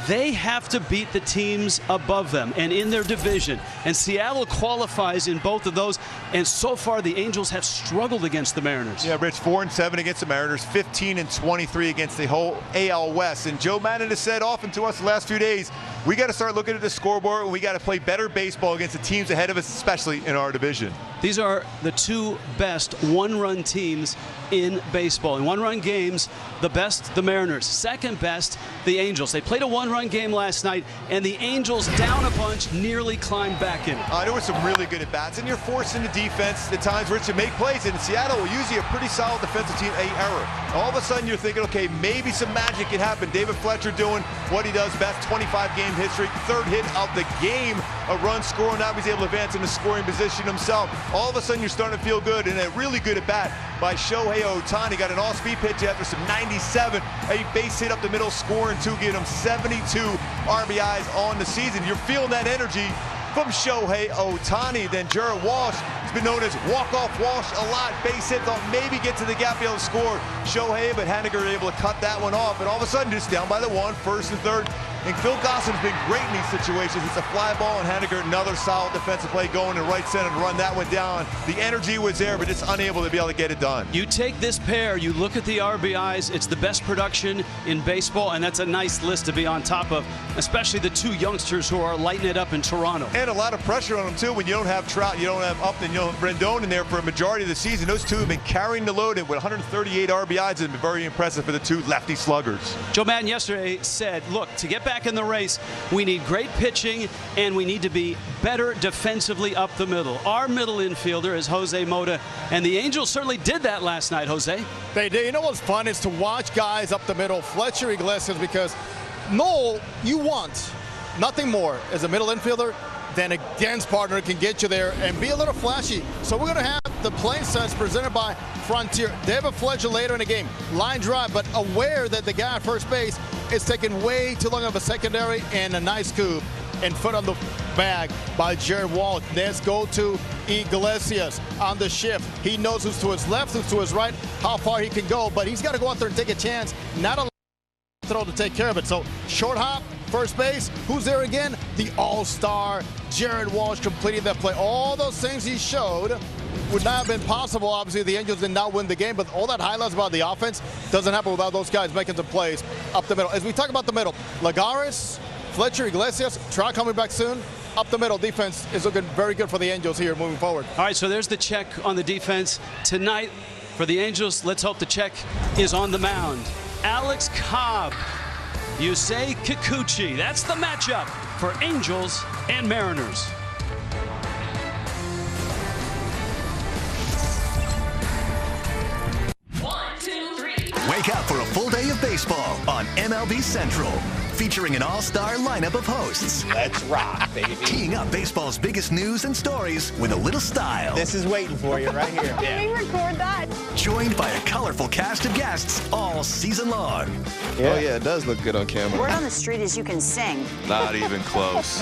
they have to beat the teams above them and in their division. And Seattle qualifies in both of those. And so far, the Angels have struggled against the Mariners. Yeah, Rich, 4-7 against the Mariners, 15-23 against the whole AL West. And Joe Madden has said often to us the last few days, we got to start looking at the scoreboard and we got to play better baseball against the teams ahead of us, especially in our division. These are the two best one-run teams in baseball. In one-run games, the best, the Mariners. Second best, the Angels. They played a one-run game last night, and the Angels, down a bunch, nearly climbed back in it. There were some really good at-bats, and you're forcing the defense at times, Rich, to make plays. And Seattle, usually a pretty solid defensive team, an error. All of a sudden, you're thinking, okay, maybe some magic can happen. David Fletcher doing what he does best, 25-game hit streak, third hit of the game, a run scoring. Now he's able to advance in the scoring position himself. All of a sudden, you're starting to feel good, and a really good at-bat by Shohei Ohtani. Got an all-speed pitch after some 97, a base hit up the middle, scoring two, giving him 72 RBIs on the season. You're feeling that energy from Shohei Ohtani. Then Jared Walsh has been known as walk-off Walsh a lot. Base hit, thought maybe get to the gap, be able to score Shohei, but Haniger able to cut that one off. And all of a sudden, just down by the one, first and third. And Phil Gossman's been great in these situations. It's a fly ball, and Haniger, another solid defensive play going to right center to run that one down. The energy was there, but just unable to be able to get it done. You take this pair, you look at the RBIs, it's the best production in baseball, and that's a nice list to be on top of, especially the two youngsters who are lighting it up in Toronto. And a lot of pressure on them, too, when you don't have Trout, you don't have Upton, you don't have Rendon in there for a majority of the season. Those two have been carrying the load with 138 RBIs and been very impressive for the two lefty sluggers. Joe Madden yesterday said, look, to get back in the race, we need great pitching, and we need to be better defensively up the middle. Our middle infielder is Jose Mota, and the Angels certainly did that last night, Jose. They did. You know what's fun is to watch guys up the middle, Fletcher, Iglesias, because Noel, you want nothing more as a middle infielder than a dance partner can get you there and be a little flashy. So we're going to have the play sets presented by Frontier. David Fletcher later in the game, line drive, but aware that the guy at first base is taking way too long of a secondary, and a nice scoop and foot on the bag by Jared Walsh. Let's go to Iglesias on the shift. He knows who's to his left, who's to his right, how far he can go, but he's got to go out there and take a chance, not a throw to take care of it. So short hop, first base, who's there again? The all-star Jared Walsh completing that play. All those things he showed would not have been possible. Obviously, the Angels did not win the game, but all that highlights about the offense doesn't happen without those guys making some plays up the middle. As we talk about the middle, Lagares, Fletcher, Iglesias, Trout coming back soon. Up the middle, defense is looking very good for the Angels here moving forward. All right, so there's the check on the defense tonight for the Angels. Let's hope the check is on the mound. Alex Cobb, Yusei Kikuchi. That's the matchup for Angels and Mariners. Wake up for a full day of baseball on MLB Central, featuring an all-star lineup of hosts. Let's rock, baby. Teeing up baseball's biggest news and stories with a little style. This is waiting for you right here. Can we record that? Joined by a colorful cast of guests all season long. Yeah. Oh, yeah, it does look good on camera. Word on the street is you can sing. Not even close.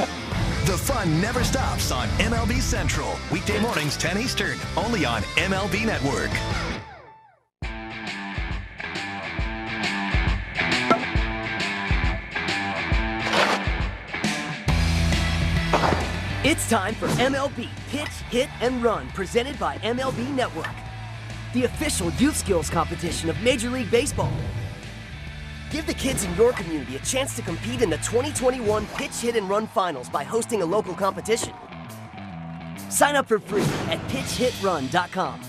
The fun never stops on MLB Central. Weekday mornings, 10 Eastern, only on MLB Network. It's time for MLB Pitch, Hit, and Run, presented by MLB Network, the official youth skills competition of Major League Baseball. Give the kids in your community a chance to compete in the 2021 Pitch, Hit, and Run Finals by hosting a local competition. Sign up for free at pitchhitrun.com.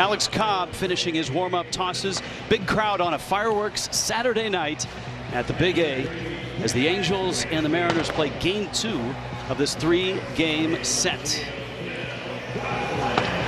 Alex Cobb finishing his warm-up tosses. Big crowd on a fireworks Saturday night at the Big A as the Angels and the Mariners play game 2 of this 3-game set.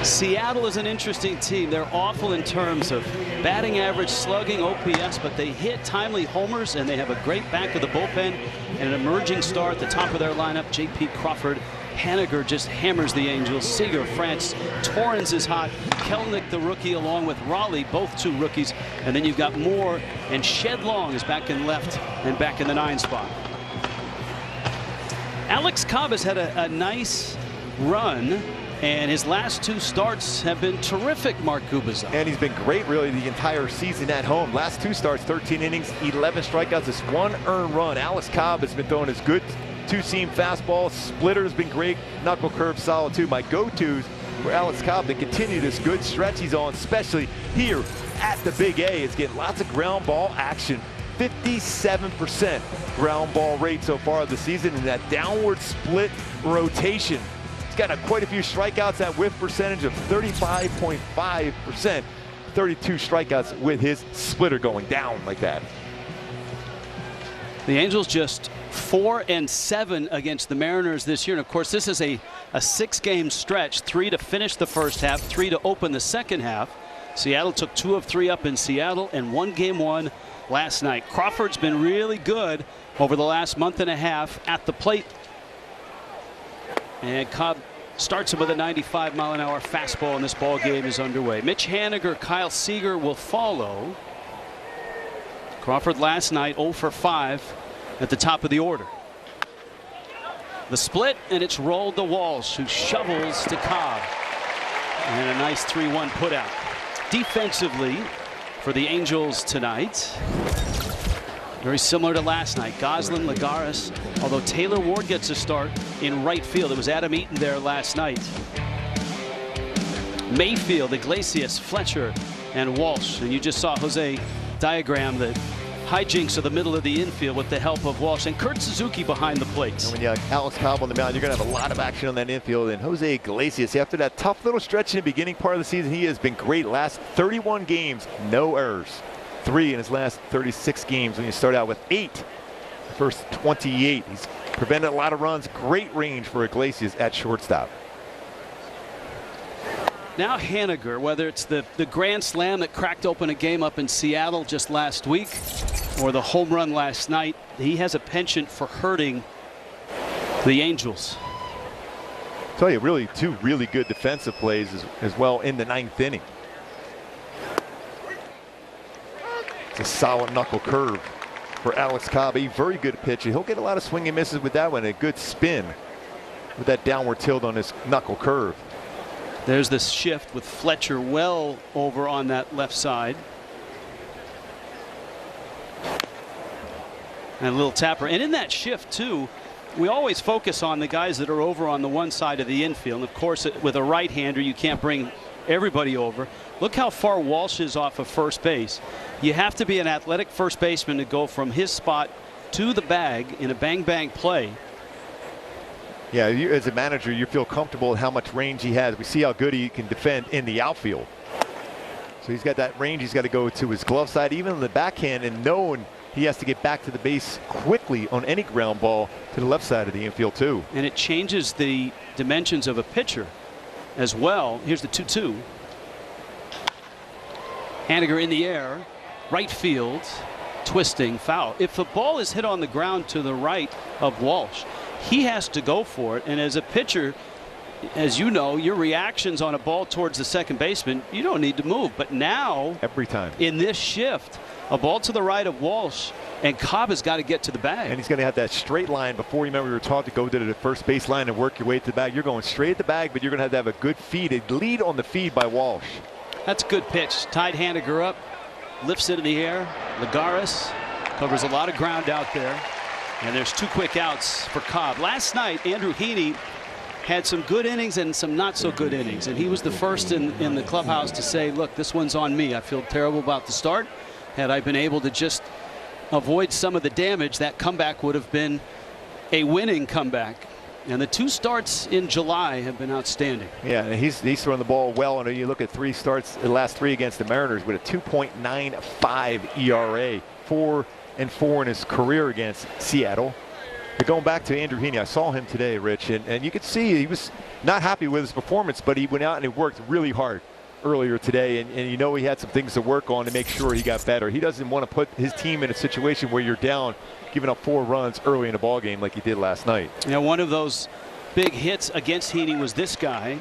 Seattle is an interesting team. They're awful in terms of batting average, slugging, OPS, but they hit timely homers, and they have a great back of the bullpen and an emerging star at the top of their lineup. J.P. Crawford. Haniger just hammers the Angels. Seager, France, Torrens is hot. Kelnick, the rookie, along with Raleigh, both 2 rookies. And then you've got Moore, and Shedlong is back in left and back in the 9 spot. Alex Cobb has had a nice run, and his last 2 starts have been terrific, Mark Gubicza. And he's been great really the entire season at home. Last 2 starts, 13 innings, 11 strikeouts, just 1 earned run. Alex Cobb has been throwing his good 2-seam fastball. Splitter's been great. Knuckle curve solid too. My go-tos for Alex Cobb to continue this good stretch he's on, especially here at the Big A, is getting lots of ground ball action. 57% ground ball rate so far of the season in that downward split rotation. He's got quite a few strikeouts, that whiff percentage of 35.5%. 32 strikeouts with his splitter going down like that. The Angels just 4-7 against the Mariners this year. And of course, this is a 6-game stretch, 3 to finish the first half, 3 to open the second half. Seattle took 2 of 3 up in Seattle and won game 1 last night. Crawford's been really good over the last month and a half at the plate. And Cobb starts him with a 95-mile-an-hour fastball, and this ball game is underway. Mitch Haniger, Kyle Seager will follow. Crawford last night 0 for 5 at the top of the order. The split, and it's rolled to Walsh, who shovels to Cobb. And a nice 3-1 putout. Defensively for the Angels tonight, very similar to last night. Goslin, Lagares, although Taylor Ward gets a start in right field. It was Adam Eaton there last night. Mayfield, Iglesias, Fletcher, and Walsh. And you just saw Jose diagram the hijinks of the middle of the infield with the help of Walsh and Kurt Suzuki behind the plate. And when you have Alex Cobb on the mound, you're going to have a lot of action on that infield. And Jose Iglesias, after that tough little stretch in the beginning part of the season, he has been great. Last 31 games, no errors. 3 in his last 36 games when you start out with 8. First 28. He's prevented a lot of runs. Great range for Iglesias at shortstop. Now Haniger, whether it's the grand slam that cracked open a game up in Seattle just last week or the home run last night, he has a penchant for hurting the Angels. I'll tell you, really 2 really good defensive plays as well in the 9th inning. It's a solid knuckle curve for Alex Cobb. A very good pitcher. He'll get a lot of swing and misses with that one. A good spin with that downward tilt on his knuckle curve. There's this shift with Fletcher well over on that left side. And a little tapper. And in that shift, too, we always focus on the guys that are over on the one side of the infield. And of course, with a right-hander, you can't bring everybody over. Look how far Walsh is off of first base. You have to be an athletic first baseman to go from his spot to the bag in a bang-bang play. Yeah, as a manager, you feel comfortable with how much range he has. We see how good he can defend in the outfield. So he's got that range. He's got to go to his glove side, even on the backhand, and knowing he has to get back to the base quickly on any ground ball to the left side of the infield, too. And it changes the dimensions of a pitcher as well. Here's the 2-2. Haniger in the air, right field, twisting, foul. If the ball is hit on the ground to the right of Walsh, he has to go for it. And as a pitcher, as you know, your reactions on a ball towards the second baseman, you don't need to move. But now, every time in this shift, a ball to the right of Walsh, and Cobb has got to get to the bag. And he's going to have that straight line. Before, you remember we were taught to go to the first base line and work your way to the bag. You're going straight at the bag, but you're going to have a good feed, a lead on the feed by Walsh. That's a good pitch. Tied Haniger up, lifts it in the air. Lagares covers a lot of ground out there. And there's 2 quick outs for Cobb. Last night, Andrew Heaney had some good innings and some not so good innings. And he was the first in the clubhouse to say, look, this one's on me. I feel terrible about the start. Had I been able to just avoid some of the damage, that comeback would have been a winning comeback. And the 2 starts in July have been outstanding. Yeah, and he's throwing the ball well. And you look at 3 starts, the last 3 against the Mariners with a 2.95 ERA, 4-4 in his career against Seattle. But going back to Andrew Heaney, I saw him today, Rich, and you could see he was not happy with his performance, but he went out and he worked really hard earlier today, and you know he had some things to work on to make sure he got better. He doesn't want to put his team in a situation where you're down, giving up 4 runs early in the ball game like he did last night. Yeah, one of those big hits against Heaney was this guy,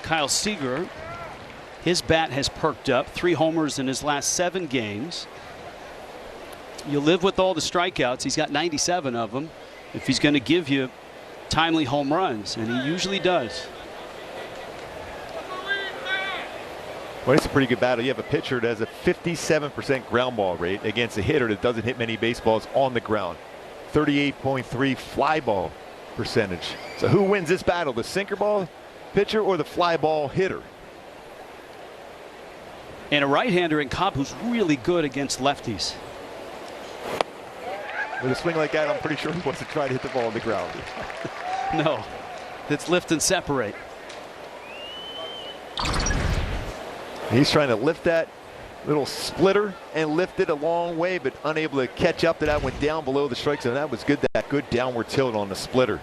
Kyle Seager. His bat has perked up, 3 homers in his last 7 games. You live with all the strikeouts. He's got 97 of them if he's going to give you timely home runs, and he usually does. Well, it's a pretty good battle. You have a pitcher that has a 57% ground ball rate against a hitter that doesn't hit many baseballs on the ground. 38.3 fly ball percentage. So who wins this battle, the sinker ball pitcher or the fly ball hitter? And a right-hander in Cobb who's really good against lefties. With a swing like that, I'm pretty sure he wants to try to hit the ball on the ground. No, it's lift and separate. He's trying to lift that little splitter and lift it a long way, but unable to catch up to that. Went down below the strike zone. That was good. That good downward tilt on the splitter.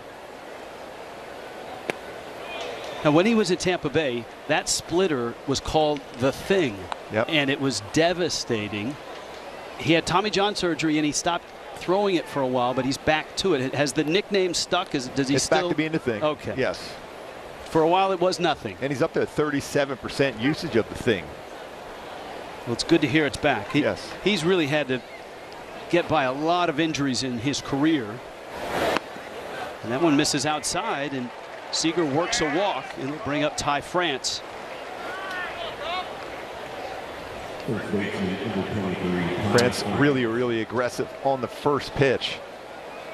Now, when he was in Tampa Bay, that splitter was called the Thing, and it was devastating. He had Tommy John surgery, and he stopped throwing it for a while, but he's back to it. Has the nickname stuck? Does he it's still? Back to being the Thing. Okay. Yes. For a while, it was nothing. And he's up to 37% usage of the Thing. Well, it's good to hear it's back. Yes. He's really had to get by a lot of injuries in his career. And that one misses outside, and Seager works a walk, and it'll bring up Ty France. France really aggressive on the first pitch.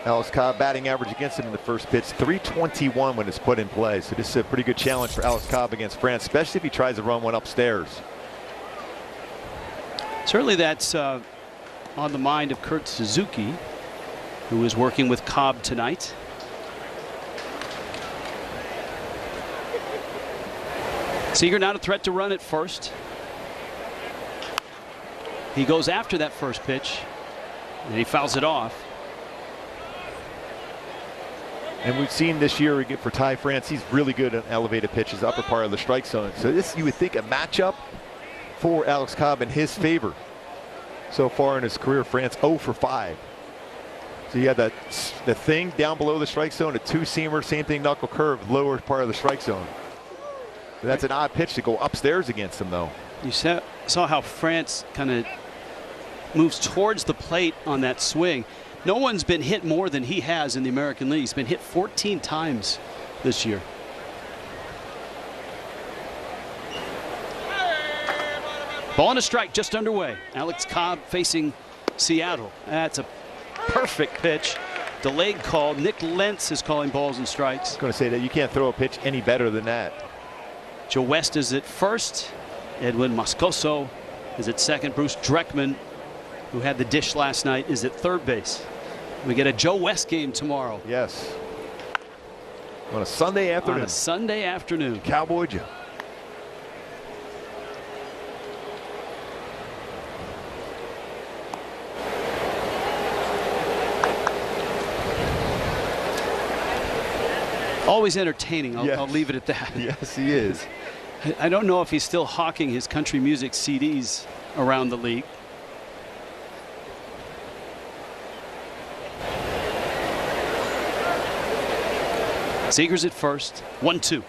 Alex Cobb batting average against him in the first pitch, 321 when it's put in play. So this is a pretty good challenge for Alex Cobb against France, especially if he tries to run one upstairs. Certainly that's on the mind of Kurt Suzuki, who is working with Cobb tonight. Seager not a threat to run at first. He goes after that first pitch, and he fouls it off. And we've seen this year for Ty France, he's really good at elevated pitches, upper part of the strike zone. So this, you would think, a matchup for Alex Cobb in his favor. So far in his career, France 0 for 5. So you have the Thing down below the strike zone, a 2-seamer, same thing, knuckle curve, lower part of the strike zone. And that's an odd pitch to go upstairs against him, though. You saw how France kind of moves towards the plate on that swing. No one's been hit more than he has in the American League. He's been hit 14 times this year. Ball and a strike just underway. Alex Cobb facing Seattle. That's a perfect pitch. Delayed call. Nick Lentz is calling balls and strikes. I was going to say that you can't throw a pitch any better than that. Joe West is at first. Edwin Moscoso is at second. Bruce Dreckman, who had the dish last night, is at third base. We get a Joe West game tomorrow. Yes. On a Sunday afternoon. On a Sunday afternoon. Cowboy Joe. Always entertaining. Yes. I'll leave it at that. Yes, he is. I don't know if he's still hawking his country music CDs around the league. Seager's at first. 1-2.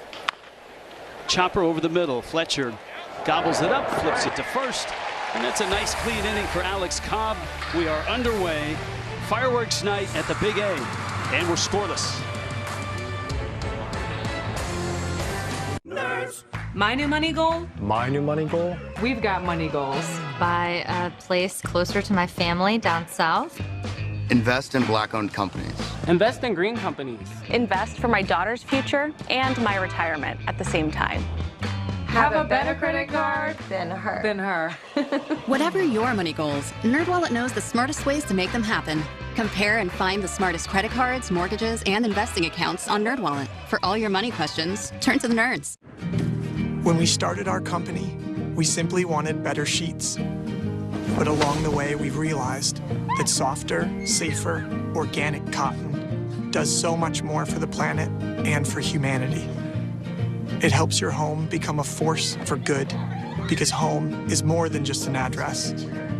Chopper over the middle. Fletcher gobbles it up, flips it to first. And that's a nice clean inning for Alex Cobb. We are underway. Fireworks night at the Big A. And we're scoreless. My new money goal? My new money goal? We've got money goals. Buy a place closer to my family down south. Invest in Black-owned companies. Invest in green companies. Invest for my daughter's future and my retirement at the same time. Have a better credit card Than her. than her. Whatever your money goals, NerdWallet knows the smartest ways to make them happen. Compare and find the smartest credit cards, mortgages, and investing accounts on NerdWallet. For all your money questions, turn to the nerds. When we started our company, we simply wanted better sheets. But along the way, we've realized that softer, safer, organic cotton does so much more for the planet and for humanity. It helps your home become a force for good, because home is more than just an address.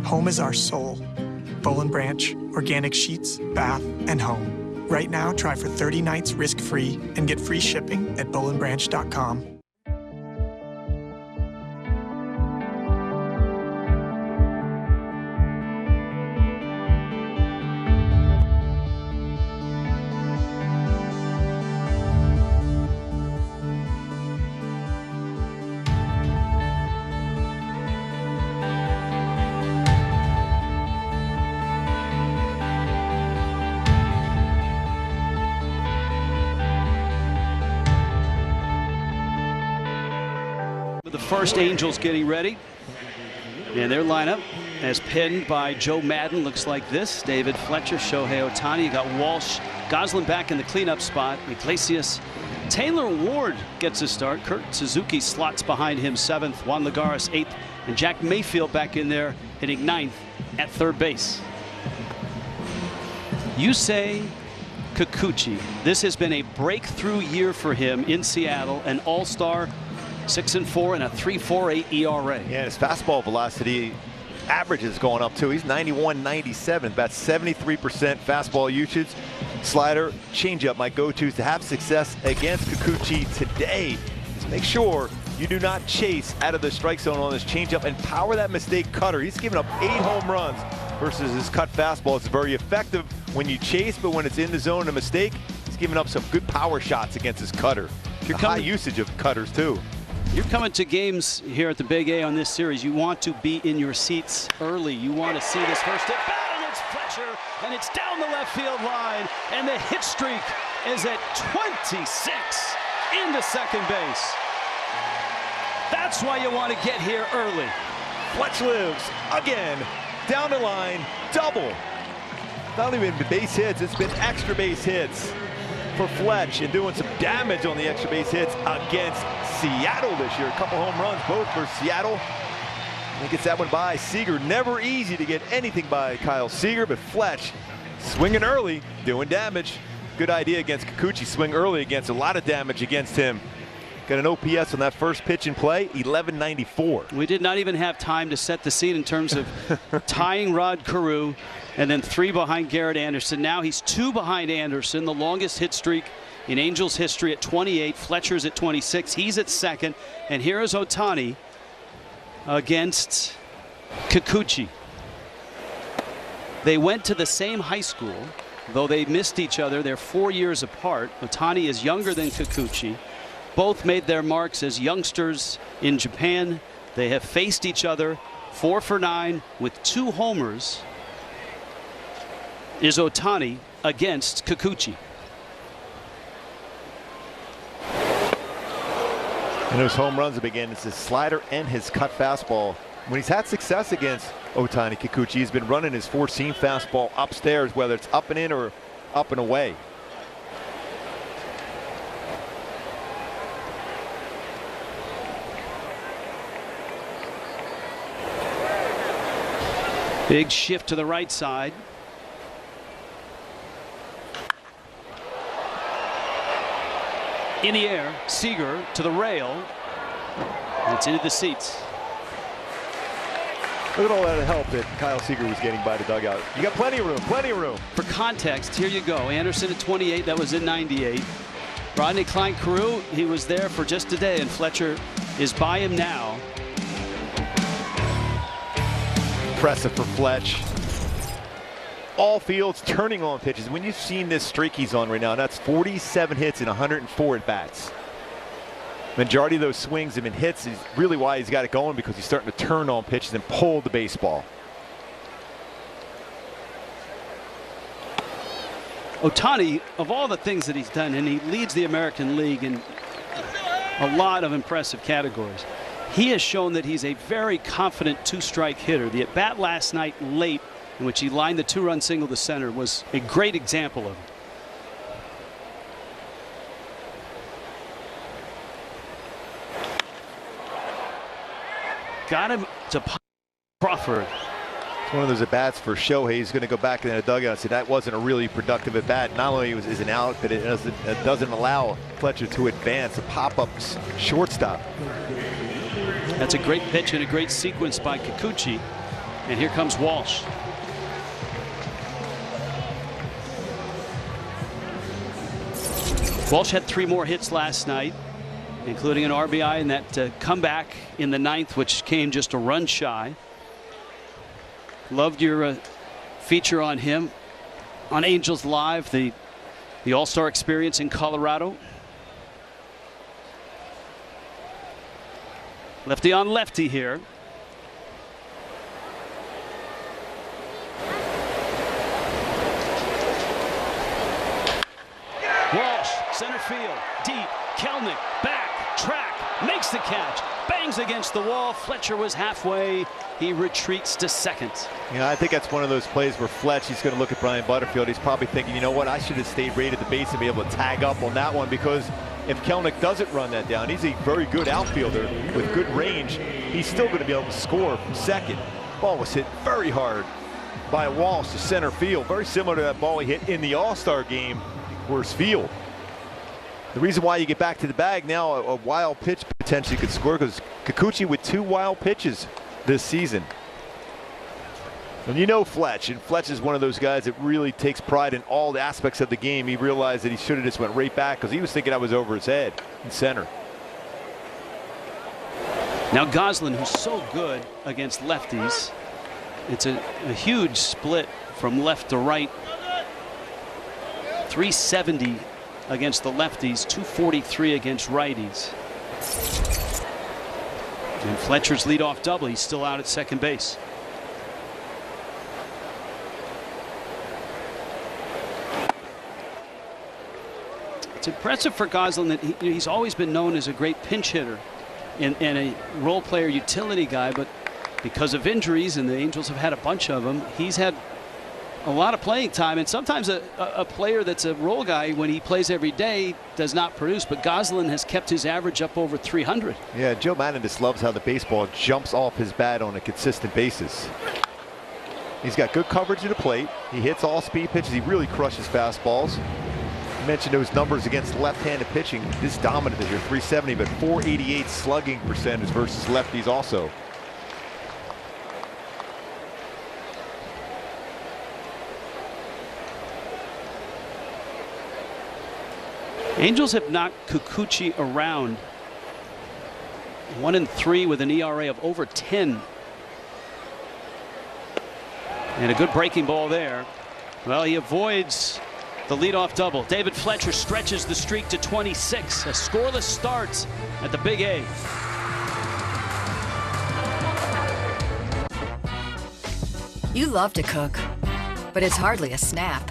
Home is our soul. Boll & Branch, organic sheets, bath, and home. Right now, try for 30 nights risk-free and get free shipping at bollandbranch.com. The first Angels getting ready. And their lineup, as penned by Joe Madden, looks like this. David Fletcher, Shohei Ohtani. You got Walsh, Goslin back in the cleanup spot. Iglesias. Taylor Ward gets a start. Kurt Suzuki slots behind him 7th. Juan Lagares 8th. And Jack Mayfield back in there hitting 9th at third base. Yusei Kikuchi. This has been a breakthrough year for him in Seattle. An all-star. 6-4 and a 3.48 ERA. Yeah, his fastball velocity average is going up too. He's 91-97, about 73% fastball usage. Slider, changeup, my go-tos to have success against Kikuchi today. Just make sure you do not chase out of the strike zone on this changeup and power that mistake cutter. He's given up 8 home runs versus his cut fastball. It's very effective when you chase, but when it's in the zone, a mistake, he's given up some good power shots against his cutter. High usage of cutters too. You're coming to games here at the Big A on this series. You want to be in your seats early. You want to see this first at bat, and it's Fletcher, and it's down the left field line, and the hit streak is at 26 into second base. That's why you want to get here early. Fletch lives again down the line, double. Not even base hits, it's been extra base hits for Fletch, and doing some damage on the extra base hits against Seattle this year. A couple home runs, both for Seattle. He gets that one by Seager. Never easy to get anything by Kyle Seager, but Fletch swinging early, doing damage. Good idea against Kikuchi. Swing early against a lot of damage against him. Got an OPS on that first pitch in play, 1194. We did not even have time to set the scene in terms of tying Rod Carew, and then 3 behind Garrett Anderson. Now he's 2 behind Anderson, the longest hit streak in Angels history at 28. Fletcher's at 26. He's at second. And here is Ohtani against Kikuchi. They went to the same high school, though they missed each other. They're 4 years apart. Ohtani is younger than Kikuchi. Both made their marks as youngsters in Japan. They have faced each other 4 for 9 with 2 homers. Is Ohtani against Kikuchi. And those home runs have again, it's his slider and his cut fastball. When he's had success against Ohtani Kikuchi, he's been running his 4-seam fastball upstairs, whether it's up and in or up and away. Big shift to the right side. In the air, Seager to the rail. It's into the seats. Look at all that help that Kyle Seager was getting by the dugout. You got plenty of room, plenty of room. For context, here you go. Anderson at 28, that was in 98. Rodney Klein Carew, he was there for just a day, and Fletcher is by him now. Impressive for Fletch. All fields turning on pitches. When you've seen this streak he's on right now, that's 47 hits and 104 at bats. Majority of those swings have been hits. Is really why he's got it going, because he's starting to turn on pitches and pull the baseball. Ohtani, of all the things that he's done, and he leads the American League in a lot of impressive categories. He has shown that he's a very confident two-strike hitter. The at-bat last night late, in which he lined the 2-run single to center, was a great example of it. Got him to Crawford. It's one of those at-bats for Shohei. He's going to go back in the dugout and say that wasn't a really productive at-bat. Not only is an out, but it doesn't allow Fletcher to advance. A pop-up shortstop. That's a great pitch and a great sequence by Kikuchi. And here comes Walsh. Walsh had 3 more hits last night, including an RBI in that comeback in the 9th, which came just a run shy. Loved your feature on him on Angels Live, the All-Star experience in Colorado. Lefty on lefty here. Walsh, center field, deep. Kelnick, back, track, makes the catch, bangs against the wall. Fletcher was halfway. He retreats to second. Yeah, I think that's one of those plays where Fletch, he's going to look at Brian Butterfield. He's probably thinking, you know what, I should have stayed right at the base and be able to tag up on that one, because if Kelnick doesn't run that down, he's a very good outfielder with good range. He's still going to be able to score from second. Ball was hit very hard by Walsh to center field. Very similar to that ball he hit in the All-Star game, Coors Field. The reason why you get back to the bag now, a wild pitch potentially could score, because Kikuchi with 2 wild pitches this season. And you know Fletch, and Fletch is one of those guys that really takes pride in all the aspects of the game. He realized that he should have just went right back, because he was thinking I was over his head in center. Now Goslin, who's so good against lefties, it's a huge split from left to right. 370 against the lefties, 243 against righties. And Fletcher's leadoff double. He's still out at second base. It's impressive for Goslin that he's always been known as a great pinch hitter and a role player utility guy, but because of injuries, and the Angels have had a bunch of them, he's had a lot of playing time, and sometimes a player that's a role guy, when he plays every day, does not produce. But Goslin has kept his average up over 300. Yeah, Joe Madden just loves how the baseball jumps off his bat on a consistent basis. He's got good coverage at the plate. He hits all speed pitches. He really crushes fastballs. You mentioned those numbers against left-handed pitching. This dominant this year, 370, but 488 slugging percentage versus lefties also. Angels have knocked Kikuchi around. 1-3 with an ERA of over 10. And a good breaking ball there. Well, he avoids the leadoff double. David Fletcher stretches the streak to 26. A scoreless start at the Big A. You love to cook, but it's hardly a snap.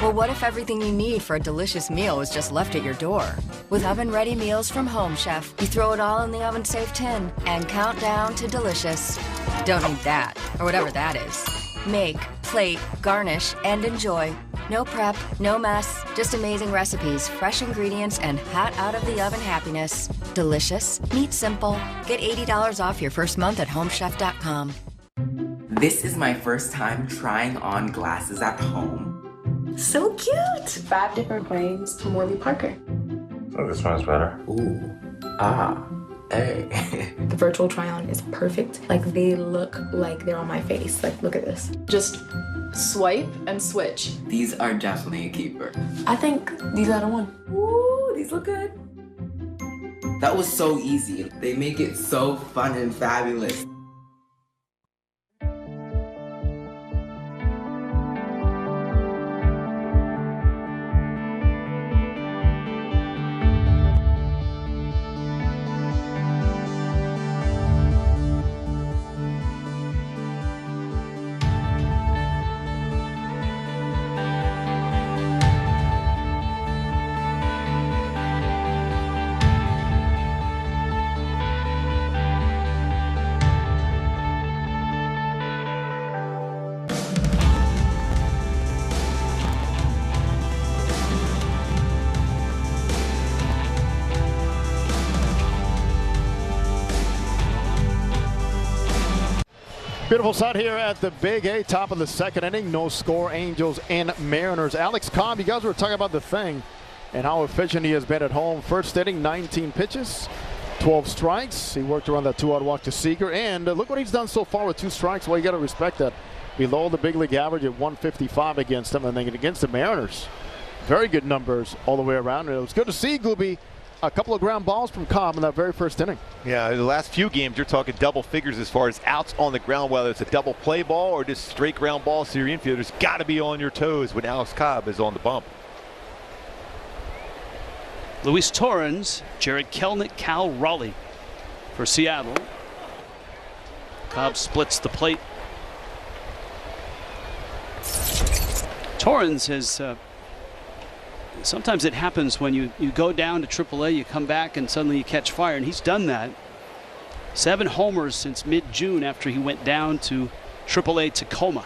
Well, what if everything you need for a delicious meal is just left at your door? With oven-ready meals from Home Chef, you throw it all in the oven-safe tin and count down to delicious. Don't need that, or whatever that is. Make, plate, garnish, and enjoy. No prep, no mess, just amazing recipes, fresh ingredients, and hot out-of-the-oven happiness. Delicious, meat simple. Get $80 off your first month at homechef.com. This is my first time trying on glasses at home. So cute! 5 different frames from Warby Parker. Oh, this one's better. Ooh. Ah. Hey. The virtual try-on is perfect. Like, they look like they're on my face. Like, look at this. Just swipe and switch. These are definitely a keeper. I think these are the one. Ooh, these look good. That was so easy. They make it so fun and fabulous. Beautiful sight here at the Big A, top of the second inning. No score, Angels and Mariners. Alex Cobb, you guys were talking about the thing and how efficient he has been at home. First inning, 19 pitches, 12 strikes. He worked around that 2-out walk to Seager, and look what he's done so far with 2 strikes. Well, you got to respect that. Below the big league average at 155 against him, and then against the Mariners. Very good numbers all the way around. And it was good to see, Gooby, a couple of ground balls from Cobb in that very first inning. Yeah, the last few games, you're talking double figures as far as outs on the ground, whether it's a double play ball or just straight ground balls to your infielders. Got to be on your toes when Alex Cobb is on the bump. Luis Torrens, Jared Kelenic, Cal Raleigh for Seattle. Cobb splits the plate. Torrens has sometimes it happens when you go down to AAA, you come back and suddenly you catch fire, and he's done that. 7 homers since mid-June after he went down to AAA Tacoma.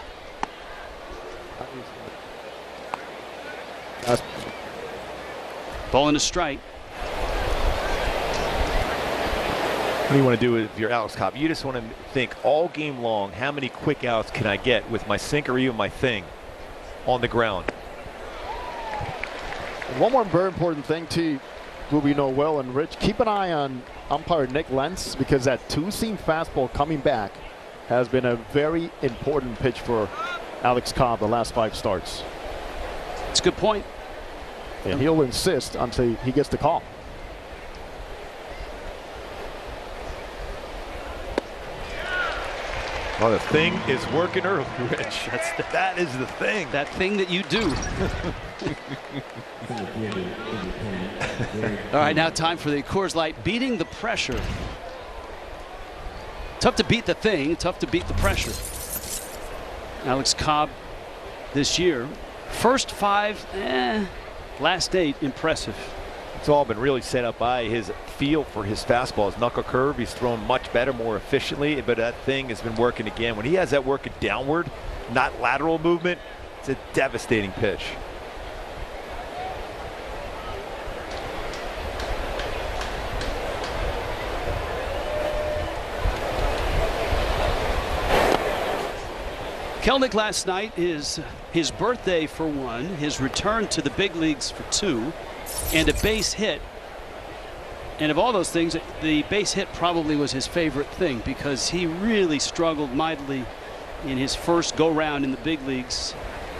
Ball and a strike. What do you want to do if you're Alex Cobb? You just want to think all game long, how many quick outs can I get with my sink or even my thing on the ground? And one more very important thing too, who we know well and Rich, keep an eye on umpire Nick Lentz, because that 2-seam fastball coming back has been a very important pitch for Alex Cobb the last 5 starts. It's a good point. And he'll insist until he gets the call. Well, the thing is working early, Rich. That is the thing. That thing that you do. All right, now time for the Coors Light beating the pressure. Tough to beat the thing, tough to beat the pressure. Alex Cobb this year. First 5, last 8, impressive. It's all been really set up by his feel for his fastball. His knuckle curve, he's thrown much better, more efficiently, but that thing has been working again. When he has that working downward, not lateral movement, it's a devastating pitch. Kelenic last night is his birthday for 1, his return to the big leagues for 2, and a base hit. And of all those things, the base hit probably was his favorite thing, because he really struggled mightily in his first go-round in the big leagues,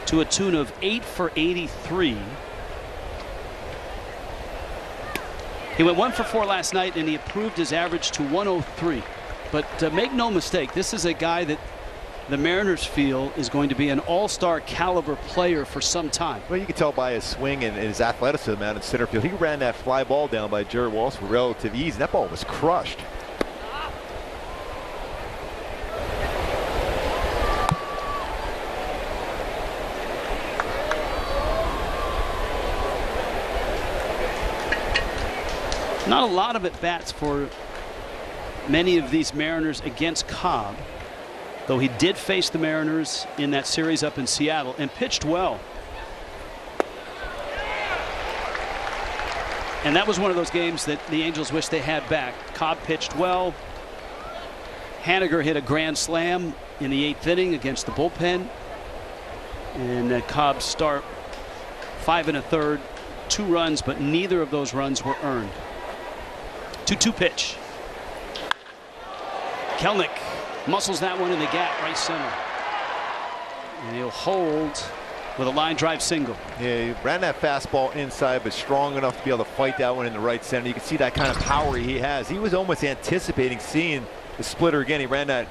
to a tune of 8 for 83. He went 1 for 4 last night, and he improved his average to 103. But make no mistake, this is a guy that the Mariners feel is going to be an all-star caliber player for some time. Well, you can tell by his swing and his athleticism out in center field. He ran that fly ball down by Jared Walsh with relative ease, and that ball was crushed. Not a lot of at-bats for many of these Mariners against Cobb, though he did face the Mariners in that series up in Seattle and pitched well. And that was one of those games that the Angels wish they had back. Cobb pitched well. Haniger hit a grand slam in the 8th inning against the bullpen. And Cobb's start, 5 1/3, 2 runs, but neither of those runs were earned. 2-2 pitch. Kelenic muscles that one in the gap, right center. And he'll hold with a line drive single. Yeah, he ran that fastball inside, but strong enough to be able to fight that one in the right center. You can see that kind of power he has. He was almost anticipating seeing the splitter again. He ran that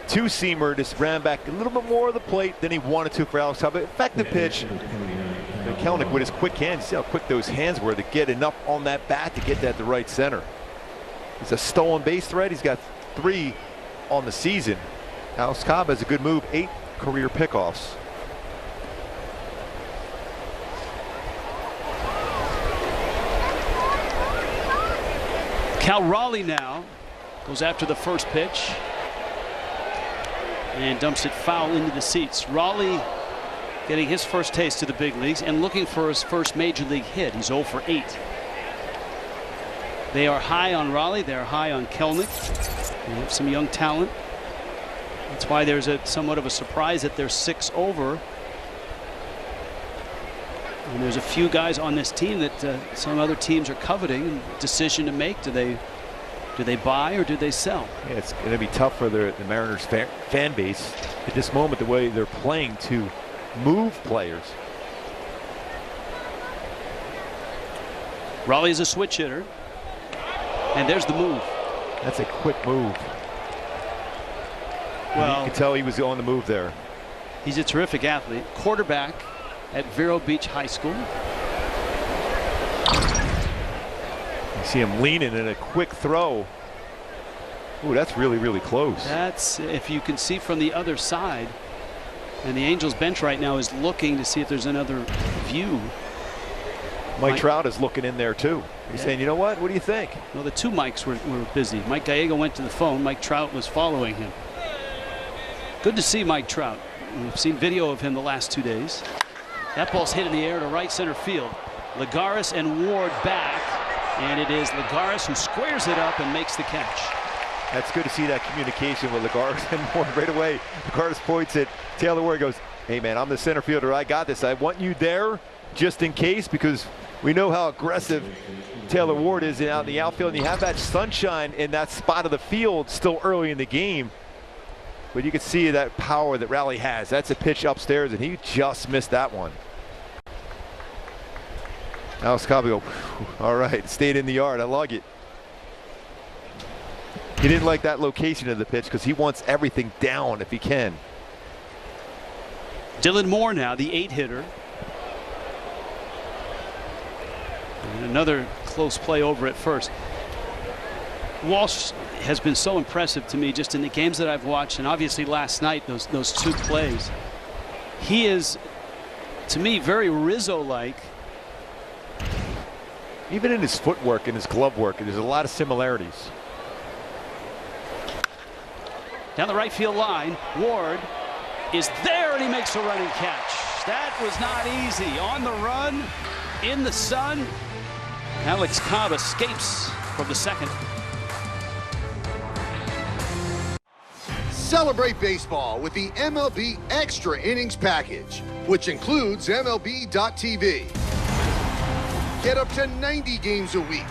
2-seamer, just ran back a little bit more of the plate than he wanted to for Alex Cobb. Effective pitch. And Kelenic with his quick hands, see how quick those hands were to get enough on that bat to get that to right center. He's a stolen base threat. He's got 3 on the season. Alex Cobb has a good move, 8 career pickoffs. Cal Raleigh now goes after the first pitch and dumps it foul into the seats. Raleigh getting his first taste to the big leagues and looking for his first major league hit. He's 0 for 8. They are high on Raleigh. They're high on Kelenic. They have some young talent. That's why there's somewhat of a surprise that they're 6 over. And there's a few guys on this team that some other teams are coveting. Decision to make: do they buy or do they sell? Yeah, it's going to be tough for the Mariners fan base at this moment, the way they're playing to move players. Raleigh is a switch hitter, and there's the move. That's a quick move. Well, you can tell he was on the move there. He's a terrific athlete. Quarterback at Vero Beach High School. You see him leaning in a quick throw. Ooh, that's really, really close. That's, if you can see from the other side. And the Angels bench right now is looking to see if there's another view. Mike Trout is looking in there too. He's saying, you know what? What do you think? Well, the two Mikes were busy. Mike Gallego went to the phone. Mike Trout was following him. Good to see Mike Trout. We've seen video of him the last 2 days. That ball's hit in the air to right center field. Lagares and Ward back. And it is Lagares who squares it up and makes the catch. That's good to see that communication with Lagares and Ward right away. Lagares points at Taylor Ward, goes, hey man, I'm the center fielder. I got this. I want you there just in case, because we know how aggressive Taylor Ward is out in the outfield. And you have that sunshine in that spot of the field still early in the game. But you can see that power that Raleigh has. That's a pitch upstairs, and he just missed that one. Alex Cobb go, all right, stayed in the yard. I like it. He didn't like that location of the pitch because he wants everything down if he can. Dylan Moore now, the 8-hitter. And another close play over at first. Walsh has been so impressive to me just in the games that I've watched, and obviously last night, those 2 plays. He is, to me, very Rizzo-like. Even in his footwork and his glove work, there's a lot of similarities. Down the right field line, Ward is there, and he makes a running catch. That was not easy. On the run, in the sun. Alex Cobb escapes from the second. Celebrate baseball with the MLB Extra Innings Package, which includes MLB.tv. Get up to 90 games a week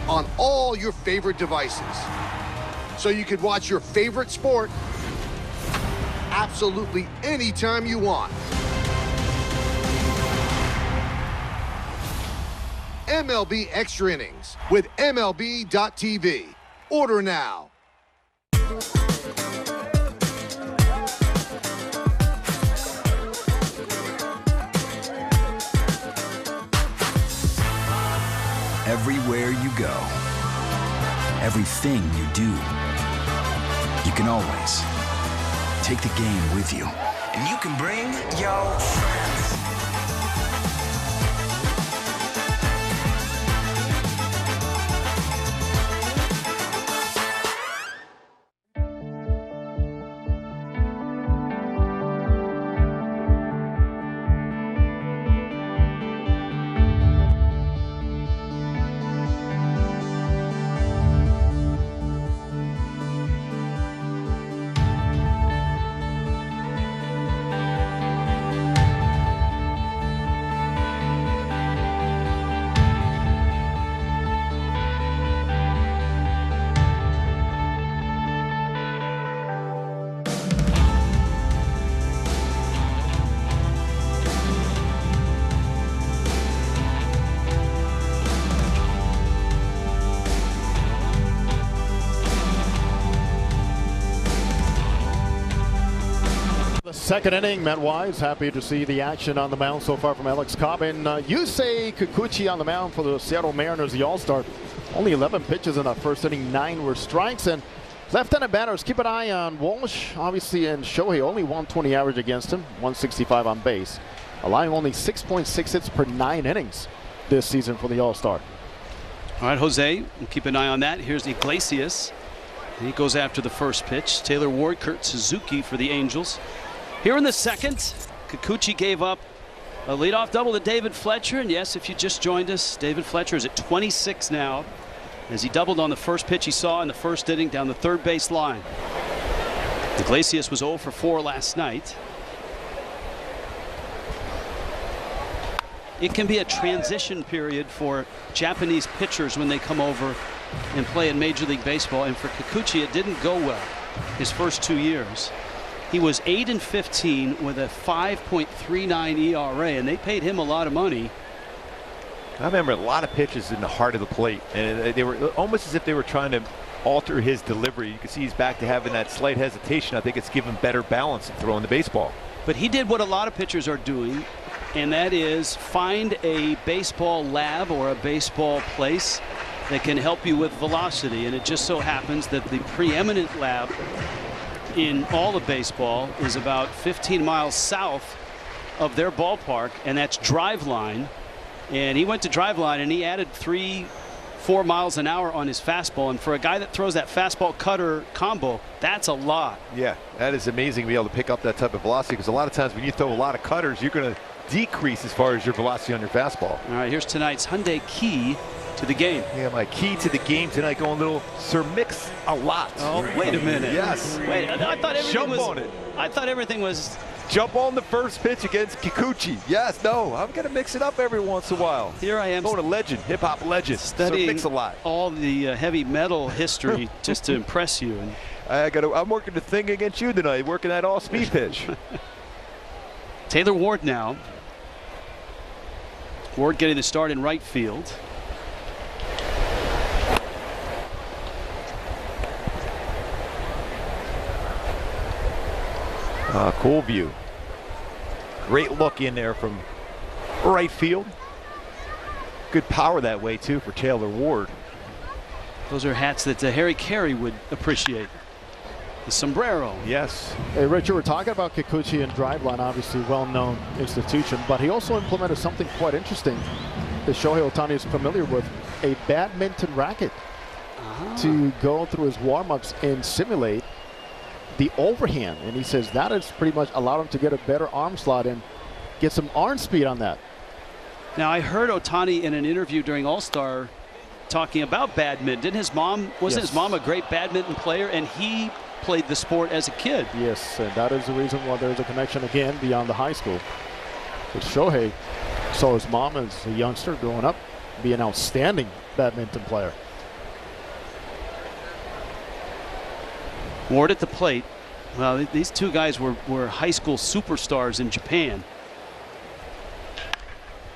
on all your favorite devices, so you could watch your favorite sport absolutely anytime you want. MLB Extra Innings with MLB.tv. Order now. Everywhere you go, everything you do, you can always take the game with you. And you can bring your friends. Second inning, Matt Wise happy to see the action on the mound so far from Alex Cobb. And Yusei Kikuchi on the mound for the Seattle Mariners, the All-Star. Only 11 pitches in that first inning, 9 were strikes. And left-handed batters, keep an eye on Walsh, obviously, and Shohei. Only 120 average against him, 165 on base. Allowing only 6.6 hits per 9 innings this season for the All-Star. All right, Jose, we'll keep an eye on that. Here's Iglesias. He goes after the first pitch. Taylor Ward, Kurt Suzuki for the Angels. Here in the second, Kikuchi gave up a leadoff double to David Fletcher. And yes, if you just joined us, David Fletcher is at 26 now, as he doubled on the first pitch he saw in the first inning down the third base line. Iglesias was 0 for 4 last night. It can be a transition period for Japanese pitchers when they come over and play in Major League Baseball. And for Kikuchi, it didn't go well his first 2 years. He was 8-15 with a 5.39 ERA, and they paid him a lot of money. I remember a lot of pitches in the heart of the plate, and they were almost as if they were trying to alter his delivery. You can see he's back to having that slight hesitation. I think it's given better balance in throwing the baseball. But he did what a lot of pitchers are doing, and that is find a baseball lab or a baseball place that can help you with velocity. And it just so happens that the preeminent lab in all of baseball is about 15 miles south of their ballpark, and that's Driveline. And he went to Driveline and he added 3-4 miles an hour on his fastball. And for a guy that throws that fastball cutter combo, that's a lot. Yeah, that is amazing to be able to pick up that type of velocity, because a lot of times when you throw a lot of cutters, you're going to decrease as far as your velocity on your fastball. All right, here's tonight's Hyundai key to the game. Yeah, my key to the game tonight, going a little Sir Mix-a-Lot. Oh, wait a minute. Yes. Wait, I thought everything Jump was, on it. I thought everything was. Jump on the first pitch against Kikuchi. Yes, no, I'm going to mix it up every once in a while. Here I am. Going to legend, hip-hop legend. Studying Sir Mix-a-Lot. all the heavy metal history just to impress you. And I'm working the thing against you tonight, working that all-speed pitch. Taylor Ward now. Ward getting the start in right field. Cool view. Great look in there from right field. Good power that way too for Taylor Ward. Those are hats that Harry Carey would appreciate. The sombrero. Yes. Hey, Rich, you were talking about Kikuchi and Driveline, obviously well-known institution, but he also implemented something quite interesting that Shohei Ohtani is familiar with, a badminton racket to go through his warm-ups and simulate the overhand. And he says that has pretty much allowed him to get a better arm slot and get some arm speed on that. Now, I heard Ohtani in an interview during All-Star talking about badminton. His mom, wasn't his mom a great badminton player, and he played the sport as a kid? Yes, and that is the reason why there's a connection again beyond the high school. But Shohei saw his mom as a youngster growing up be an outstanding badminton player. Ward at the plate. Well, these two guys were high school superstars in Japan.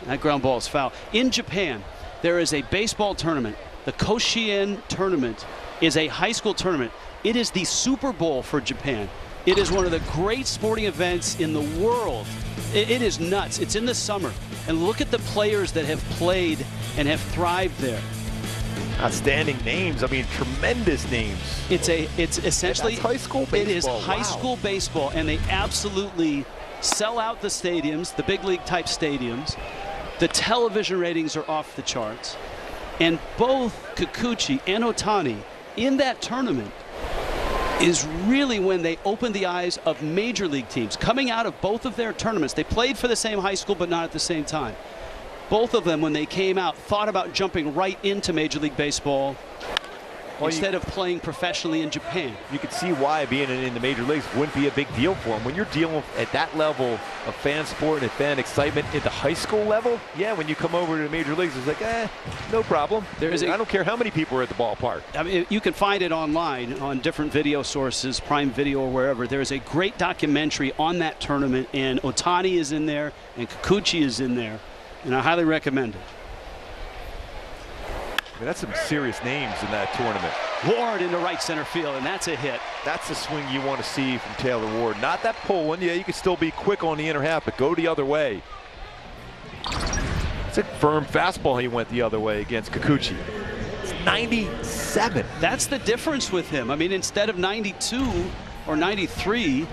That ground ball is foul. In Japan, there is a baseball tournament. The Koshien tournament is a high school tournament. It is the Super Bowl for Japan. It is one of the great sporting events in the world. It is nuts. It's in the summer. And look at the players that have played and have thrived there. Outstanding names. I mean, tremendous names. It's essentially high school baseball. It is high school baseball, and they absolutely sell out the stadiums, the big league type stadiums. The television ratings are off the charts. And both Kikuchi and Ohtani in that tournament is really when they opened the eyes of major league teams. Coming out of both of their tournaments, they played for the same high school, but not at the same time. Both of them, when they came out, thought about jumping right into Major League Baseball instead of playing professionally in Japan. You could see why being in the major leagues wouldn't be a big deal for them. When you're dealing at that level of fan sport and fan excitement at the high school level, yeah, when you come over to the major leagues, it's like, no problem. I don't care how many people are at the ballpark. I mean, you can find it online on different video sources, Prime Video or wherever. There is a great documentary on that tournament, and Ohtani is in there, and Kikuchi is in there. And I highly recommend it. I mean, that's some serious names in that tournament. Ward into right center field, and that's a hit. That's the swing you want to see from Taylor Ward. Not that pull one. Yeah, you can still be quick on the inner half, but go the other way. It's a firm fastball he went the other way against Kikuchi. It's 97. That's the difference with him. I mean, instead of 92 or 93,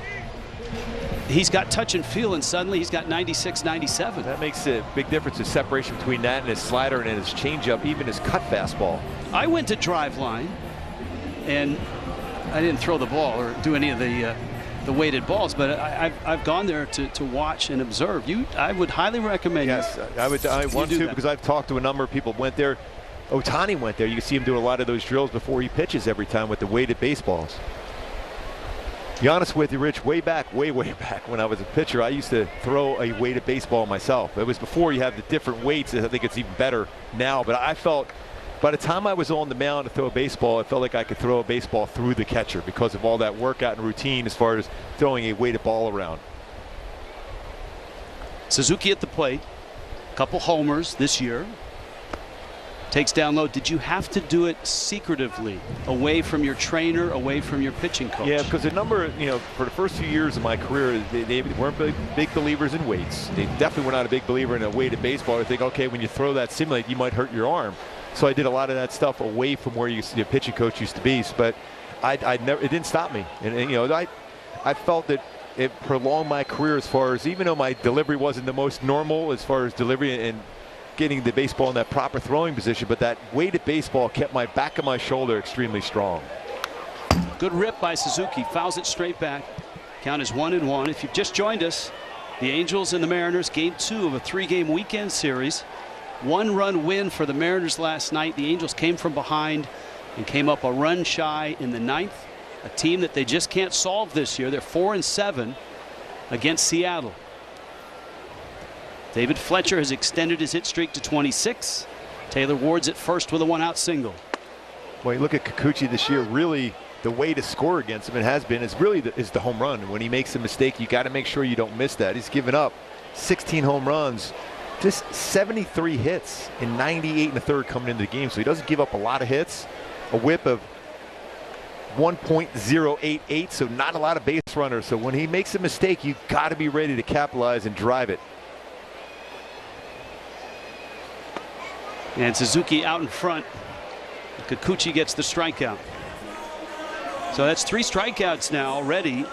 he's got touch and feel, and suddenly he's got 96, 97. That makes a big difference, the separation between that and his slider and his changeup, even his cut fastball. I went to Driveline, and I didn't throw the ball or do any of the weighted balls, but I've gone there to watch and observe. I would highly recommend. Yes, I want to, because I've talked to a number of people who went there. Ohtani went there. You can see him doing a lot of those drills before he pitches every time with the weighted baseballs. Be honest with you, Rich, way back when I was a pitcher, I used to throw a weighted baseball myself. It was before you have the different weights. I think it's even better now. But I felt by the time I was on the mound to throw a baseball, I felt like I could throw a baseball through the catcher because of all that workout and routine as far as throwing a weighted ball around. Suzuki at the plate. A couple homers this year. Takes down low. Did you have to do it secretively, away from your trainer, away from your pitching coach? Yeah, because a number, for the first few years of my career, they weren't big believers in weights. They definitely were not a big believer in a weighted baseball. I think, okay, when you throw that simulate, you might hurt your arm. So I did a lot of that stuff away from where your pitching coach used to be. But it didn't stop me. And I felt that it prolonged my career as far as, even though my delivery wasn't the most normal as far as delivery and getting the baseball in that proper throwing position, but that weighted baseball kept my back of my shoulder extremely strong. Good rip by Suzuki, fouls it straight back. Count is 1-1. If you've just joined us, the Angels and the Mariners, game 2 of a 3-game weekend series. 1-run win for the Mariners last night. The Angels came from behind and came up a run shy in the 9th. A team that they just can't solve this year. They're 4-7 against Seattle. David Fletcher has extended his hit streak to 26. Taylor Ward's at first with a 1-out single. Well, you look at Kikuchi this year, really the way to score against him, it has been, is really the home run. When he makes a mistake, you got to make sure you don't miss that. He's given up 16 home runs, just 73 hits in 98 1/3 coming into the game. So he doesn't give up a lot of hits. A whip of 1.088, so not a lot of base runners. So when he makes a mistake, you got to be ready to capitalize and drive it. And Suzuki out in front. Kikuchi gets the strikeout. So that's 3 strikeouts now already.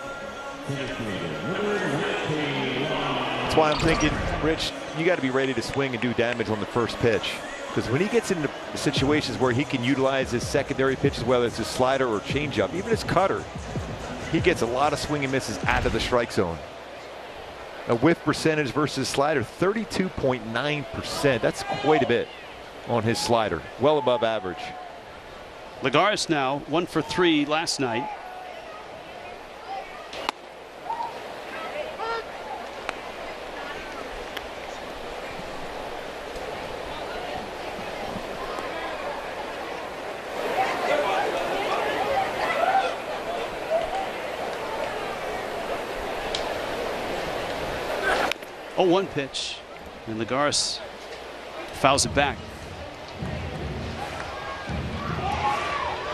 That's why I'm thinking, Rich, you got to be ready to swing and do damage on the first pitch. Because when he gets into situations where he can utilize his secondary pitches, whether it's his slider or changeup, even his cutter, he gets a lot of swing and misses out of the strike zone. A whiff percentage versus slider, 32.9%. That's quite a bit on his slider, well above average. Lagares now 1 for 3 last night. Oh, 1 pitch, and Lagares fouls it back.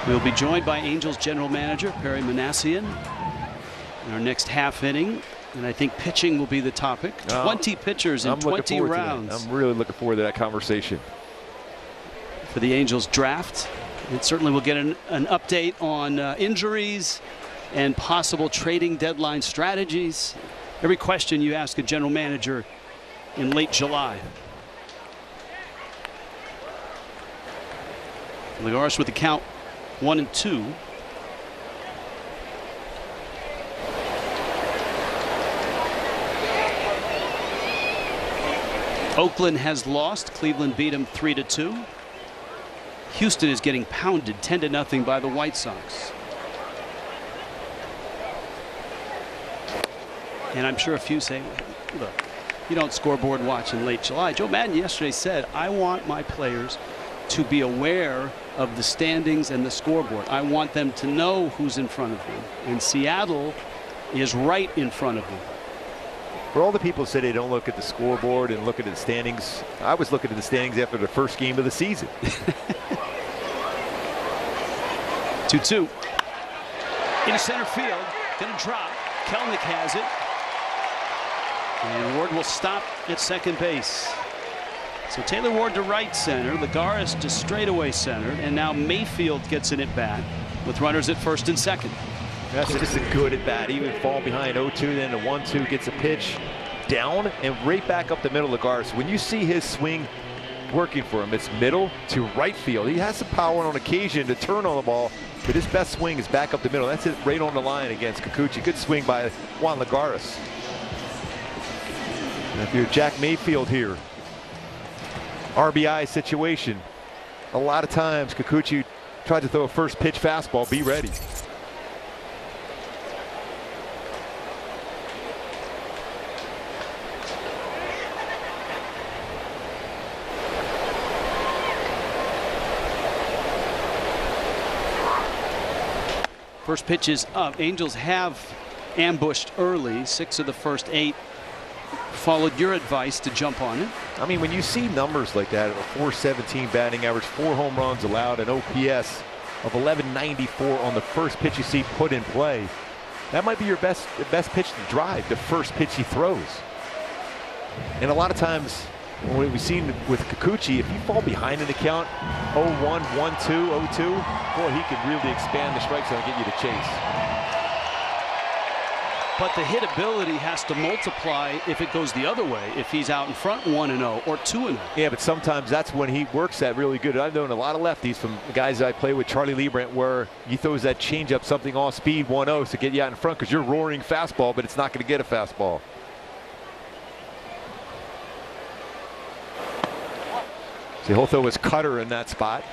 We'll be joined by Angels general manager Perry Manassian in our next half inning, and I think pitching will be the topic. 20 pitchers in 20 rounds. I'm really looking forward to that conversation. For the Angels draft, and certainly we'll get an update on injuries and possible trading deadline strategies. Every question you ask a general manager in late July. Lagares with the count 1-2. Oakland has lost. Cleveland beat him 3-2. Houston is getting pounded 10-0 by the White Sox. And I'm sure a few say, look, you don't scoreboard watch in late July. Joe Madden yesterday said, I want my players to be aware of the standings and the scoreboard. I want them to know who's in front of them. And Seattle is right in front of them. For all the people who say they don't look at the scoreboard and look at the standings, I was looking at the standings after the first game of the season. 2-2. In center field. Going to drop. Kelnick has it. And Ward will stop at second base. So Taylor Ward to right center, Lagares to straightaway center, and now Mayfield gets an at bat with runners at first and second. That's just a good at bat. Even fall behind 0-2, then the 1-2 gets a pitch down and right back up the middle. Lagares, when you see his swing working for him, it's middle to right field. He has some power on occasion to turn on the ball, but his best swing is back up the middle. That's it, right on the line against Kikuchi. Good swing by Juan Lagares. And if you're Jack Mayfield here, RBI situation, a lot of times Kikuchi tried to throw a first pitch fastball. Be ready. First pitch is up. Angels have ambushed early. 6 of the first 8 followed your advice to jump on it. I mean, when you see numbers like that, a 417 batting average, 4 home runs allowed, an OPS of 1194 on the first pitch you see put in play, that might be your best pitch to drive, the first pitch he throws. And a lot of times, what we've seen with Kikuchi, if you fall behind in the count, 0-1, 1-2, 0-2, boy, he could really expand the strike zone and get you to chase. But the hit ability has to multiply if it goes the other way, if he's out in front 1-0 or 2-0. Yeah, but sometimes that's when he works that really good. I've known a lot of lefties from the guys I play with, Charlie Liebrandt, where he throws that changeup, something off speed, 1-0 to get you out in front because you're roaring fastball, but it's not going to get a fastball. So he'll throw his cutter in that spot.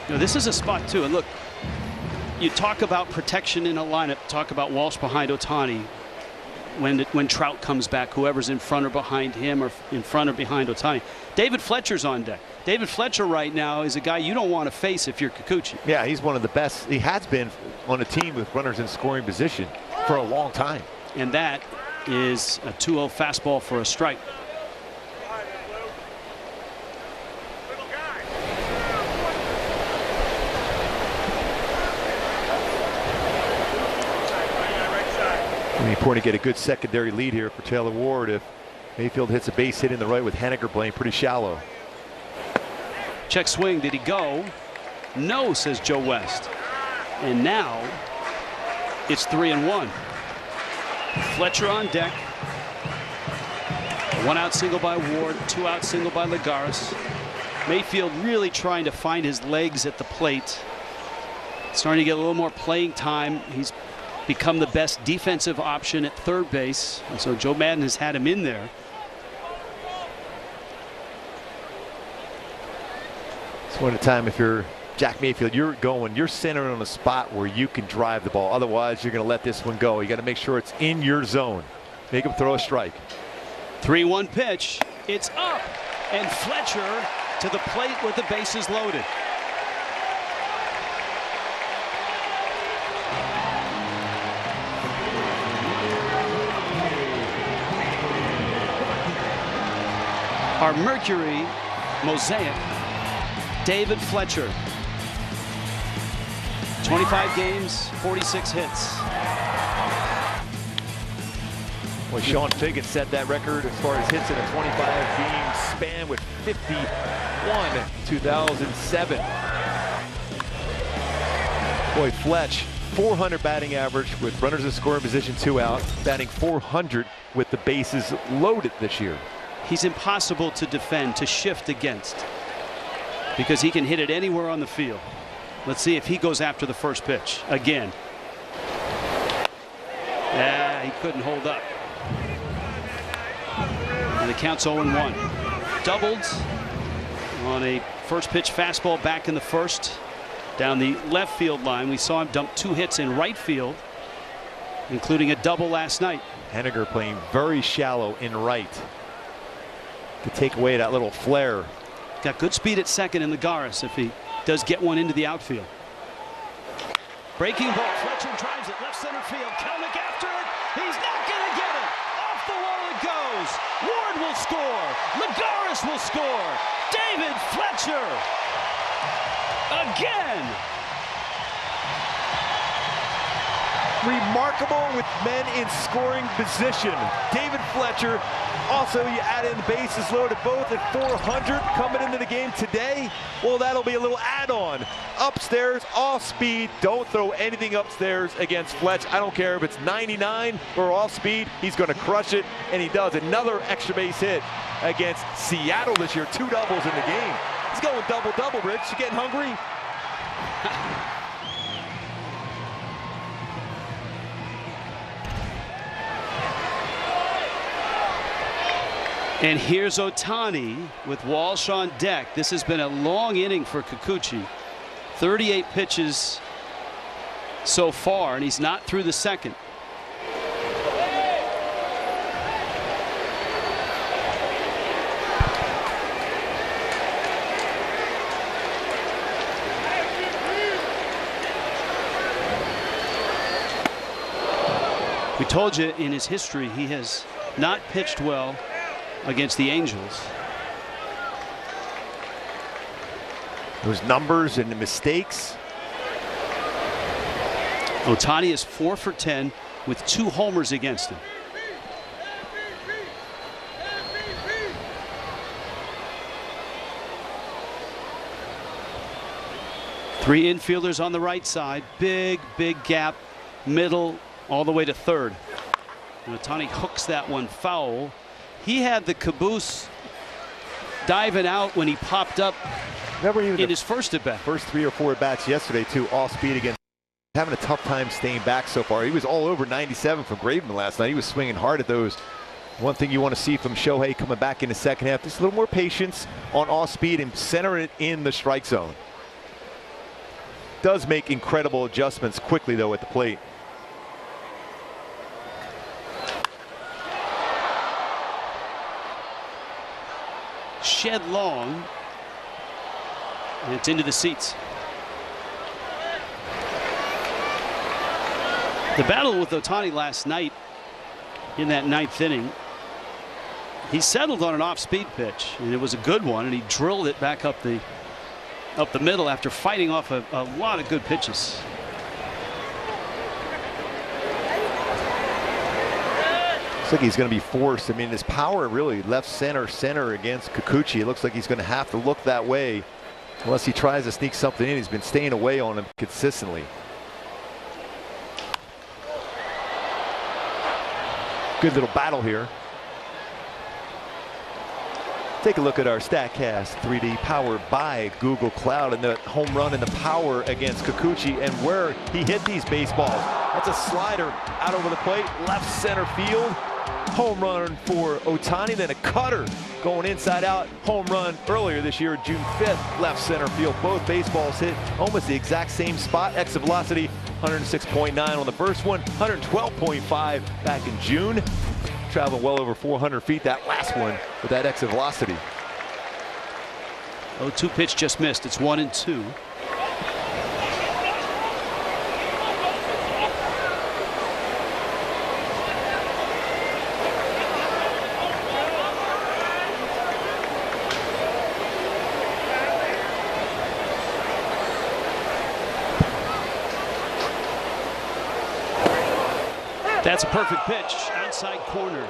You know, this is a spot too, and look, you talk about protection in a lineup, talk about Walsh behind Ohtani. When Trout comes back, whoever's in front or behind him or in front or behind Ohtani. David Fletcher's on deck. David Fletcher right now is a guy you don't want to face if you're Kikuchi. Yeah, he's one of the best. He has been on a team with runners in scoring position for a long time. And that is a 2-0 fastball for a strike. Important to get a good secondary lead here for Taylor Ward if Mayfield hits a base hit in the right with Henniger playing pretty shallow. Check swing. Did he go? No, says Joe West. And now it's 3-1. Fletcher on deck. 1-out single by Ward, 2-out single by Lagares. Mayfield really trying to find his legs at the plate. Starting to get a little more playing time. He's become the best defensive option at third base, and so Joe Madden has had him in there. It's one at a time. If you're Jack Mayfield, you're centered on a spot where you can drive the ball. Otherwise, you're going to let this one go. You got to make sure it's in your zone. Make him throw a strike. 3-1 pitch. It's up, and Fletcher to the plate with the bases loaded. Our Mercury mosaic, David Fletcher. 25 games, 46 hits. Well, Sean Figgin set that record as far as hits in a 25-game span with 51 2007. Boy, Fletch, 400 batting average with runners in scoring position, 2 out, batting 400 with the bases loaded this year. He's impossible to defend, to shift against, because he can hit it anywhere on the field. Let's see if he goes after the first pitch again. Yeah, he couldn't hold up. And the count's 0-1. Doubled on a first pitch fastball back in the first down the left field line. We saw him dump 2 hits in right field, including a double last night. Henniger playing very shallow in right to take away that little flare. Got good speed at second in Lagares if he does get one into the outfield. Breaking ball. Fletcher drives it left center field. Kelnick after it. He's not going to get it. Off the wall it goes. Ward will score. Lagares will score. David Fletcher again. Remarkable with men in scoring position. David Fletcher. Also, you add in bases loaded both at 400 coming into the game today. Well, that'll be a little add-on. Upstairs, off speed. Don't throw anything upstairs against Fletch. I don't care if it's 99 or off speed. He's going to crush it, and he does. Another extra base hit against Seattle this year. 2 doubles in the game. He's going double-double, Rich. You getting hungry? And here's Ohtani with Walsh on deck. This has been a long inning for Kikuchi. 38 pitches so far, and he's not through the second. We told you in his history he has not pitched well against the Angels. Those numbers and the mistakes. Ohtani is 4 for 10 with 2 homers against him. Three infielders on the right side. Big gap. Middle all the way to third. And Ohtani hooks that one foul. He had the caboose diving out when he popped up in his first at bat. First 3 or 4 at bats yesterday, too. All speed again. Having a tough time staying back so far. He was all over 97 from Graveman last night. He was swinging hard at those. One thing you want to see from Shohei coming back in the second half, just a little more patience on off speed and center it in the strike zone. Does make incredible adjustments quickly, though, at the plate. Shed long. And it's into the seats. The battle with Ohtani last night in that 9th inning, he settled on an off-speed pitch, and it was a good one, and he drilled it back up the middle after fighting off a lot of good pitches. Looks like he's going to be forced. I mean, his power really left center against Kikuchi. It looks like he's going to have to look that way unless he tries to sneak something in. He's been staying away on him consistently. Good little battle here. Take a look at our StatCast 3D powered by Google Cloud and the home run and the power against Kikuchi and where he hit these baseballs. That's a slider out over the plate, left center field. Home run for Ohtani, then a cutter going inside out. Home run earlier this year, June 5th, left center field. Both baseballs hit almost the exact same spot. Exit velocity 106.9 on the first one, 112.5 back in June. Traveling well over 400 feet that last one with that exit velocity. 0-2 pitch just missed. It's 1-2. That's a perfect pitch, outside corner.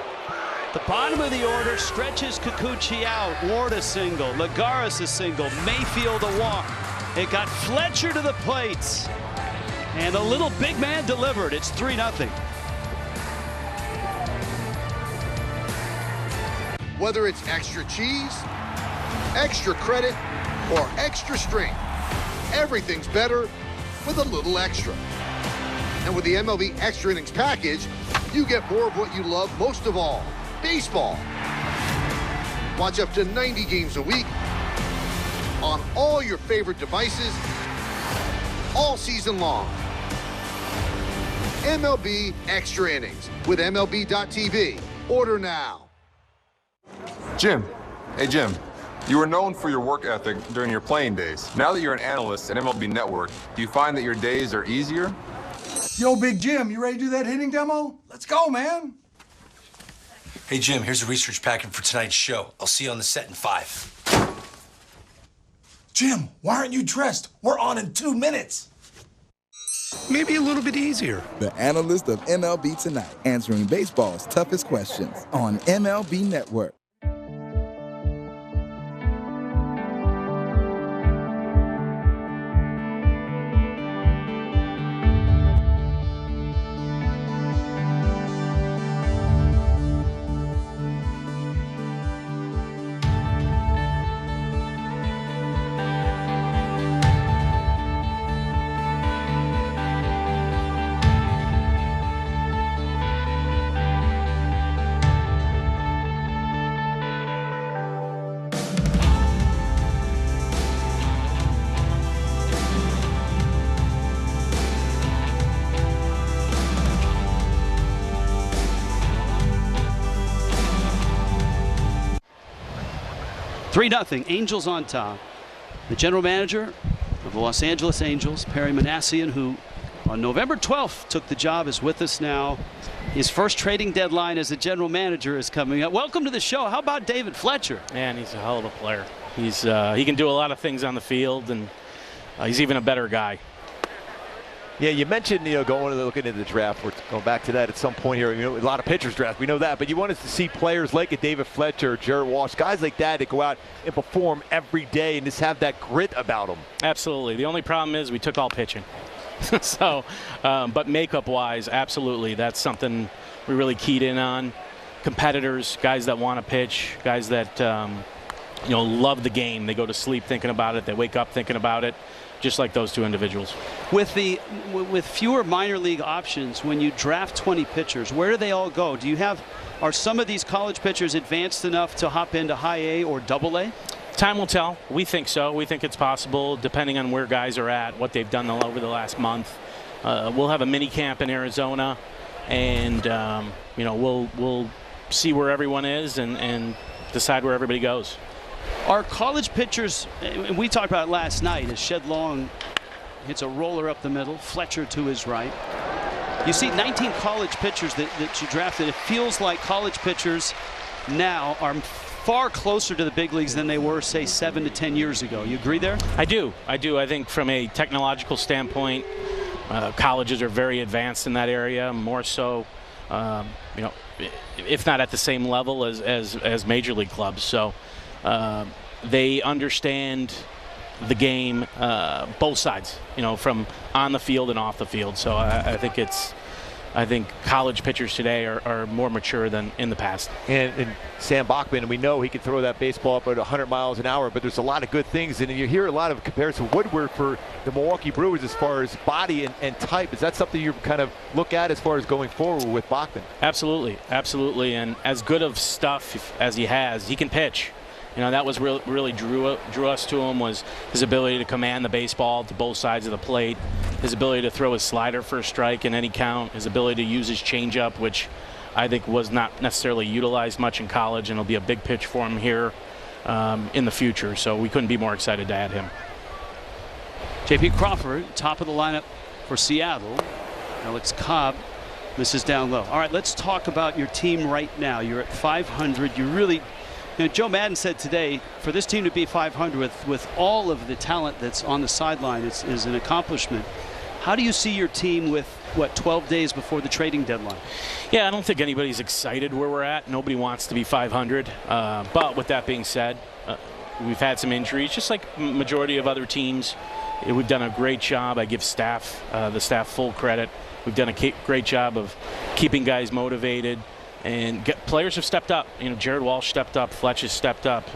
The bottom of the order stretches Kikuchi out. Ward a single, Lagares a single, Mayfield a walk. It got Fletcher to the plate, and the little big man delivered. It's 3-0. Whether it's extra cheese, extra credit, or extra strength, everything's better with a little extra. And with the MLB Extra Innings package, you get more of what you love most of all, baseball. Watch up to 90 games a week on all your favorite devices all season long. MLB Extra Innings with MLB.tv. Order now. Jim. Hey, Jim. You were known for your work ethic during your playing days. Now that you're an analyst at MLB Network, do you find that your days are easier? Yo, Big Jim, you ready to do that hitting demo? Let's go, man. Hey, Jim, here's a research packet for tonight's show. I'll see you on the set in 5. Jim, why aren't you dressed? We're on in 2 minutes. Maybe a little bit easier. The analyst of MLB Tonight, answering baseball's toughest questions on MLB Network. Nothing. Angels on top. The general manager of the Los Angeles Angels, Perry Manassian, who on November 12th took the job, is with us now. His first trading deadline as a general manager is coming up. Welcome to the show. How about David Fletcher? Man, he's a hell of a player. He can do a lot of things on the field, and he's even a better guy. Yeah, you mentioned, looking into the draft. We're going back to that at some point here. A lot of pitchers draft. We know that. But you want us to see players like a David Fletcher, Jared Walsh, guys like that go out and perform every day and just have that grit about them. Absolutely. The only problem is we took all pitching. So, but makeup-wise, absolutely. That's something we really keyed in on. Competitors, guys that want to pitch, guys that, love the game. They go to sleep thinking about it. They wake up thinking about it. Just like those two individuals. With fewer minor league options, when you draft 20 pitchers, where do they all go? Are some of these college pitchers advanced enough to hop into high A or double A? Time will tell. We think so. We think it's possible, depending on where guys are at, what they've done over the last month. We'll have a mini camp in Arizona, and we'll see where everyone is and decide where everybody goes. Our college pitchers, and we talked about it last night, as Shed Long hits a roller up the middle, Fletcher to his right. You see 19 college pitchers that you drafted. It feels like college pitchers now are far closer to the big leagues than they were, say, 7 to 10 years ago. You agree there? I do. I think from a technological standpoint, colleges are very advanced in that area, more so, if not at the same level as major league clubs. So they understand the game, both sides, from on the field and off the field. So I think college pitchers today are more mature than in the past. And Sam Bachman, we know he can throw that baseball up at 100 miles an hour, but there's a lot of good things. And you hear a lot of comparison Woodward for the Milwaukee Brewers as far as body and type. Is that something you kind of look at as far as going forward with Bachman? Absolutely. And as good of stuff as he has, he can pitch. That was really drew us to him, was his ability to command the baseball to both sides of the plate, his ability to throw his slider for a strike in any count, his ability to use his changeup, which I think was not necessarily utilized much in college, and it'll be a big pitch for him here in the future. So we couldn't be more excited to add him. J.P. Crawford, top of the lineup for Seattle. Alex Cobb misses down low. All right, let's talk about your team right now. You're at 500. You really... Joe Madden said today, for this team to be 500 with all of the talent that's on the sideline is an accomplishment. How do you see your team with, 12 days before the trading deadline? Yeah, I don't think anybody's excited where we're at. Nobody wants to be 500. But with that being said, we've had some injuries, just like majority of other teams. We've done a great job. I give the staff full credit. We've done a great job of keeping guys motivated. And players have stepped up. Jared Walsh stepped up. Fletch has stepped up.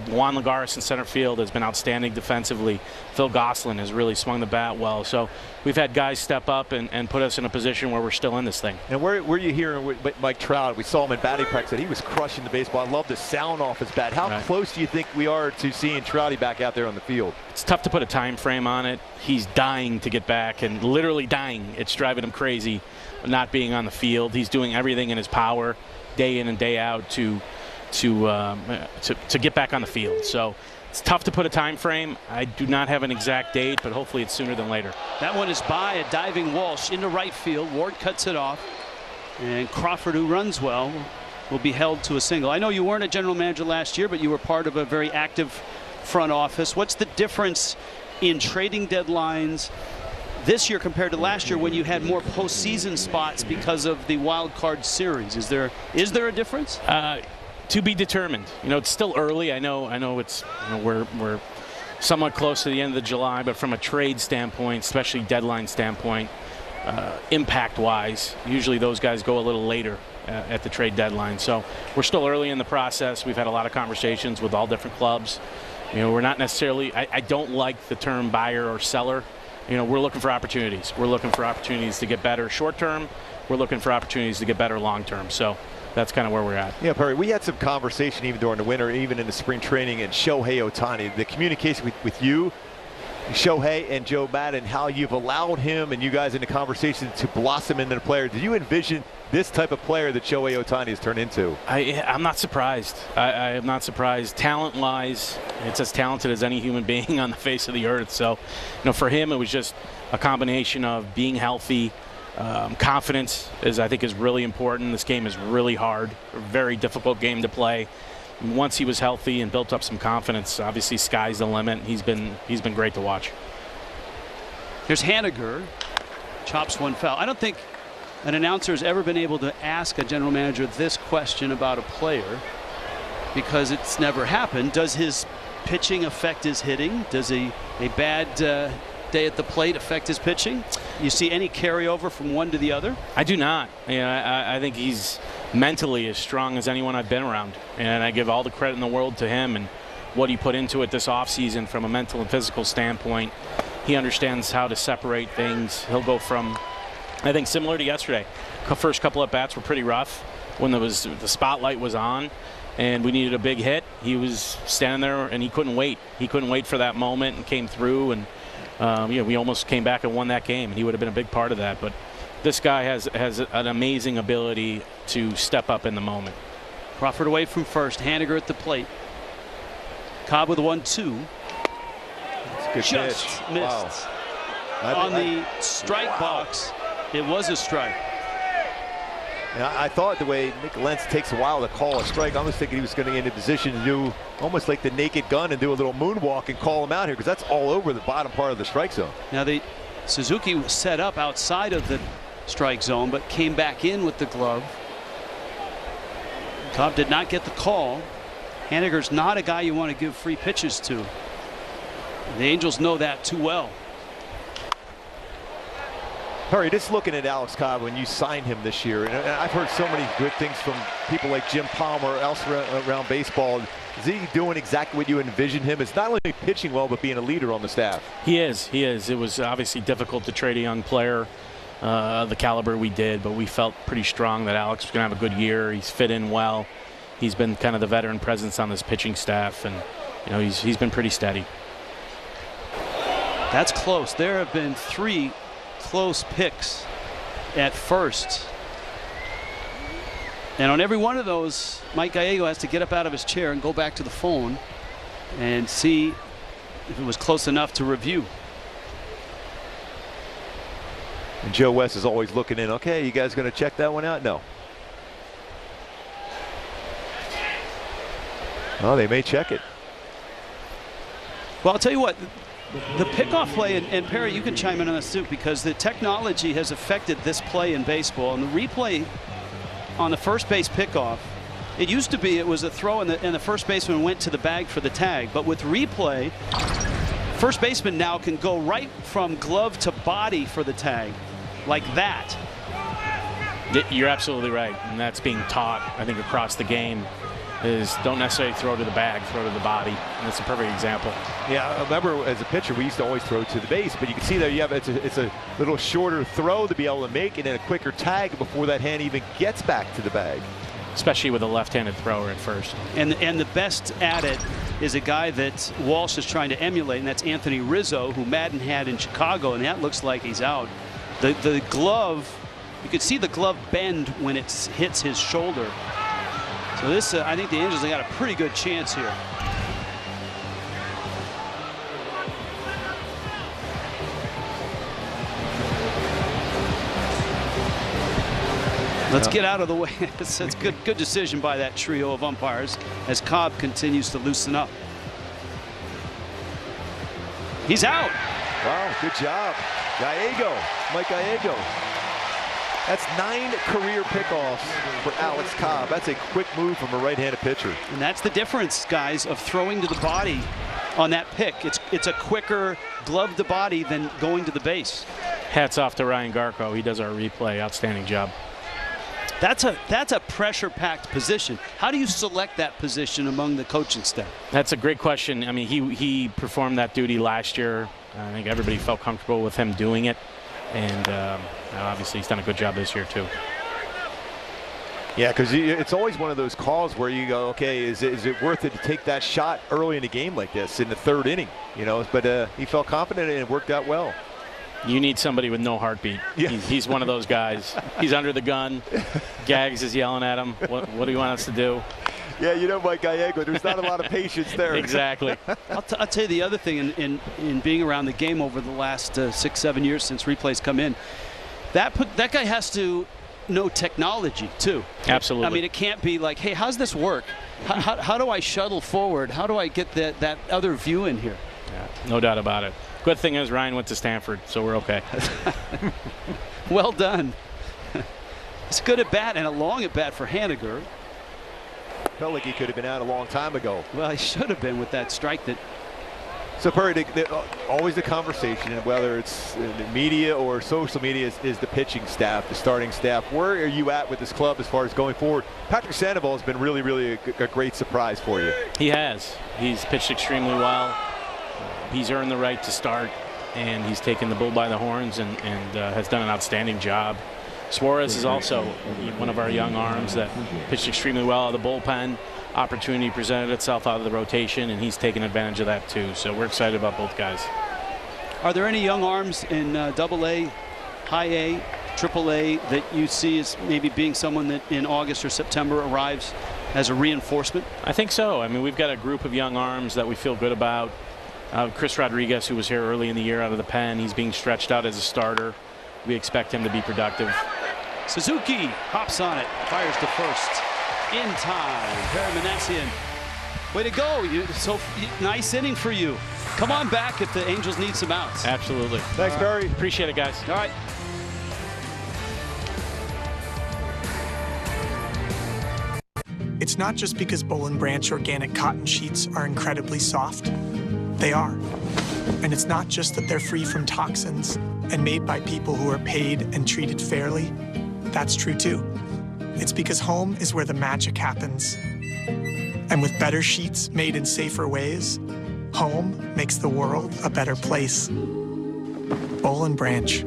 Juan Lagares in center field has been outstanding defensively. Phil Gosselin has really swung the bat well. So we've had guys step up and put us in a position where we're still in this thing. And where you hearing with Mike Trout? We saw him in batting practice, and he was crushing the baseball. I love the sound off his bat. How close do you think we are to seeing Trouty back out there on the field? It's tough to put a time frame on it. He's dying to get back, and literally dying. It's driving him crazy not being on the field. He's doing everything in his power day in and day out to get back on the field. So it's tough to put a time frame. I do not have an exact date, but hopefully it's sooner than later. That one is by a diving Walsh into right field. Ward cuts it off, and Crawford, who runs well, will be held to a single. I know you weren't a general manager last year, but you were part of a very active front office. What's the difference in trading deadlines this year compared to last year when you had more postseason spots because of the wild card series? Is there a difference? To be determined. It's still early. I know it's we're somewhat close to the end of July, but from a trade standpoint, especially deadline standpoint, impact-wise, usually those guys go a little later at the trade deadline. So we're still early in the process. We've had a lot of conversations with all different clubs. We're not necessarily. I don't like the term buyer or seller. We're looking for opportunities. We're looking for opportunities to get better short term. We're looking for opportunities to get better long term. So that's kind of where we're at. Yeah, Perry, we had some conversation even during the winter, even in the spring training, and Shohei Ohtani, the communication with you, Shohei, and Joe Madden, how you've allowed him and you guys in the conversation to blossom into the player. Did you envision this type of player that Shohei Ohtani has turned into? I'm not surprised. I am not surprised. Talent-wise, it's as talented as any human being on the face of the earth. So, for him, it was just a combination of being healthy, Confidence I think is really important. This game is really hard, a very difficult game to play. Once he was healthy and built up some confidence, obviously sky's the limit. He's been great to watch. Here's Haniger, chops one foul. I don't think an announcer has ever been able to ask a general manager this question about a player because it's never happened. Does his pitching affect his hitting? Does a bad day at the plate affect his pitching? You see any carryover from one to the other? I do not. I think he's mentally as strong as anyone I've been around, and I give all the credit in the world to him and what he put into it this offseason from a mental and physical standpoint. He understands how to separate things. He'll go from, I think, similar to yesterday. First couple at bats were pretty rough when the spotlight was on and we needed a big hit. He was standing there and he couldn't wait. He couldn't wait for that moment and came through, and we almost came back and won that game, and he would have been a big part of that. But this guy has an amazing ability to step up in the moment. Crawford away from first. Haniger at the plate. Cobb with a 1-2. Good just pitch. missed. Wow. On the strike box, it was a strike. I thought the way Nick Lentz takes a while to call a strike, I was thinking he was going to get in a position to do almost like the naked gun and do a little moonwalk and call him out here, because that's all over the bottom part of the strike zone. Now Suzuki was set up outside of the strike zone but came back in with the glove. Cobb did not get the call. Haniger's not a guy you want to give free pitches to. The Angels know that too well. Hurry, just looking at Alex Cobb when you signed him this year, and I've heard so many good things from people like Jim Palmer, elsewhere around baseball. Is he doing exactly what you envisioned him? It's not only pitching well, but being a leader on the staff. He is. It was obviously difficult to trade a young player the caliber we did, but we felt pretty strong that Alex was going to have a good year. He's fit in well. He's been kind of the veteran presence on this pitching staff, and he's been pretty steady. That's close. There have been 3 close picks at first, and on every one of those, Mike Gallego has to get up out of his chair and go back to the phone and see if it was close enough to review. And Joe West is always looking in. Okay, you guys going to check that one out? No. Oh, they may check it. Well, I'll tell you what. The pickoff play, and Perry, you can chime in on this too, because the technology has affected this play in baseball. And the replay on the first base pickoff, it used to be it was a throw and the first baseman went to the bag for the tag. But with replay, first baseman now can go right from glove to body for the tag, like that. You're absolutely right, and that's being taught, I think, across the game. Is don't necessarily throw to the bag, throw to the body, and that's a perfect example. Yeah, I remember as a pitcher we used to always throw to the base, but you can see there it's a little shorter throw to be able to make, and then a quicker tag before that hand even gets back to the bag. Especially with a left-handed thrower at first. And the best at it is a guy that Walsh is trying to emulate, and that's Anthony Rizzo, who Madden had in Chicago, and that looks like he's out. The glove, you could see the glove bend when it hits his shoulder. So this, I think the Angels have got a pretty good chance here. Let's get out of the way. That's good decision by that trio of umpires as Cobb continues to loosen up. He's out. Wow, good job. Gallego, Mike Gallego. That's 9 career pickoffs for Alex Cobb. That's a quick move from a right-handed pitcher. And that's the difference, guys, of throwing to the body on that pick. It's a quicker glove to body than going to the base. Hats off to Ryan Garco. He does our replay. Outstanding job. That's a pressure-packed position. How do you select that position among the coaching staff? That's a great question. I mean, he performed that duty last year. I think everybody felt comfortable with him doing it. And obviously he's done a good job this year too. Yeah, because it's always one of those calls where you go, okay, is it worth it to take that shot early in a game like this in the 3rd inning? But he felt confident and it worked out well. You need somebody with no heartbeat. Yeah. He's one of those guys. He's under the gun. Gags is yelling at him. What do you want us to do? Yeah, Mike Gallego, there's not a lot of patience there. Exactly. I'll tell you the other thing in being around the game over the last 6-7 years since replays come in. That guy has to know technology too. Absolutely. I mean, it can't be like, hey, how's this work? How do I shuttle forward? How do I get that other view in here? Yeah, no doubt about it. Good thing is Ryan went to Stanford, so we're okay. Well done. It's good at bat and a long at bat for Haniger. Felt like he could have been out a long time ago. Well, he should have been with that strike that. So, Perry, always the conversation, whether it's in the media or social media, is the pitching staff, the starting staff. Where are you at with this club as far as going forward? Patrick Sandoval has been really a great surprise for you. He has. He's pitched extremely well. He's earned the right to start, and he's taken the bull by the horns and has done an outstanding job. Suarez is also one of our young arms that pitched extremely well out of the bullpen. Opportunity presented itself out of the rotation, and he's taken advantage of that too. So we're excited about both guys. Are there any young arms in AA, High A, AAA that you see as maybe being someone that in August or September arrives as a reinforcement? I think so. I mean, we've got a group of young arms that we feel good about. Chris Rodriguez, who was here early in the year out of the pen, he's being stretched out as a starter. We expect him to be productive. Suzuki hops on it, fires to first. In time, Perry Manassian. Way to go. Nice inning for you. Come on back if the Angels need some outs. Absolutely. Thanks, Perry. Appreciate it, guys. All right. It's not just because Boll & Branch organic cotton sheets are incredibly soft. They are. And it's not just that they're free from toxins and made by people who are paid and treated fairly. That's true too. It's because home is where the magic happens. And with better sheets made in safer ways, home makes the world a better place. Boll & Branch.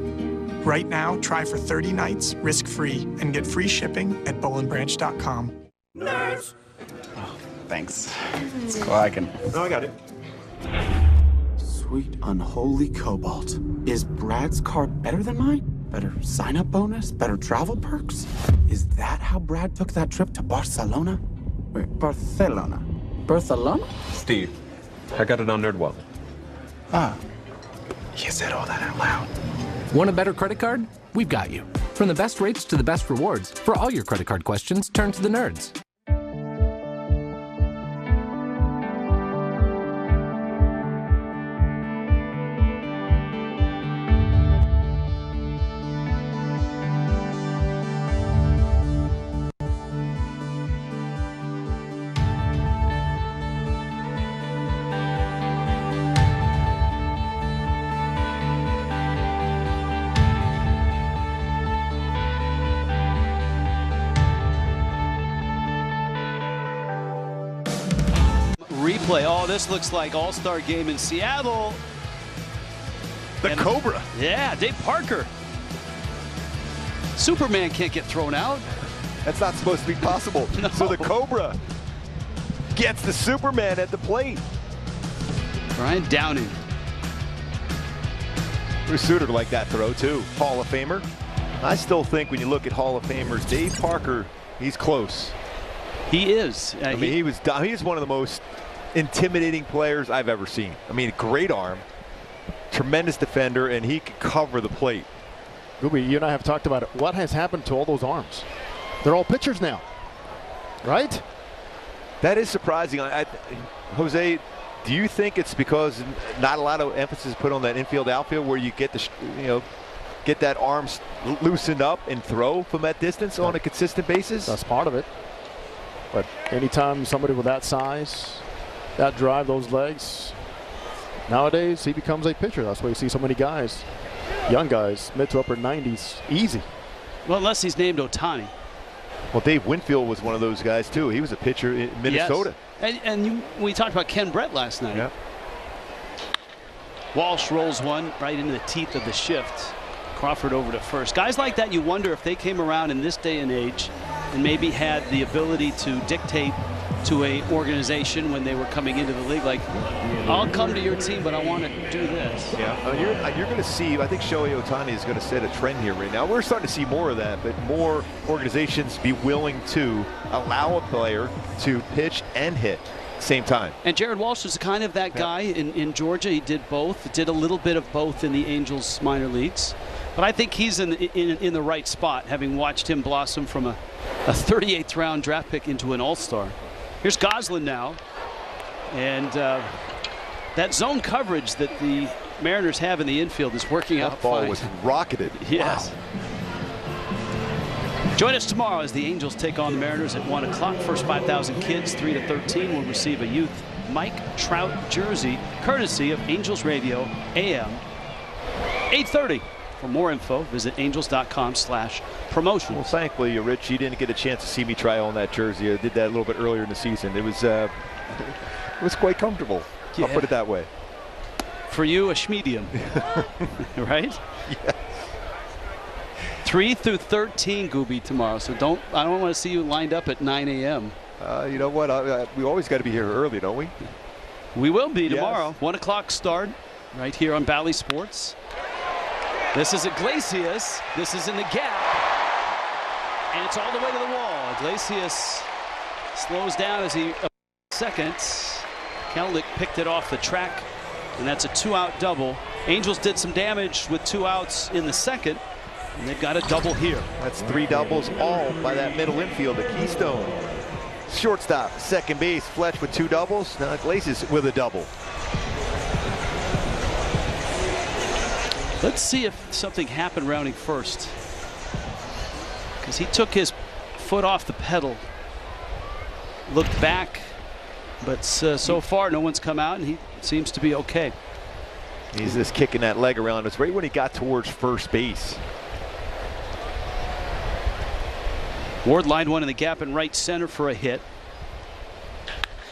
Right now, try for 30 nights risk-free and get free shipping at bollandbranch.com. Nerds! Oh, thanks. So I can. No, I got it. Sweet unholy cobalt. Is Brad's card better than mine? Better sign-up bonus? Better travel perks? Is that how Brad took that trip to Barcelona? Wait, Barcelona? Barcelona? Steve, I got it on NerdWallet. Ah. You said all that out loud. Want a better credit card? We've got you. From the best rates to the best rewards, for all your credit card questions, turn to the nerds. Replay. Oh, this looks like all-star game in Seattle. The Cobra. Yeah, Dave Parker. Superman can't get thrown out. That's not supposed to be possible. No. So the Cobra gets the Superman at the plate. Brian Downing. Bruce Sutter like that throw too. Hall of Famer. I still think when you look at Hall of Famers, Dave Parker, he's close. He is. I mean, he's one of the most intimidating players I've ever seen. I mean, great arm, tremendous defender, and he can cover the plate. Gooby, you and I have talked about it. What has happened to all those arms? They're all pitchers now, right? That is surprising. Jose, do you think it's because not a lot of emphasis put on that infield outfield where you get the, get that arm loosened up and throw from that distance on a consistent basis? That's part of it. But anytime somebody with that size, that drive, those legs, nowadays he becomes a pitcher. That's why you see so many guys, young guys, mid to upper 90s, easy. Well, unless he's named Ohtani. Well, Dave Winfield was one of those guys too. He was a pitcher in Minnesota. Yes. And we talked about Ken Brett last night. Yeah. Walsh rolls one right into the teeth of the shift. Crawford over to first. Guys like that, you wonder if they came around in this day and age and maybe had the ability to dictate to a organization when they were coming into the league, like, I'll come to your team, but I want to do this. Yeah, I mean, you're going to see, I think Shohei Ohtani is going to set a trend here right now. We're starting to see more of that, but more organizations be willing to allow a player to pitch and hit at the same time. And Jared Walsh was kind of that guy in Georgia. He did both, did a little bit of both in the Angels minor leagues. But I think he's in the right spot, having watched him blossom from a 38th round draft pick into an all-star. Here's Goslin now. And that zone coverage that the Mariners have in the infield is working out fine. That ball was rocketed. Yes. Wow. Join us tomorrow as the Angels take on the Mariners at 1 o'clock. First 5,000 kids, 3 to 13, will receive a youth Mike Trout jersey, courtesy of Angels Radio, AM 830. For more info, visit angels.com/promotions. Well, thankfully, Rich, you didn't get a chance to see me try on that jersey. I did that a little bit earlier in the season. It was quite comfortable. Yeah. I'll put it that way. For you, a schmedium, right? Yes. 3 through 13, Gooby, tomorrow. So I don't want to see you lined up at 9 a.m. You know what? We always got to be here early, don't we? We will be tomorrow. 1 o'clock start right here on Bally Sports. This is Iglesias. This is in the gap. And it's all the way to the wall. Iglesias slows down as he second. Kelnick picked it off the track. And that's a 2-out double. Angels did some damage with 2 outs in the second. And they've got a double here. That's 3 doubles, all by that middle infield, the Keystone. Shortstop, second base, Fletch with 2 doubles. Now Iglesias with a double. Let's see if something happened rounding first. Because he took his foot off the pedal. Looked back. But so far, no one's come out, and he seems to be okay. He's just kicking that leg around. It's right when he got towards first base. Ward lined one in the gap in right center for a hit.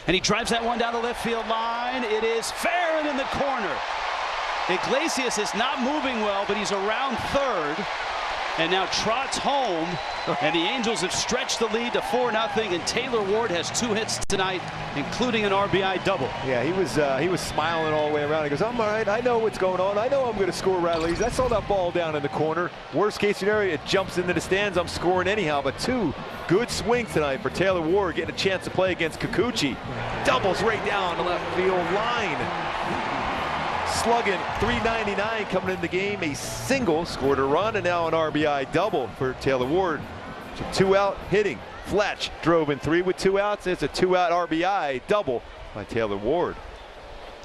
And he drives that one down the left field line. It is fair and in the corner. Iglesias is not moving well, but he's around third. And now trots home. And the Angels have stretched the lead to 4-0. And Taylor Ward has 2 hits tonight, including an RBI double. Yeah, he was smiling all the way around. He goes, I'm all right. I know what's going on. I know I'm going to score right at least. I saw that ball down in the corner. Worst case scenario, it jumps into the stands. I'm scoring anyhow. But 2 good swings tonight for Taylor Ward, getting a chance to play against Kikuchi. Doubles right down the left field line. Slugging .399 coming in the game. A single, scored a run, and now an RBI double for Taylor Ward. So 2-out hitting. Fletch drove in 3 with 2 outs. It's a 2-out RBI double by Taylor Ward.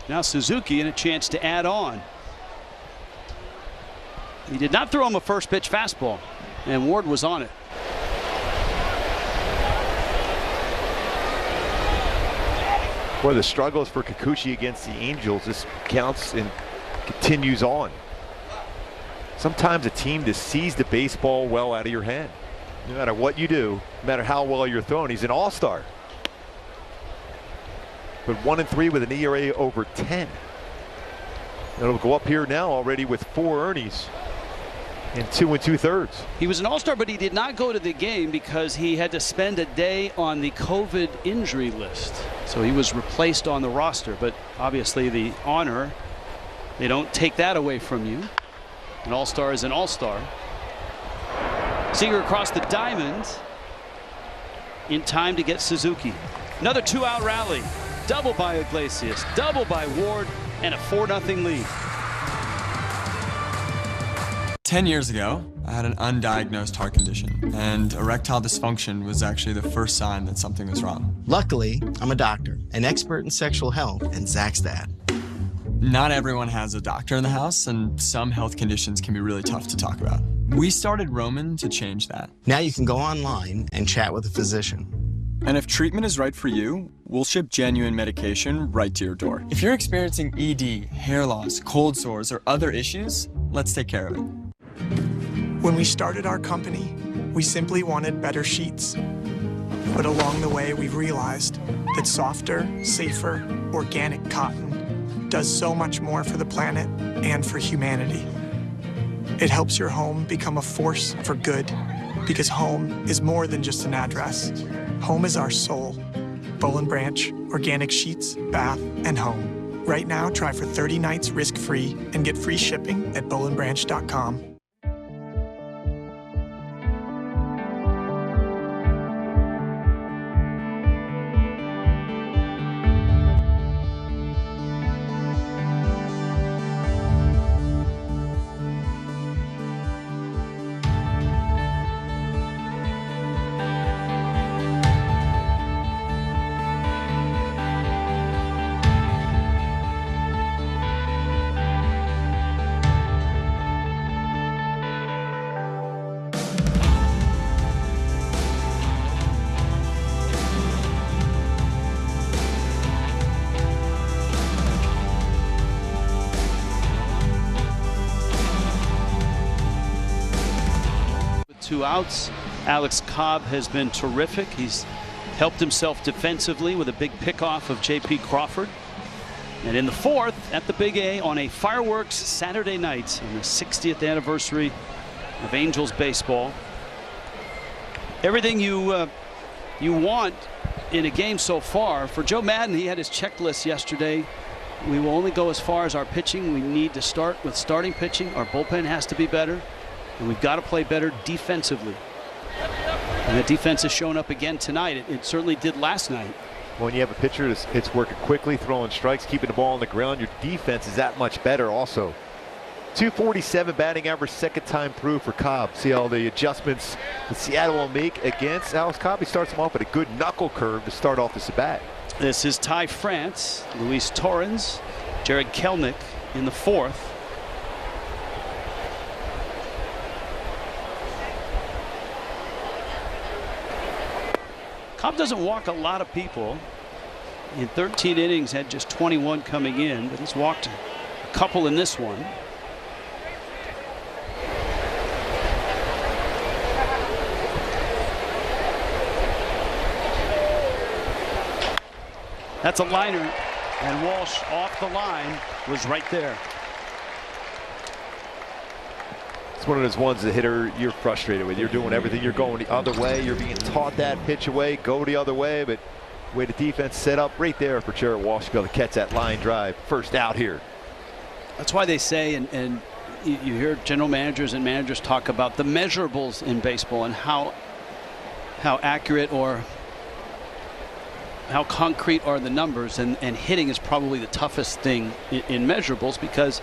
Now Suzuki in a chance to add on. He did not throw him a first pitch fastball, and Ward was on it. Boy, the struggles for Kikuchi against the Angels just counts and continues on. Sometimes a team just sees the baseball well out of your hand. No matter what you do, no matter how well you're throwing, he's an all-star. But 1-3 with an ERA over 10. It'll go up here now already with 4 earnings in 2 2/3. He was an all-star, but he did not go to the game because he had to spend a day on the COVID injury list. So he was replaced on the roster, but obviously the honor, they don't take that away from you. An all-star is an all-star. Seager across the diamond in time to get Suzuki. Another 2-out rally. Double by Iglesias, double by Ward, and a 4-0 lead. 10 years ago, I had an undiagnosed heart condition, and erectile dysfunction was actually the first sign that something was wrong. Luckily, I'm a doctor, an expert in sexual health, and Zach's dad. Not everyone has a doctor in the house, and some health conditions can be really tough to talk about. We started Roman to change that. Now you can go online and chat with a physician. And if treatment is right for you, we'll ship genuine medication right to your door. If you're experiencing ED, hair loss, cold sores, or other issues, let's take care of it. When we started our company, we simply wanted better sheets. But along the way, we realized that softer, safer, organic cotton does so much more for the planet and for humanity. It helps your home become a force for good, because home is more than just an address. Home is our soul. Boll & Branch, organic sheets, bath, and home. Right now, try for 30 nights risk-free and get free shipping at bollandbranch.com. 2 outs. Alex Cobb has been terrific. He's helped himself defensively with a big pickoff of J.P. Crawford. And in the 4th, at the Big A on a fireworks Saturday night on the 60th anniversary of Angels baseball. Everything you want in a game so far. For Joe Madden, he had his checklist yesterday. We will only go as far as our pitching. We need to start with starting pitching. Our bullpen has to be better, and we've got to play better defensively. And the defense has shown up again tonight. It certainly did last night. When you have a pitcher that's working quickly, throwing strikes, keeping the ball on the ground, your defense is that much better also. 247 batting average, second time through for Cobb. See all the adjustments that Seattle will make against Alex Cobb. He starts him off with a good knuckle curve to start off this at bat. This is Ty France, Luis Torrens, Jared Kelnick in the 4th. Cobb doesn't walk a lot of people. In 13 innings, had just 21 coming in, but he's walked a couple in this one. That's a liner, and Walsh off the line was right there. It's one of those ones the hitter you're frustrated with. You're doing everything. You're going the other way. You're being taught that pitch away, go the other way. But the way the defense set up right there for Jared Walsh to be able to catch that line drive. First out here. That's why they say, and you hear general managers and managers talk about the measurables in baseball and how accurate or how concrete are the numbers, and hitting is probably the toughest thing in measurables, because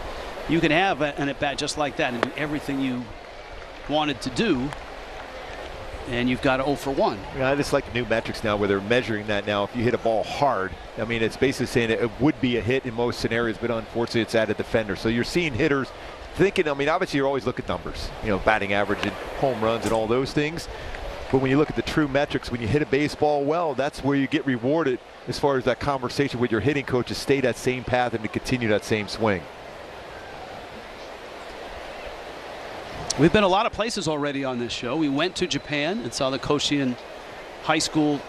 you can have an at bat just like that and do everything you wanted to do, and you've got 0 for 1. Yeah, I just like the new metrics now where they're measuring that now. If you hit a ball hard, I mean, it's basically saying it would be a hit in most scenarios, but unfortunately it's at a defender. So you're seeing hitters thinking, I mean, obviously you're always looking at numbers, you know, batting average and home runs and all those things. But when you look at the true metrics, when you hit a baseball well, that's where you get rewarded as far as that conversation with your hitting coach to stay that same path and to continue that same swing. We've been a lot of places already on this show. We went to Japan and saw the Koshian High School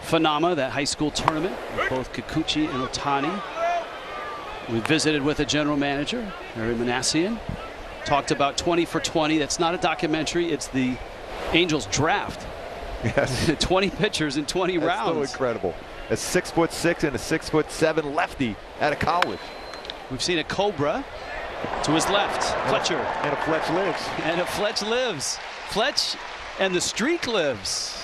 Phenomena, that high school tournament, with both Kikuchi and Otani. We visited with a general manager, Harry Manassian. Talked about 20 for 20. That's not a documentary. It's the Angels draft. Yes. 20 pitchers in 20 That's rounds. so incredible. A 6'6" and a 6'7" lefty out of college. We've seen a Cobra to his left, Fletcher. And a Fletch lives. And a Fletch lives. Fletch and the streak lives.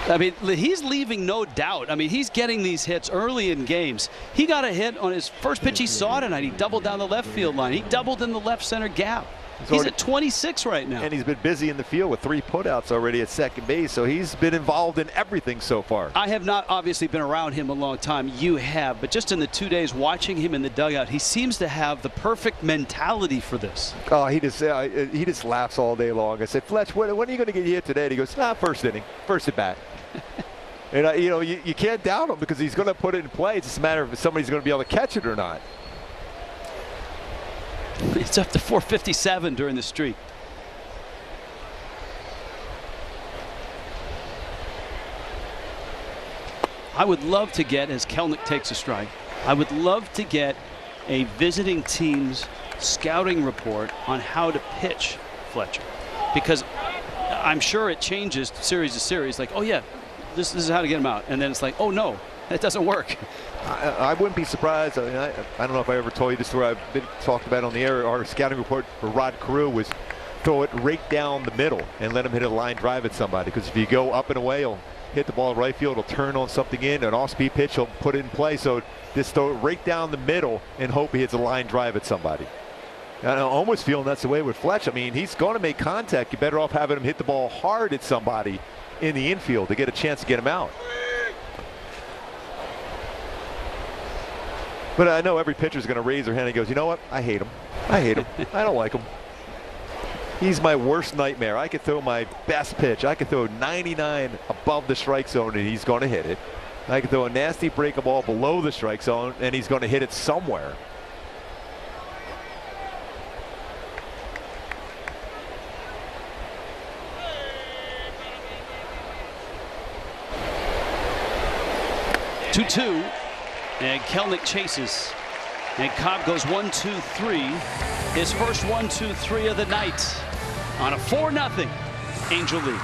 I mean, he's leaving no doubt. I mean, he's getting these hits early in games. He got a hit on his first pitch he saw tonight. He doubled down the left field line. He doubled in the left center gap. He's at 26 right now. And he's been busy in the field with 3 putouts already at second base, so he's been involved in everything so far. I have not obviously been around him a long time. You have, but just in the 2 days watching him in the dugout, he seems to have the perfect mentality for this. Oh, he just laughs all day long. I said, Fletch, when are you going to get hit today? And he goes, first inning, first at bat. And you know, you can't doubt him because he's going to put it in play. It's just a matter of if somebody's going to be able to catch it or not. It's up to 457 during the streak. I would love to get, as Kelnick takes a strike, I would love to get a visiting team's scouting report on how to pitch Fletcher, because I'm sure it changes series to series. Like, oh yeah, this is how to get him out, and then it's like, oh no, that doesn't work. I wouldn't be surprised. I mean, I don't know if I ever told you this story. I've been talked about on the air. Our scouting report for Rod Carew was throw it right down the middle and let him hit a line drive at somebody. Because if you go up and away, he'll hit the ball right field. He'll turn on something in, an off-speed pitch. He'll put it in play. So just throw it right down the middle and hope he hits a line drive at somebody. I'm almost feeling that's the way with Fletch. I mean, he's going to make contact. You're better off having him hit the ball hard at somebody in the infield to get a chance to get him out. But I know every pitcher's going to raise their hand and goes, you know what? I hate him. I hate him. I don't like him. He's my worst nightmare. I could throw my best pitch. I could throw 99 above the strike zone and he's going to hit it. I could throw a nasty breaking ball below the strike zone and he's going to hit it somewhere. 2-2, and Kelnick chases. And Cobb goes 1-2-3. His first 1-2-3 of the night on a 4-0 Angel lead.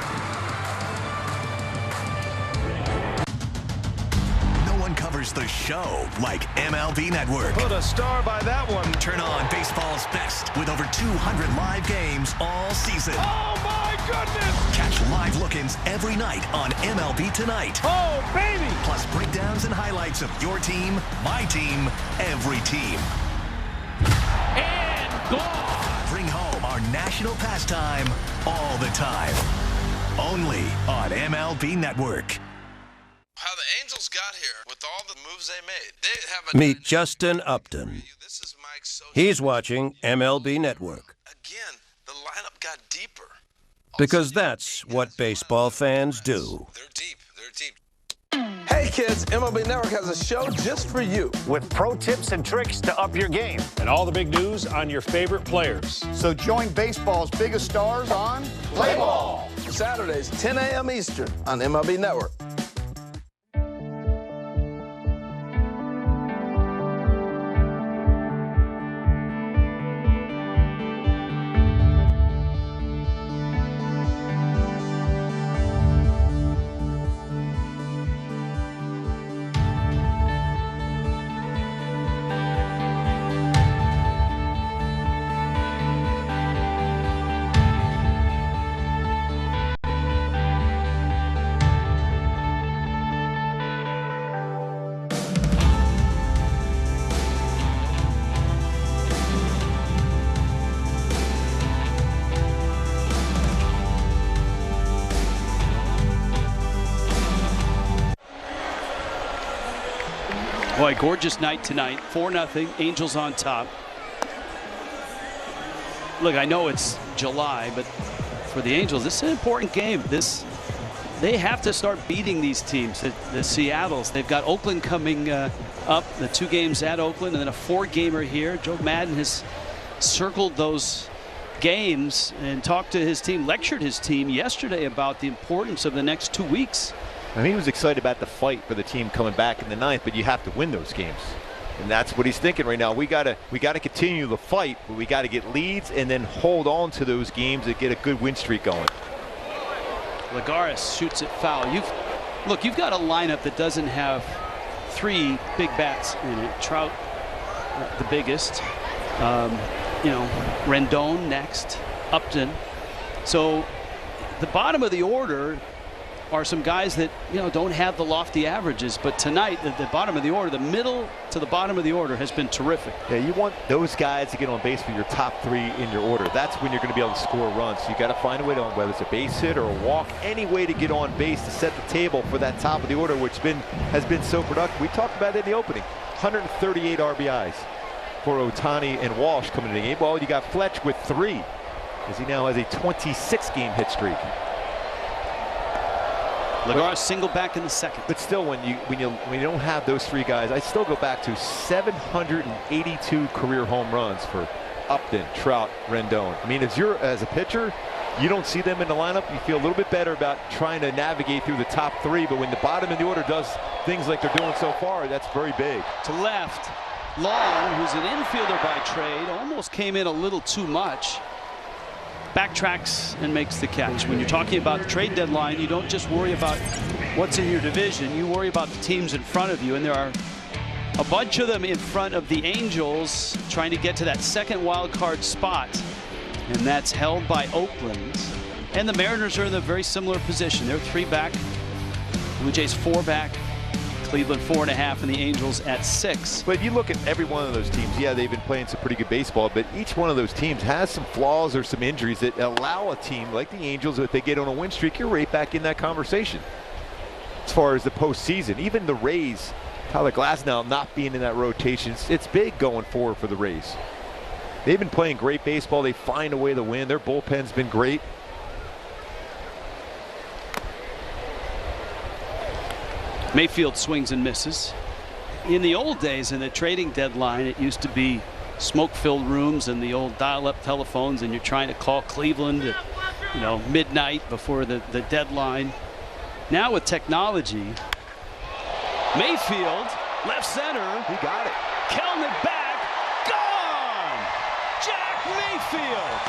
No one covers the show like MLB Network. Put a star by that one. Turn on baseball's best with over 200 live games all season. Oh my goodness! Catch live look-ins every night on MLB Tonight. Oh baby! Plus breakdowns and highlights of your team, my team, every team. And gone! Bring home our national pastime all the time. Only on MLB Network. How the Angels got here with all the moves they made. They have Meet Justin Upton. He's watching MLB Network. Again, the lineup got deeper. Because that's what baseball fans do. They're deep. They're deep. Hey kids, MLB Network has a show just for you. With pro tips and tricks to up your game. And all the big news on your favorite players. So join baseball's biggest stars on Play Ball. Saturdays, 10 a.m. Eastern on MLB Network. Boy, gorgeous night tonight. 4-0, Angels on top. Look, I know it's July, but for the Angels, this is an important game. They have to start beating these teams. The Seattles, they've got Oakland coming up, the 2 games at Oakland, and then a 4-gamer here. Joe Madden has circled those games and talked to his team, lectured his team yesterday about the importance of the next 2 weeks. I mean, he was excited about the fight for the team coming back in the 9th, but you have to win those games. And that's what he's thinking right now. We gotta continue the fight, but we gotta get leads and then hold on to those games and get a good win streak going. Lagares shoots it foul. You've got a lineup that doesn't have 3 big bats in it. Trout, the biggest. Rendon next, Upton. So the bottom of the order are some guys that don't have the lofty averages, but tonight the bottom of the order, the middle to the bottom of the order, has been terrific. Yeah, you want those guys to get on base for your top 3 in your order. That's when you're going to be able to score runs. So you got to find a way to, whether it's a base hit or a walk, any way to get on base to set the table for that top of the order, which has been so productive. We talked about it in the opening. 138 RBIs for Ohtani and Walsh coming into the game. Well, you got Fletch with 3, as he now has a 26-game hit streak. Lagares single back in the 2nd. But still, when you don't have those 3 guys, I still go back to 782 career home runs for Upton, Trout, Rendon. I mean, as a pitcher, you don't see them in the lineup, you feel a little bit better about trying to navigate through the top 3. But when the bottom of the order does things like they're doing so far, that's very big. To left, Long, who's an infielder by trade, almost came in a little too much. Backtracks and makes the catch. When you're talking about the trade deadline, you don't just worry about what's in your division, you worry about the teams in front of you, and there are a bunch of them in front of the Angels trying to get to that 2nd wild card spot, and that's held by Oakland. And the Mariners are in a very similar position. They're 3 back, Blue Jays 4 back, Cleveland 4.5, and the Angels at 6. But you look at every one of those teams, yeah, they've been playing some pretty good baseball, but each one of those teams has some flaws or some injuries that allow a team like the Angels, if they get on a win streak, you're right back in that conversation. As far as the postseason, even the Rays, Tyler Glasnow not being in that rotation, it's big going forward for the Rays. They've been playing great baseball. They find a way to win. Their bullpen's been great. Mayfield swings and misses. In the old days, in the trading deadline, it used to be smoke-filled rooms and the old dial-up telephones, and you're trying to call Cleveland at midnight before the deadline. Now with technology, Mayfield, left center. He got it. Kelnick back. Gone! Jack Mayfield.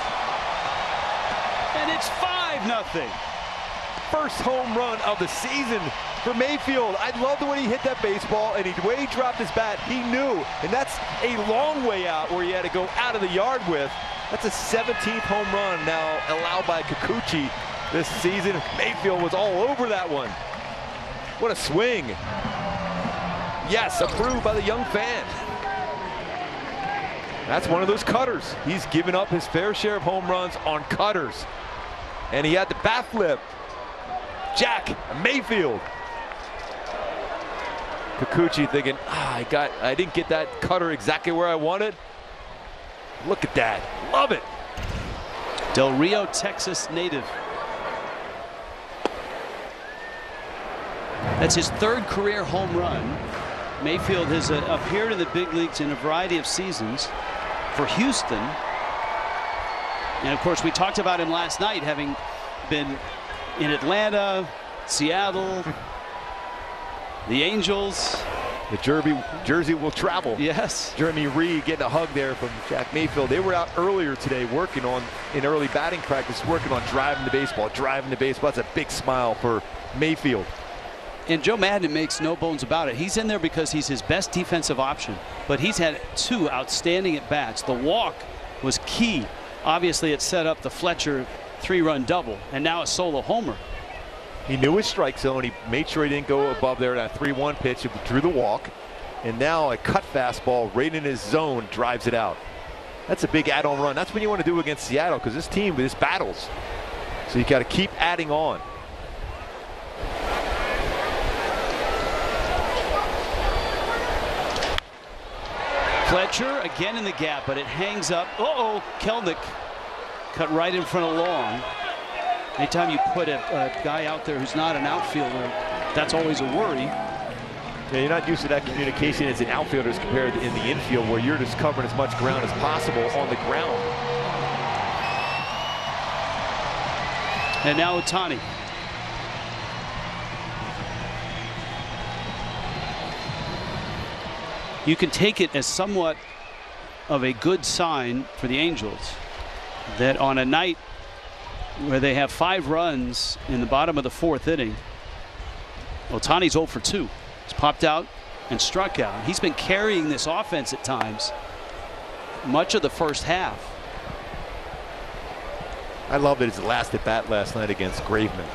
And it's 5-0. First home run of the season for Mayfield. I loved the way he hit that baseball and the way he dropped his bat. He knew, and that's a long way out where he had to go out of the yard with. That's a 17th home run now allowed by Kikuchi this season. Mayfield was all over that one. What a swing. Yes, approved by the young fan. That's one of those cutters. He's given up his fair share of home runs on cutters. And he had the bat flip. Jack Mayfield. Kikuchi thinking, I didn't get that cutter exactly where I wanted. Look at that. Love it. Del Rio, Texas native. That's his third career home run. Mayfield has appeared in the big leagues in a variety of seasons for Houston. And of course, we talked about him last night, having been in Atlanta, Seattle, the Angels. The jersey will travel. Yes. Jeremy Reed getting a hug there from Jack Mayfield. They were out earlier today working on, in early batting practice, working on driving the baseball. That's a big smile for Mayfield. And Joe Madden makes no bones about it. He's in there because he's his best defensive option. But he's had 2 outstanding at-bats. The walk was key. Obviously, it set up the Fletcher 3-run double, and now a solo homer. He knew his strike zone. He made sure he didn't go above there. That 3-1 pitch, he drew the walk. And now a cut fastball right in his zone drives it out. That's a big add-on run. That's what you want to do against Seattle, because this team is battles. So you got to keep adding on. Fletcher again in the gap, but it hangs up. Kelnick cut right in front of Long. Anytime you put a guy out there who's not an outfielder, that's always a worry. Yeah, you're not used to that communication as an outfielder as compared to in the infield, where you're just covering as much ground as possible on the ground. And now Ohtani. You can take it as somewhat of a good sign for the Angels that on a night where they have 5 runs in the bottom of the 4th inning, Ohtani's 0 for 2. He's popped out and struck out. He's been carrying this offense at times much of the first half. I loved his last at bat last night against Graveman.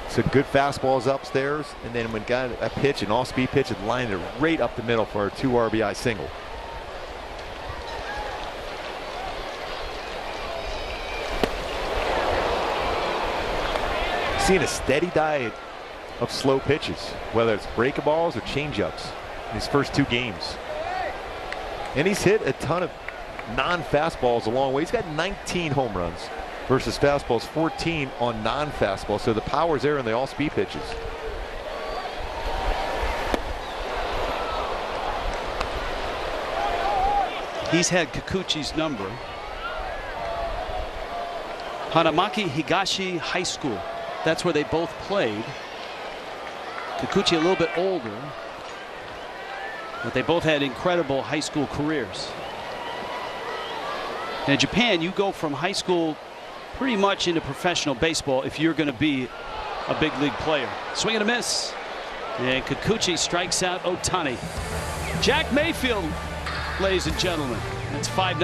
So good fastballs upstairs, and then when got a pitch, an off-speed pitch, and lined it right up the middle for a 2 RBI single. Seeing a steady diet of slow pitches, whether it's breakables or changeups, in his first 2 games. And he's hit a ton of non-fastballs a long way. He's got 19 home runs versus fastballs 14 on non-fastballs. So the power's there in the all-speed pitches. He's had Kikuchi's number. Hanamaki Higashi High School. That's where they both played. Kikuchi a little bit older, but they both had incredible high school careers. And in Japan, you go from high school pretty much into professional baseball if you're going to be a big league player. Swing and a miss. And Kikuchi strikes out Ohtani. Jack Mayfield, ladies and gentlemen. That's 5-0.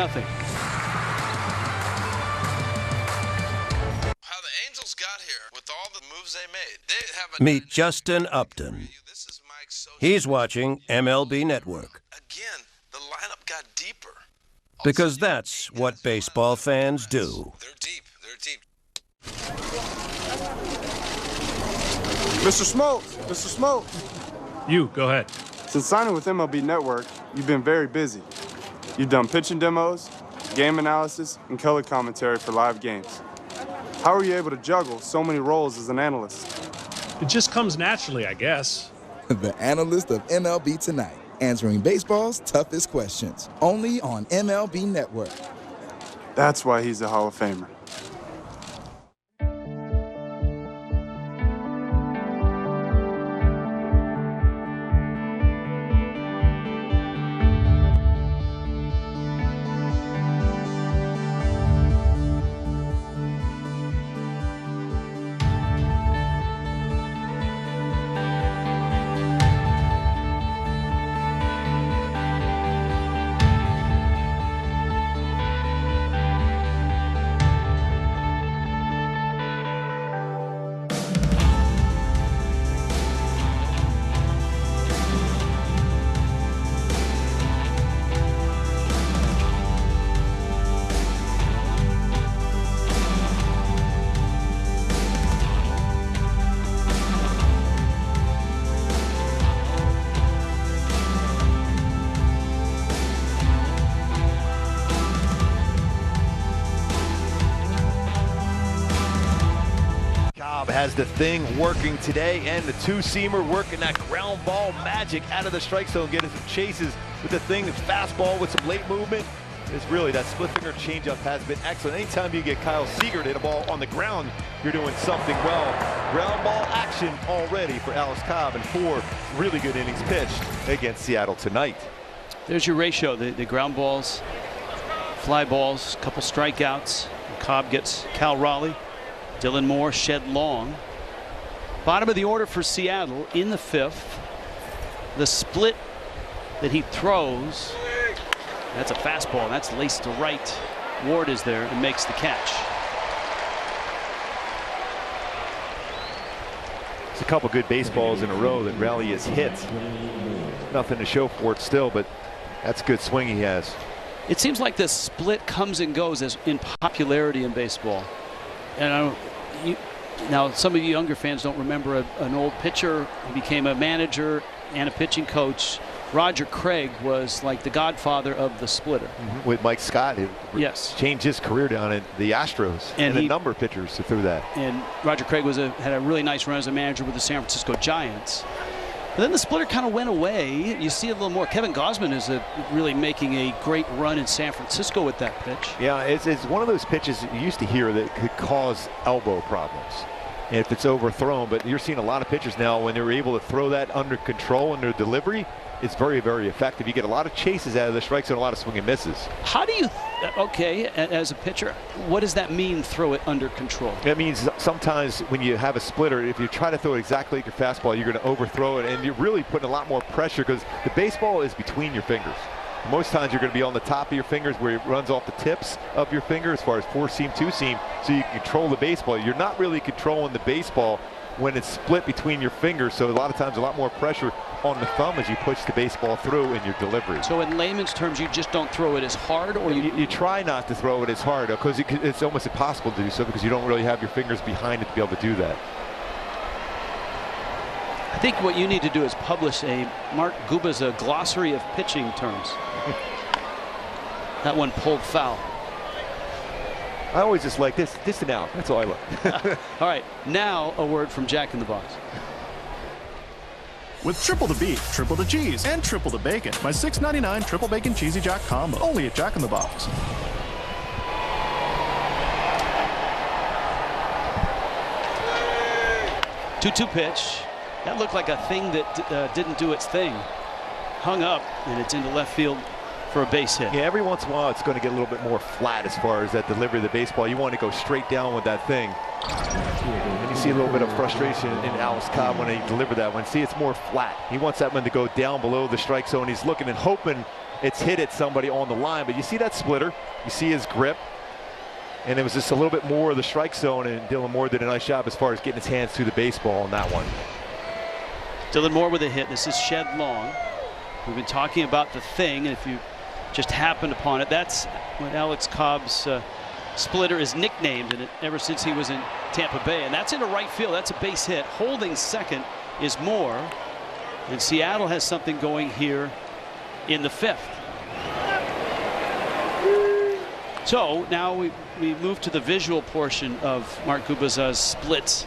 How the Angels got here with all the moves they made. They have Meet Justin Upton. He's watching MLB Network. Again, the lineup got deeper. Because that's what baseball fans do. They're deep. They're deep. Mr. Smoke. You, go ahead. Since signing with MLB Network, you've been very busy. You've done pitching demos, game analysis, and color commentary for live games. How are you able to juggle so many roles as an analyst? It just comes naturally, I guess. The analyst of MLB Tonight, answering baseball's toughest questions, only on MLB Network. That's why he's a Hall of Famer. Cobb has the thing working today, and the two-seamer working that ground ball magic out of the strike zone, getting some chases with the thing, the fastball with some late movement. It's really, that split finger changeup has been excellent. Anytime you get Kyle Seager to hit a ball on the ground, you're doing something well. Ground ball action already for Alex Cobb, and 4 really good innings pitched against Seattle tonight. There's your ratio, the ground balls, fly balls, couple strikeouts. Cobb gets Cal Raleigh. Dylan Moore shed long. Bottom of the order for Seattle in the 5th. The split that he throws, that's a fastball. That's laced to right. Ward is there and makes the catch. It's a couple good baseballs in a row that Raleigh has hit. Nothing to show for it still, but that's a good swing he has. It seems like this split comes and goes as in popularity in baseball. And now some of you younger fans don't remember an old pitcher who became a manager and a pitching coach. Roger Craig was like the godfather of the splitter. With Mike Scott, who changed his career down at the Astros, and a number of pitchers through that. And Roger Craig had a really nice run as a manager with the San Francisco Giants. But then the splitter kind of went away. You see a little more. Kevin Gausman is really making a great run in San Francisco with that pitch. Yeah, it's one of those pitches you used to hear that could cause elbow problems if it's overthrown. But you're seeing a lot of pitchers now, when they're able to throw that under control in their delivery, it's very, very effective. You get a lot of chases out of the strike zone, a lot of swing and misses. How do you, as a pitcher, what does that mean, throw it under control? It means sometimes when you have a splitter, if you try to throw it exactly like your fastball, you're going to overthrow it, and you're really putting a lot more pressure because the baseball is between your fingers. Most times you're going to be on the top of your fingers where it runs off the tips of your finger as far as 4-seam, 2-seam, so you can control the baseball. You're not really controlling the baseball when it's split between your fingers, so a lot of times a lot more pressure on the thumb as you push the baseball through in your delivery. So in layman's terms, you just don't throw it as hard, or you try not to throw it as hard, because it's almost impossible to do so because you don't really have your fingers behind it to be able to do that. I think what you need to do is publish a Mark Guba's glossary of pitching terms. That one pulled foul. I always just like this and out. That's all I like. All right, now a word from Jack in the Box. With triple the beef, triple the cheese, and triple the bacon, my $6.99 triple bacon cheesy jack combo, only at Jack in the Box. Two-two pitch. That looked like a thing that didn't do its thing. Hung up, and it's into left field for a base hit. Yeah, every once in a while it's going to get a little bit more flat as far as that delivery of the baseball. You want to go straight down with that thing. And you see a little bit of frustration in Alex Cobb when he delivered that one. See, it's more flat. He wants that one to go down below the strike zone. He's looking and hoping it's hit at somebody on the line. But you see that splitter. You see his grip. And it was just a little bit more of the strike zone, and Dylan Moore did a nice job as far as getting his hands to the baseball on that one. Dylan Moore with a hit. This is shed long. We've been talking about the thing, and if you just happened upon it, that's what Alex Cobb's splitter is nicknamed, and ever since he was in Tampa Bay. And that's into right field. That's a base hit. Holding second is Moore, and Seattle has something going here in the 5th. So now we move to the visual portion of Mark Guba's split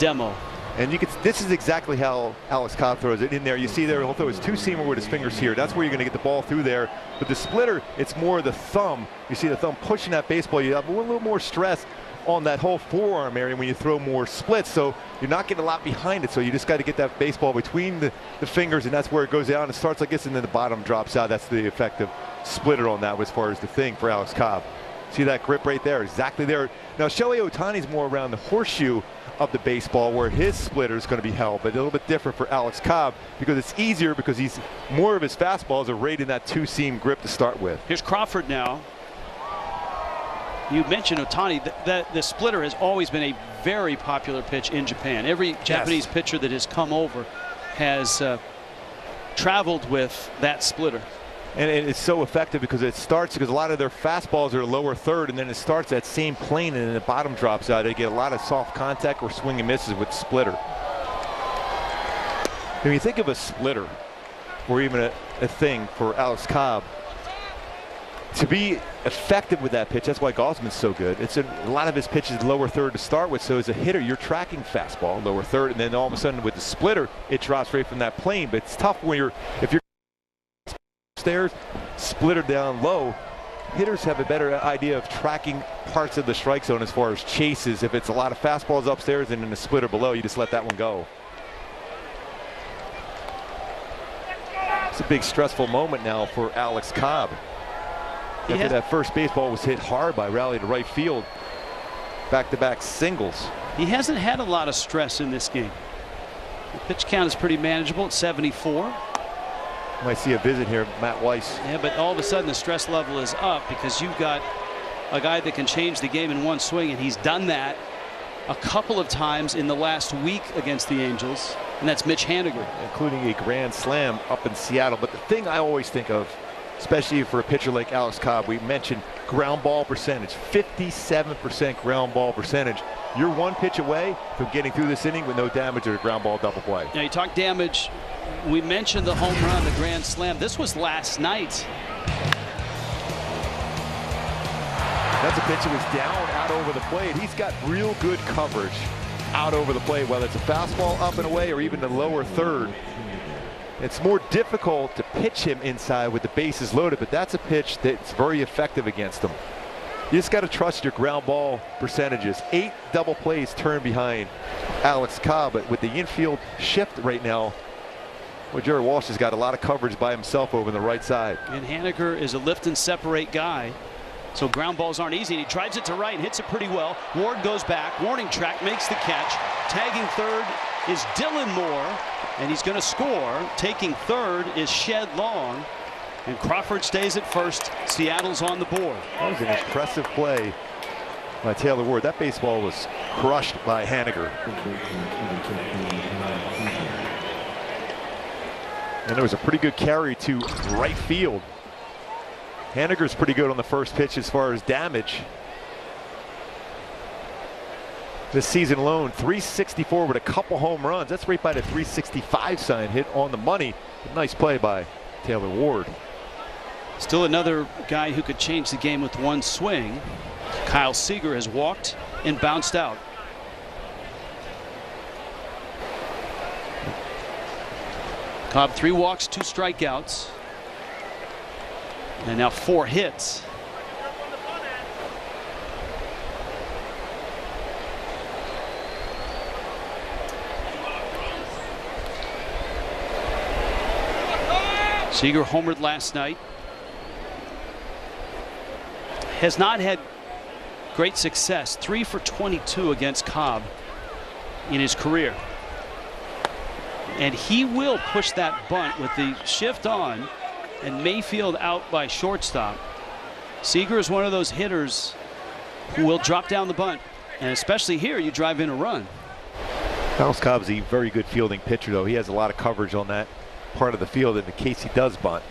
demo. And this is exactly how Alex Cobb throws it in there. You see there, he'll throw his two-seamer with his fingers here. That's where you're going to get the ball through there. But the splitter, it's more the thumb. You see the thumb pushing that baseball. You have a little more stress on that whole forearm area when you throw more splits. So you're not getting a lot behind it. So you just got to get that baseball between the fingers, and that's where it goes down. It starts like this, and then the bottom drops out. That's the effective splitter on that as far as the thing for Alex Cobb. See that grip right there, exactly there. Now Shohei Ohtani's more around the horseshoe of the baseball where his splitter is going to be held, but a little bit different for Alex Cobb because it's easier because he's more of his fastballs are right in that two-seam grip to start with. Here's Crawford now. You mentioned Ohtani. The splitter has always been a very popular pitch in Japan. Every Japanese pitcher that has come over has traveled with that splitter. And it's so effective because it starts, because a lot of their fastballs are lower third, and then it starts that same plane and then the bottom drops out. They get a lot of soft contact or swing and misses with splitter. When you think of a splitter or even a thing for Alex Cobb, to be effective with that pitch, that's why Gosman's so good. It's a lot of his pitches lower third to start with, so as a hitter, you're tracking fastball, lower third, and then all of a sudden with the splitter, it drops right from that plane. But it's tough when if you're upstairs, splitter down low. Hitters have a better idea of tracking parts of the strike zone as far as chases. If it's a lot of fastballs upstairs and in the splitter below, you just let that one go. It's a big stressful moment now for Alex Cobb. After that first baseball was hit hard by rally to right field. Back-to-back singles. He hasn't had a lot of stress in this game. The pitch count is pretty manageable at 74. Might see a visit here, Matt Weiss. Yeah, but all of a sudden the stress level is up because you've got a guy that can change the game in one swing, and he's done that a couple of times in the last week against the Angels, and that's Mitch Haniger. Including a grand slam up in Seattle. But the thing I always think of, especially for a pitcher like Alex Cobb, we mentioned ground ball percentage, 57% ground ball percentage. You're one pitch away from getting through this inning with no damage or a ground ball double play. Now you talk damage. We mentioned the home run, the grand slam. This was last night. That's a pitch that was down out over the plate. He's got real good coverage out over the plate, whether it's a fastball up and away or even the lower third. It's more difficult to pitch him inside with the bases loaded, but that's a pitch that's very effective against him. You just got to trust your ground ball percentages. 8 double plays turned behind Alex Cobb, but with the infield shift right now, well, Jerry Walsh has got a lot of coverage by himself over the right side. And Haniger is a lift and separate guy, so ground balls aren't easy. And he drives it to right and hits it pretty well. Ward goes back, warning track, makes the catch. Tagging third is Dylan Moore, and he's going to score. Taking third is Shed Long, and Crawford stays at first. Seattle's on the board. That was an impressive play by Taylor Ward. That baseball was crushed by Haniger. And there was a pretty good carry to right field. Haniger's pretty good on the first pitch as far as damage. This season alone, 364 with a couple home runs. That's right by the 365 sign, hit on the money. Nice play by Taylor Ward. Still another guy who could change the game with one swing. Kyle Seager has walked and bounced out. Cobb 3 walks, 2 strikeouts, and now 4 hits. Seager homered last night. Has not had great success. 3 for 22 against Cobb in his career. And he will push that bunt with the shift on and Mayfield out by shortstop. Seager is one of those hitters who will drop down the bunt, and especially here you drive in a run. Alex Cobb's a very good fielding pitcher, though. He has a lot of coverage on that part of the field in case he does bunt.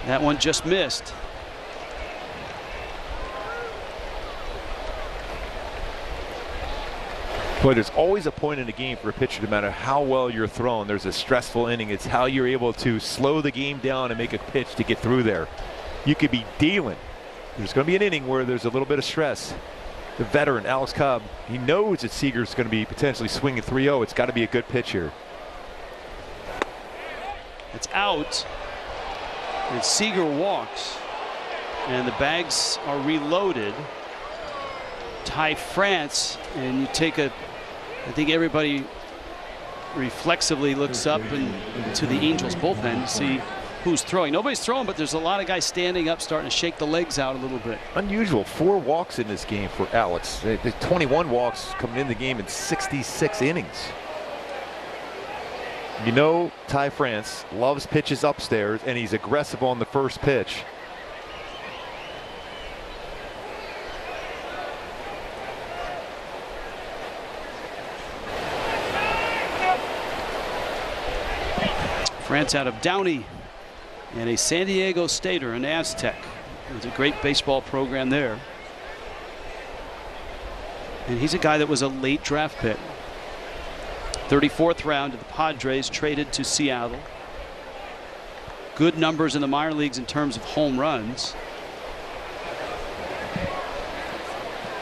That one just missed. Boy, there's always a point in the game for a pitcher, no matter how well you're thrown. There's a stressful inning. It's how you're able to slow the game down and make a pitch to get through there. You could be dealing. There's going to be an inning where there's a little bit of stress. The veteran, Alex Cobb, he knows that Seager's going to be potentially swinging 3-0. It's got to be a good pitch here. It's out. And Seager walks, and the bags are reloaded. Ty France, and you take a, I think everybody reflexively looks up and to the Angels bullpen to see who's throwing. Nobody's throwing, but there's a lot of guys standing up, starting to shake the legs out a little bit. Unusual, 4 walks in this game for Alex. There's 21 walks coming in the game in 66 innings. You know, Ty France loves pitches upstairs, and he's aggressive on the first pitch. France out of Downey, and a San Diego Stater, an Aztec. It's a great baseball program there. And he's a guy that was a late draft pick. 34th round of the Padres, traded to Seattle. Good numbers in the minor leagues in terms of home runs.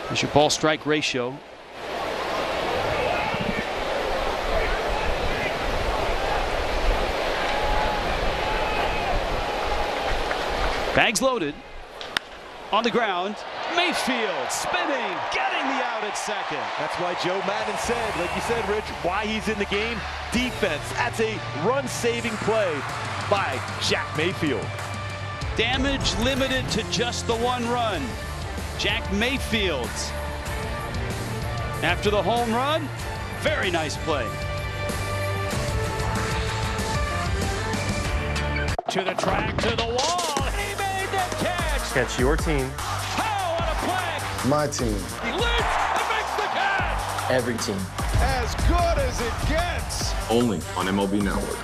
There's your ball strike ratio. Bags loaded. On the ground. Mayfield spinning, getting the out at second. That's why Joe Madden said, like you said, Rich, why he's in the game. Defense. That's a run-saving play by Jack Mayfield. Damage limited to just the one run. Jack Mayfield. After the home run, very nice play. To the track, to the wall. He made the catch. Catch your team. Oh, what a play. My team. He leaps and makes the catch. Every team. As good as it gets. Only on MLB Network.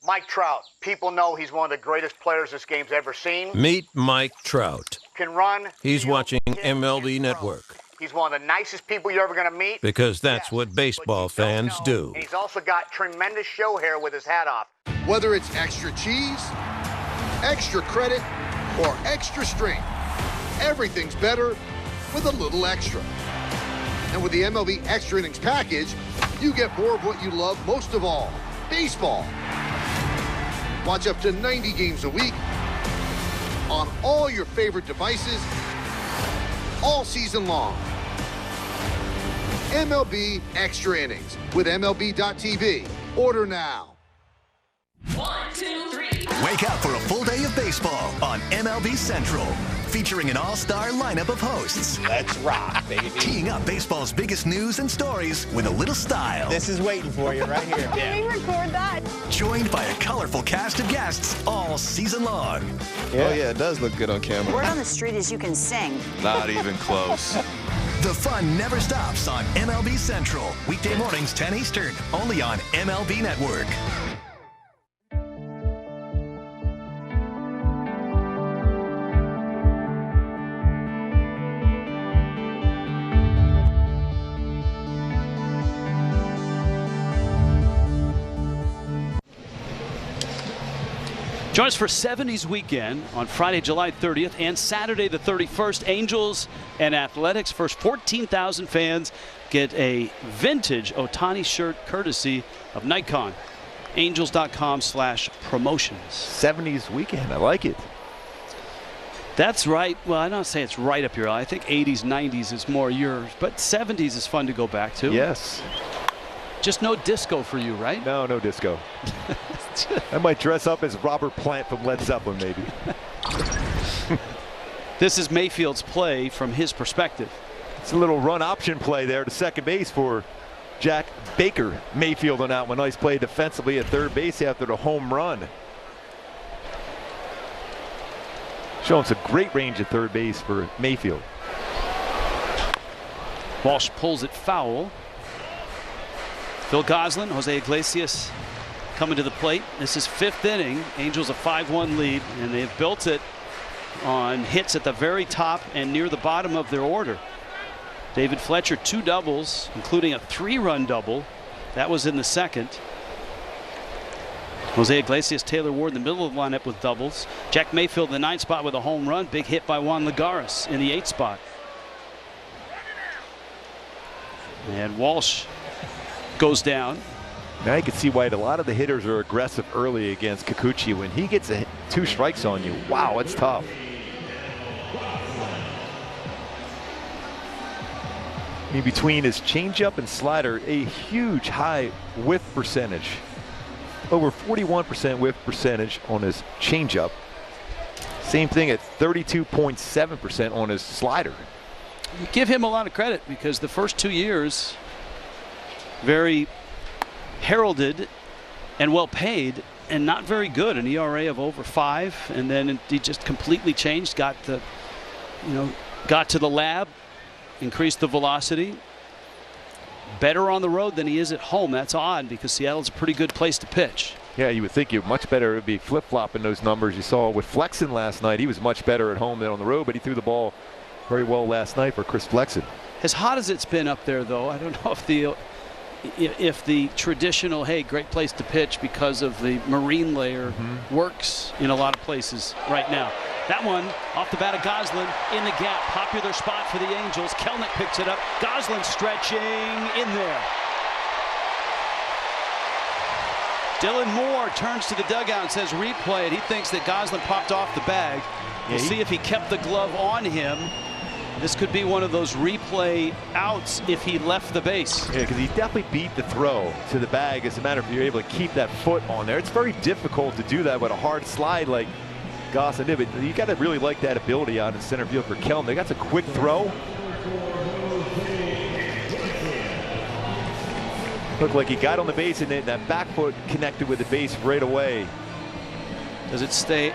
Mike Trout. People know he's one of the greatest players this game's ever seen. Meet Mike Trout. Can run. He's watching MLB Network. He's one of the nicest people you're ever going to meet. Because that's what baseball fans do. And he's also got tremendous show hair with his hat off. Whether it's extra cheese, extra credit, or extra strength, everything's better with a little extra. And with the MLB Extra Innings package, you get more of what you love most of all, baseball. Watch up to 90 games a week on all your favorite devices all season long. MLB Extra Innings with MLB.tv. Order now. 1, 2, 3. Wake up for a full day of baseball on MLB Central, featuring an all-star lineup of hosts. Let's rock, baby. Teeing up baseball's biggest news and stories with a little style. This is waiting for you right here. Can we record that? Joined by a colorful cast of guests all season long. Yeah. Oh, yeah, it does look good on camera. Word on the street is you can sing. Not even close. The fun never stops on MLB Central. Weekday mornings, 10 Eastern, only on MLB Network. Join us for 70s weekend on Friday, July 30th and Saturday the 31st. Angels and Athletics. First 14,000 fans get a vintage Ohtani shirt courtesy of Nikon. Angels.com/promotions. 70s weekend. I like it. That's right. Well, I don't say it's right up your alley. I think 80s, 90s is more yours, but 70s is fun to go back to. Yes. Just no disco for you, right? No, no disco. I might dress up as Robert Plant from Led Zeppelin, maybe. This is Mayfield's play from his perspective. It's a little run option play there to second base for Jack Baker Mayfield on that one. Nice play defensively at third base after the home run. Showing some great range at third base for Mayfield. Walsh pulls it foul. Phil Goslin, Jose Iglesias coming to the plate. This is fifth inning. Angels a 5-1 lead, and they've built it on hits at the very top and near the bottom of their order. David Fletcher, 2 doubles, including a 3-run double. That was in the second. Jose Iglesias, Taylor Ward in the middle of the lineup with doubles. Jack Mayfield in the 9th spot with a home run. Big hit by Juan Lagares in the 8th spot. And Walsh goes down. Now you can see why a lot of the hitters are aggressive early against Kikuchi. When he gets 2 strikes on you, wow, it's tough. In between his changeup and slider, a huge high whiff percentage. Over 41% whiff percentage on his changeup. Same thing at 32.7% on his slider. You give him a lot of credit because the first 2 years, very heralded and well paid and not very good. An ERA of over 5, and then he just completely changed. Got to the lab, increased the velocity. Better on the road than he is at home. That's odd because Seattle's a pretty good place to pitch. Yeah, you would think you're much better. It would be flip-flopping those numbers. You saw with Flexen last night. He was much better at home than on the road, but he threw the ball very well last night for Chris Flexen. As hot as it's been up there, though, I don't know if the traditional, hey, great place to pitch because of the marine layer works in a lot of places right now. That one off the bat of Goslin in the gap. Popular spot for the Angels. Kelnick picks it up. Goslin stretching in there. Dylan Moore turns to the dugout and says replay it. He thinks that Goslin popped off the bag. We'll see if he kept the glove on him. This could be one of those replay outs if he left the base. Yeah, because he definitely beat the throw to the bag. As a matter of fact, you're able to keep that foot on there. It's very difficult to do that with a hard slide like Goslin did, but you got to really like that ability out in center field for Kelnick. That's a quick throw. Looked like he got on the base and that back foot connected with the base right away. Does it stay?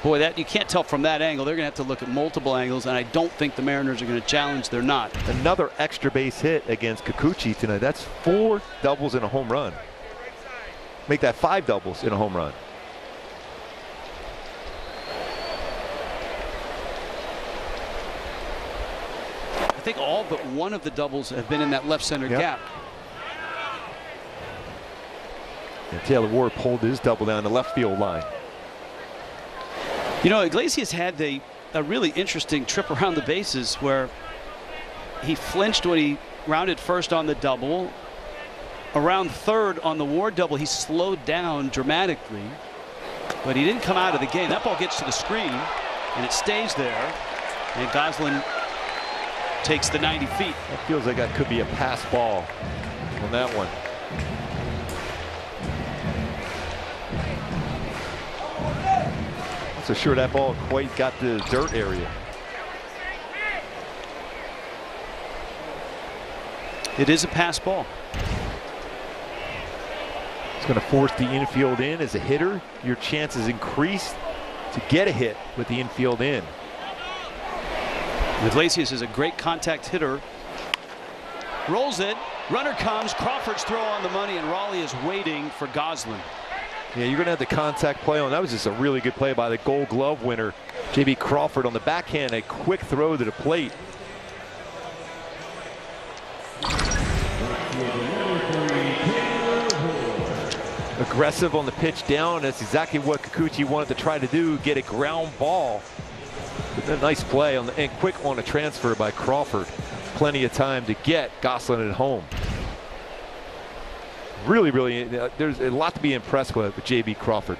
Boy, that you can't tell from that angle. They're going to have to look at multiple angles, and I don't think the Mariners are going to challenge. They're not. Another extra base hit against Kikuchi tonight. That's 4 doubles and a home run. Make that 5 doubles in a home run. I think all but one of the doubles have been in that left center gap. And Taylor Ward pulled his double down the left field line. You know, Iglesias had a really interesting trip around the bases where he flinched when he rounded first on the double. Around third on the Ward double, he slowed down dramatically, but he didn't come out of the game. That ball gets to the screen, and it stays there, and Goslin takes the 90 feet. That feels like that could be a pass ball on that one. Not so sure that ball quite got the dirt area. It is a pass ball. It's going to force the infield in. As a hitter, your chances increase to get a hit with the infield in. Iglesias is a great contact hitter. Rolls it. Runner comes. Crawford's throw on the money, and Raleigh is waiting for Goslin. Yeah, you're going to have the contact play on. That was just a really good play by the Gold Glove winner, J.B. Crawford, on the backhand. A quick throw to the plate. Aggressive on the pitch down. That's exactly what Kikuchi wanted to try to do, get a ground ball. But a nice play on and quick on a transfer by Crawford. Plenty of time to get Goslin at home. Really, there's a lot to be impressed with J.B. Crawford.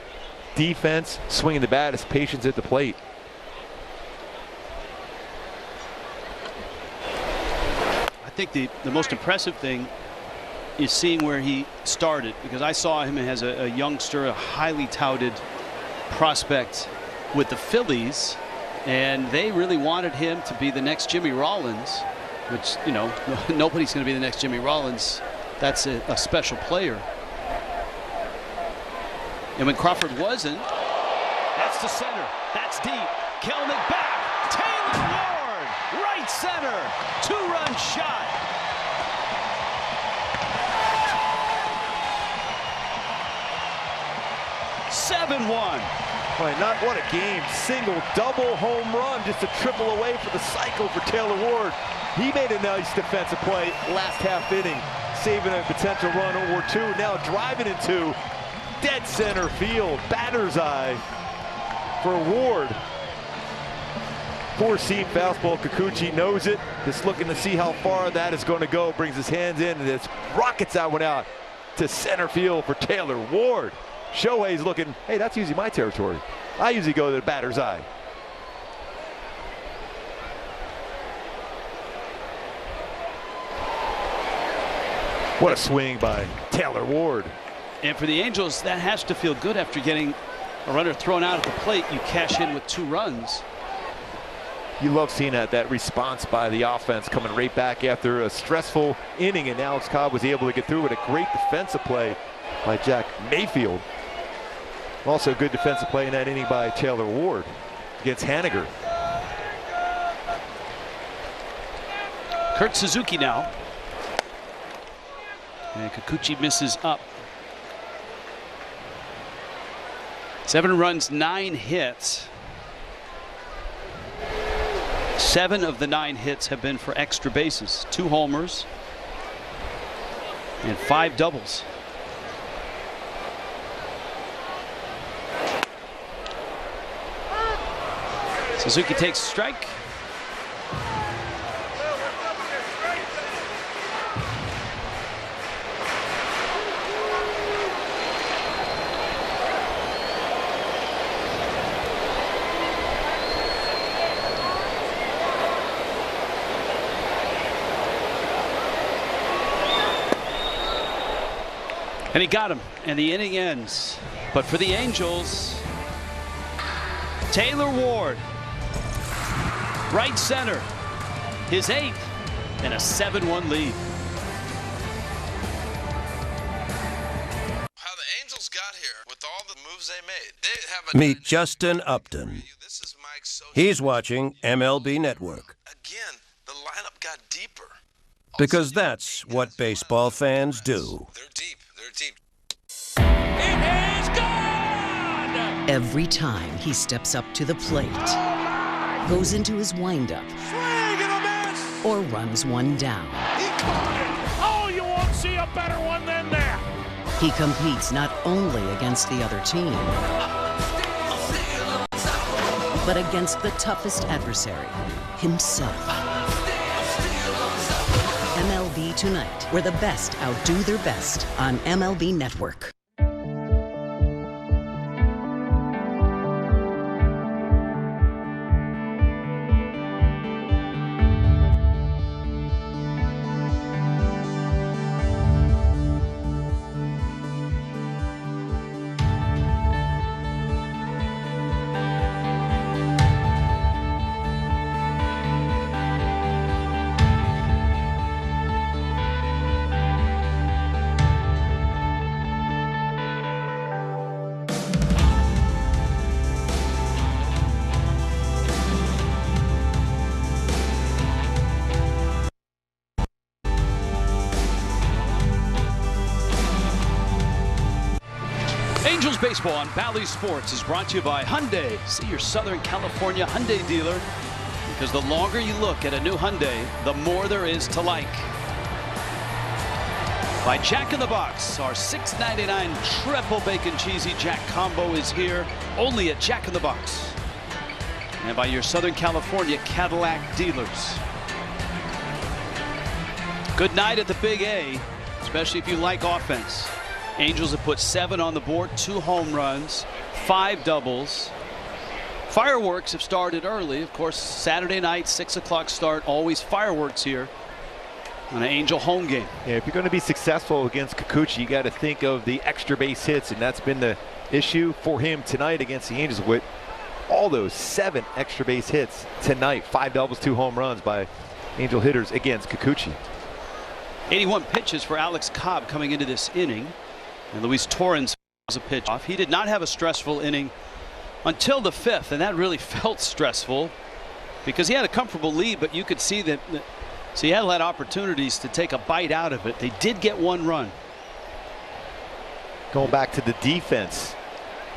Defense, swinging the bat, his patience at the plate. I think the most impressive thing is seeing where he started, because I saw him as a youngster, a highly touted prospect with the Phillies, and they really wanted him to be the next Jimmy Rollins, which, you know, nobody's going to be the next Jimmy Rollins. That's a special player. And when Crawford wasn't, that's to center. That's deep. Kelnick back. Taylor Ward, right center. 2-run shot. Right, not what a game. Single, double, home run, just a triple away for the cycle for Taylor Ward. He made a nice defensive play last half inning, saving a potential run or two. Now driving into dead center field. Batter's eye for Ward. Four-seam fastball. Kikuchi knows it. Just looking to see how far that is going to go. Brings his hands in and it rockets that one out to center field for Taylor Ward. Shohei's looking, hey, that's usually my territory. I usually go to the batter's eye. What a swing by Taylor Ward. And for the Angels, that has to feel good after getting a runner thrown out at the plate. You cash in with 2 runs. You love seeing that response by the offense coming right back after a stressful inning, and Alex Cobb was able to get through with a great defensive play by Jack Mayfield. Also good defensive play in that inning by Taylor Ward against Haniger. Kurt Suzuki now. And Kikuchi misses up. 7 runs, 9 hits. 7 of the 9 hits have been for extra bases. 2 homers and 5 doubles. Suzuki takes a strike. And he got him, and the inning ends. But for the Angels, Taylor Ward, right center, his 8th, and a 7-1 lead. How the Angels got here with all the moves they made. They have a Meet Justin Upton. He's watching MLB Network. Again, the lineup got deeper. Because that's what baseball fans do. They're deep. They're deep. It is gone! Every time he steps up to the plate, goes into his windup, or runs one down. Oh, you won't see a better one than that. He competes not only against the other team, but against the toughest adversary, himself. MLB Tonight, where the best outdo their best on MLB Network. Angels Baseball on Bally Sports is brought to you by Hyundai. See your Southern California Hyundai dealer, because the longer you look at a new Hyundai, the more there is to like. By Jack in the Box, our $6.99 triple bacon cheesy Jack combo is here only at Jack in the Box. And by your Southern California Cadillac dealers. Good night at the Big A, especially if you like offense. Angels have put 7 on the board, 2 home runs, 5 doubles. Fireworks have started early. Of course, Saturday night, 6 o'clock start, always fireworks here on an Angel home game. Yeah, if you're going to be successful against Kikuchi, you got to think of the extra base hits, and that's been the issue for him tonight against the Angels with all those 7 extra base hits tonight. 5 doubles, 2 home runs by Angel hitters against Kikuchi. 81 pitches for Alex Cobb coming into this inning. And Luis Torrens was a pitch off. He did not have a stressful inning until the 5th, and that really felt stressful because he had a comfortable lead, but you could see that Seattle had opportunities to take a bite out of it. They did get 1 run. Going back to the defense,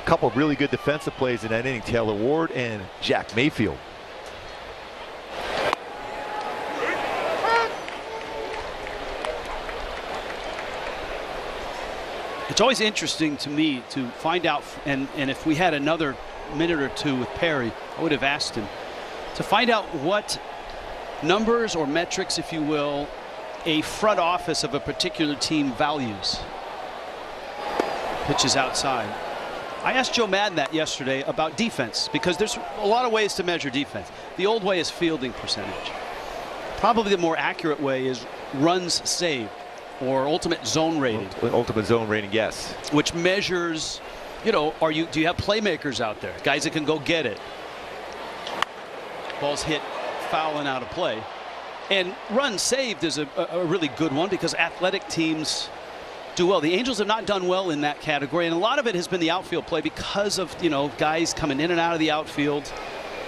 a couple of really good defensive plays in that inning. Taylor Ward and Jack Mayfield. It's always interesting to me to find out, and if we had another minute or 2 with Perry, I would have asked him to find out what numbers or metrics, if you will, a front office of a particular team values. Pitches outside. I asked Joe Madden that yesterday about defense, because there's a lot of ways to measure defense. The old way is fielding percentage. Probably the more accurate way is runs saved, or ultimate zone rating. Ultimate zone rating, yes. Which measures, you know, do you have playmakers out there, guys that can go get it? Ball's hit foul and out of play. And run saved is a really good one, because athletic teams do well. The Angels have not done well in that category, and a lot of it has been the outfield play because of, you know, guys coming in and out of the outfield.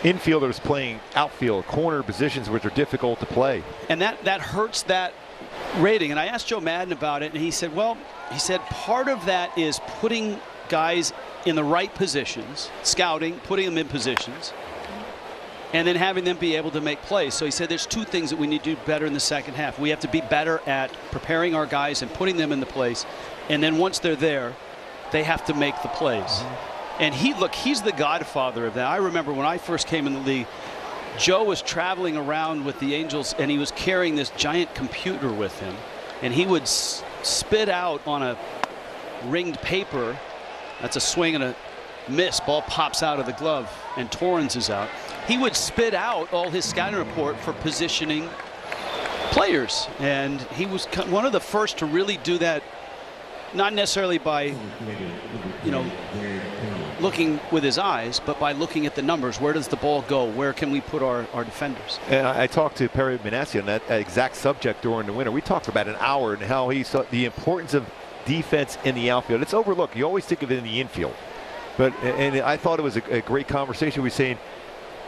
Infielders playing outfield, corner positions which are difficult to play. And that hurts that rating. And I asked Joe Madden about it, and he said, well, part of that is putting guys in the right positions, scouting, putting them in positions. and then having them be able to make plays. So he said there's two things that we need to do better in the second half. We have to be better at preparing our guys and putting them in the place, and then once they're there, they have to make the plays. And he's the godfather of that. I remember when I first came in the league, Joe was traveling around with the Angels, and he was carrying this giant computer with him, and he would spit out on a ringed paper. That's a swing and a miss. Ball pops out of the glove, and Torrens is out. He would spit out all his scouting report for positioning players, and he was one of the first to really do that, not necessarily by, looking with his eyes, but by looking at the numbers. Where does the ball go? Where can we put our defenders? And I talked to Perry Manassi on that exact subject during the winter. We talked about an hour and how he saw the importance of defense in the outfield. It's overlooked. You always think of it in the infield. And I thought it was a great conversation. We were saying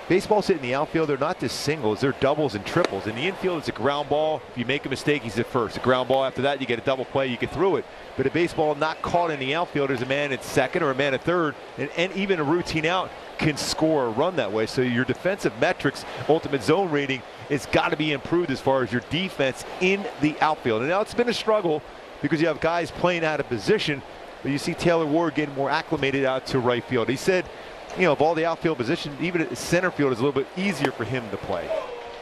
baseball's hitting the outfield. They're not just singles, they're doubles and triples. In the infield, it's a ground ball. If you make a mistake, he's at first. A ground ball after that, you get a double play, you can throw it. But a baseball not caught in the outfield, there's a man at second or a man at third, and even a routine out can score a run that way. So your defensive metrics, ultimate zone rating, it's got to be improved as far as your defense in the outfield. And now it's been a struggle because you have guys playing out of position, but you see Taylor Ward getting more acclimated out to right field. He said, of all the outfield positions, even at center field is a little bit easier for him to play.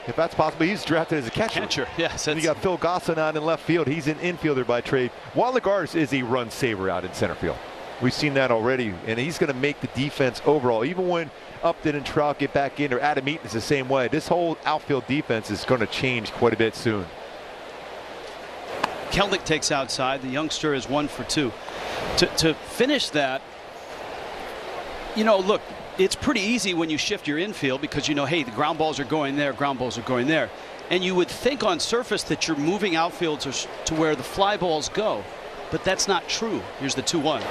If that's possible, he's drafted as a catcher. Yes. And you got Phil Gosselin out in left field. He's an infielder by trade. Juan Lagares is a run saver out in center field. We've seen that already, and he's going to make the defense overall. Even when Upton and Trout get back in, or Adam Eaton is the same way. This whole outfield defense is going to change quite a bit soon. Kelnick takes outside. The youngster is 1 for 2. To finish that, look, it's pretty easy when you shift your infield because hey, the ground balls are going there, ground balls are going there. And you would think on surface that you're moving outfielders to where the fly balls go. But that's not true. Here's the 2-1.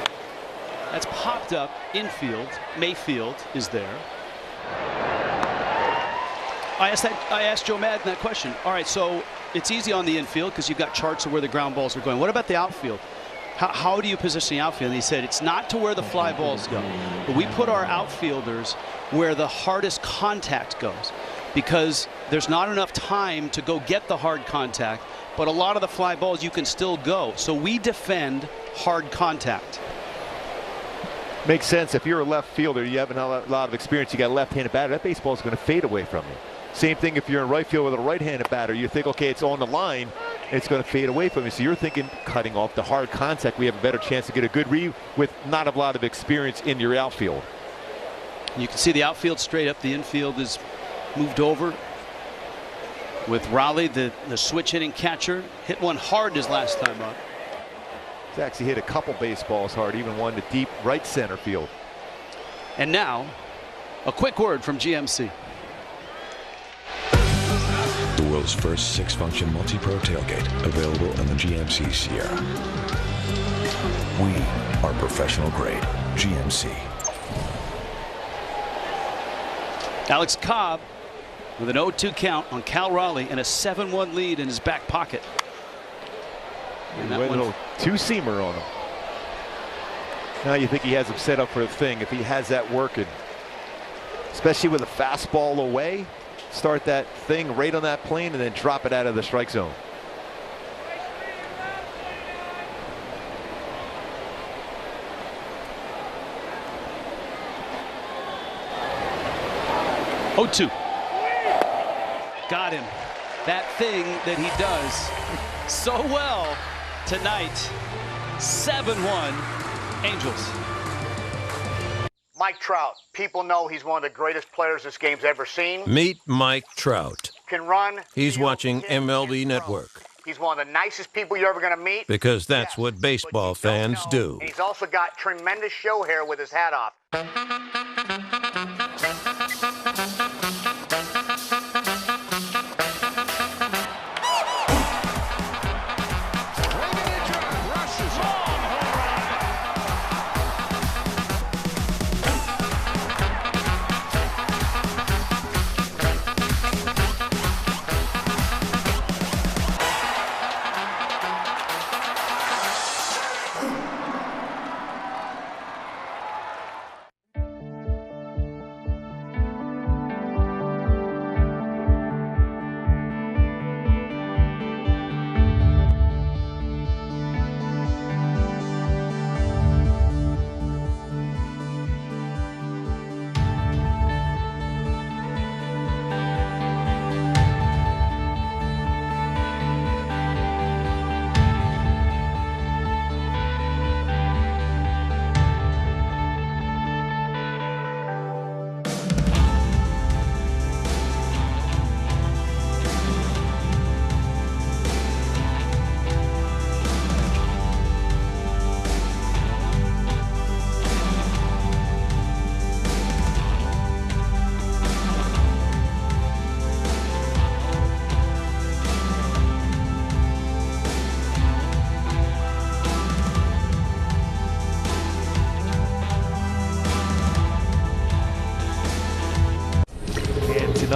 That's popped up infield. Mayfield is there. I asked Joe Madden that question. All right, so it's easy on the infield because you've got charts of where the ground balls are going. What about the outfield? How do you position the outfield? And he said it's not to where the fly balls go, but we put our outfielders where the hardest contact goes because there's not enough time to go get the hard contact, but a lot of the fly balls you can still go. So we defend hard contact. Makes sense. If you're a left fielder, you have a lot of experience, you got a left-handed batter, that baseball is going to fade away from you. Same thing if you're in right field with a right-handed batter. You think, okay, it's on the line, it's going to fade away from you. So you're thinking cutting off the hard contact. We have a better chance to get a good read with not a lot of experience in your outfield. You can see the outfield straight up. The infield is moved over with Raleigh, the switch hitting catcher. Hit one hard his last time up. He's actually hit a couple baseballs hard, even one to deep right center field. And now, a quick word from GMC. The world's first 6-function multi-pro tailgate available on the GMC Sierra. We are professional grade GMC. Alex Cobb with an 0-2 count on Cal Raleigh and a 7-1 lead in his back pocket. And that little two-seamer on him. Now you think he has him set up for a thing if he has that working. Especially with a fastball away. Start that thing right on that plane and then drop it out of the strike zone. Oh, 2. Got him. That thing that he does so well tonight. 7-1 Angels. Mike Trout. People know he's one of the greatest players this game's ever seen. Meet Mike Trout. Can run. He's watching MLB Network. He's one of the nicest people you're ever going to meet. Because that's what baseball fans do. And he's also got tremendous show hair with his hat off.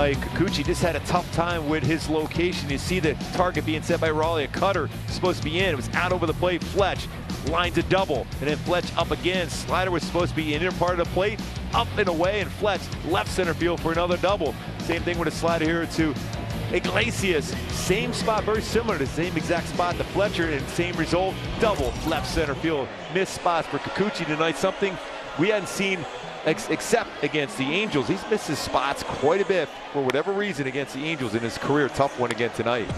by Kikuchi. Just had a tough time with his location. You see the target being set by Raleigh. A cutter supposed to be in. It was out over the plate. Fletch lines a double, and then Fletch up again. Slider was supposed to be in inner part of the plate, up and away, and Fletch left center field for another double. Same thing with a slider here to Iglesias. Same spot, very similar, the same exact spot to Fletcher, and same result, double left center field. Missed spots for Kikuchi tonight, something we hadn't seen except against the Angels. He's missed his spots quite a bit for whatever reason against the Angels in his career. Tough one again tonight.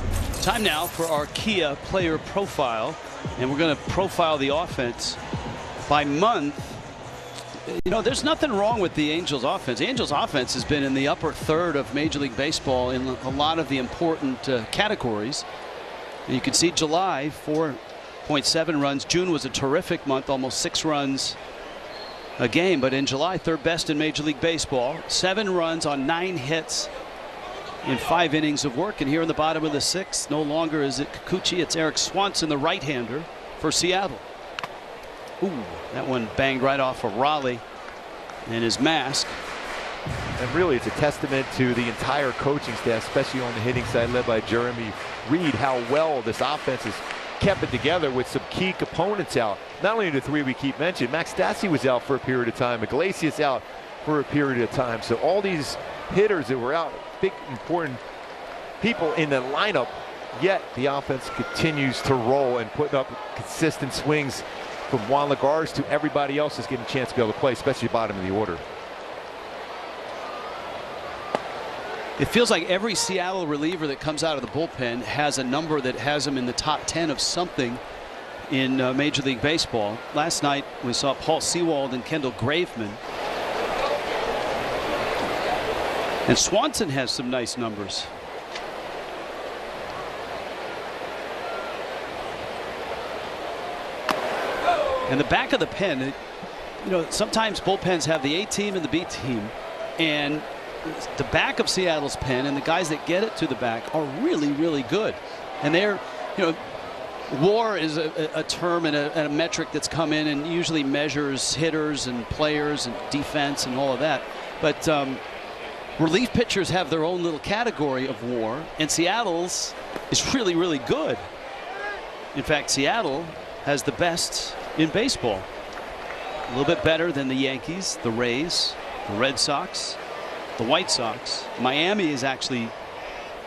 Time now for our Kia player profile, and we're going to profile the offense by month. You know, there's nothing wrong with the Angels offense. The Angels offense has been in the upper third of Major League Baseball in a lot of the important categories. And you can see July 4.7 runs. June was a terrific month, almost 6 runs a game, but in July, third best in Major League Baseball. 7 runs on 9 hits in 5 innings of work. And here in the bottom of the 6th, no longer is it Kikuchi, it's Eric Swanson, the right-hander for Seattle. Ooh, that one banged right off of Raleigh and his mask. And really, it's a testament to the entire coaching staff, especially on the hitting side, led by Jeremy Reed, how well this offense has kept it together with some key components out. Not only the 3 we keep mentioning, Max Stassi was out for a period of time, Iglesias out for a period of time. So all these hitters that were out, big important people in the lineup, yet the offense continues to roll and putting up consistent swings from Juan Lagares to everybody else is getting a chance to be able to play, especially bottom of the order. It feels like every Seattle reliever that comes out of the bullpen has a number that has them in the top 10 of something in Major League Baseball. Last night we saw Paul Sewald and Kendall Graveman. And Swanson has some nice numbers. And the back of the pen, you know, sometimes bullpens have the A team and the B team, and the back of Seattle's pen and the guys that get it to the back are really, really good. And they're, you know, WAR is a term and a metric that's come in and usually measures hitters and players and defense and all of that. But relief pitchers have their own little category of WAR, and Seattle's is really, really good. In fact, Seattle has the best in baseball. A little bit better than the Yankees, the Rays, the Red Sox, the White Sox. Miami is actually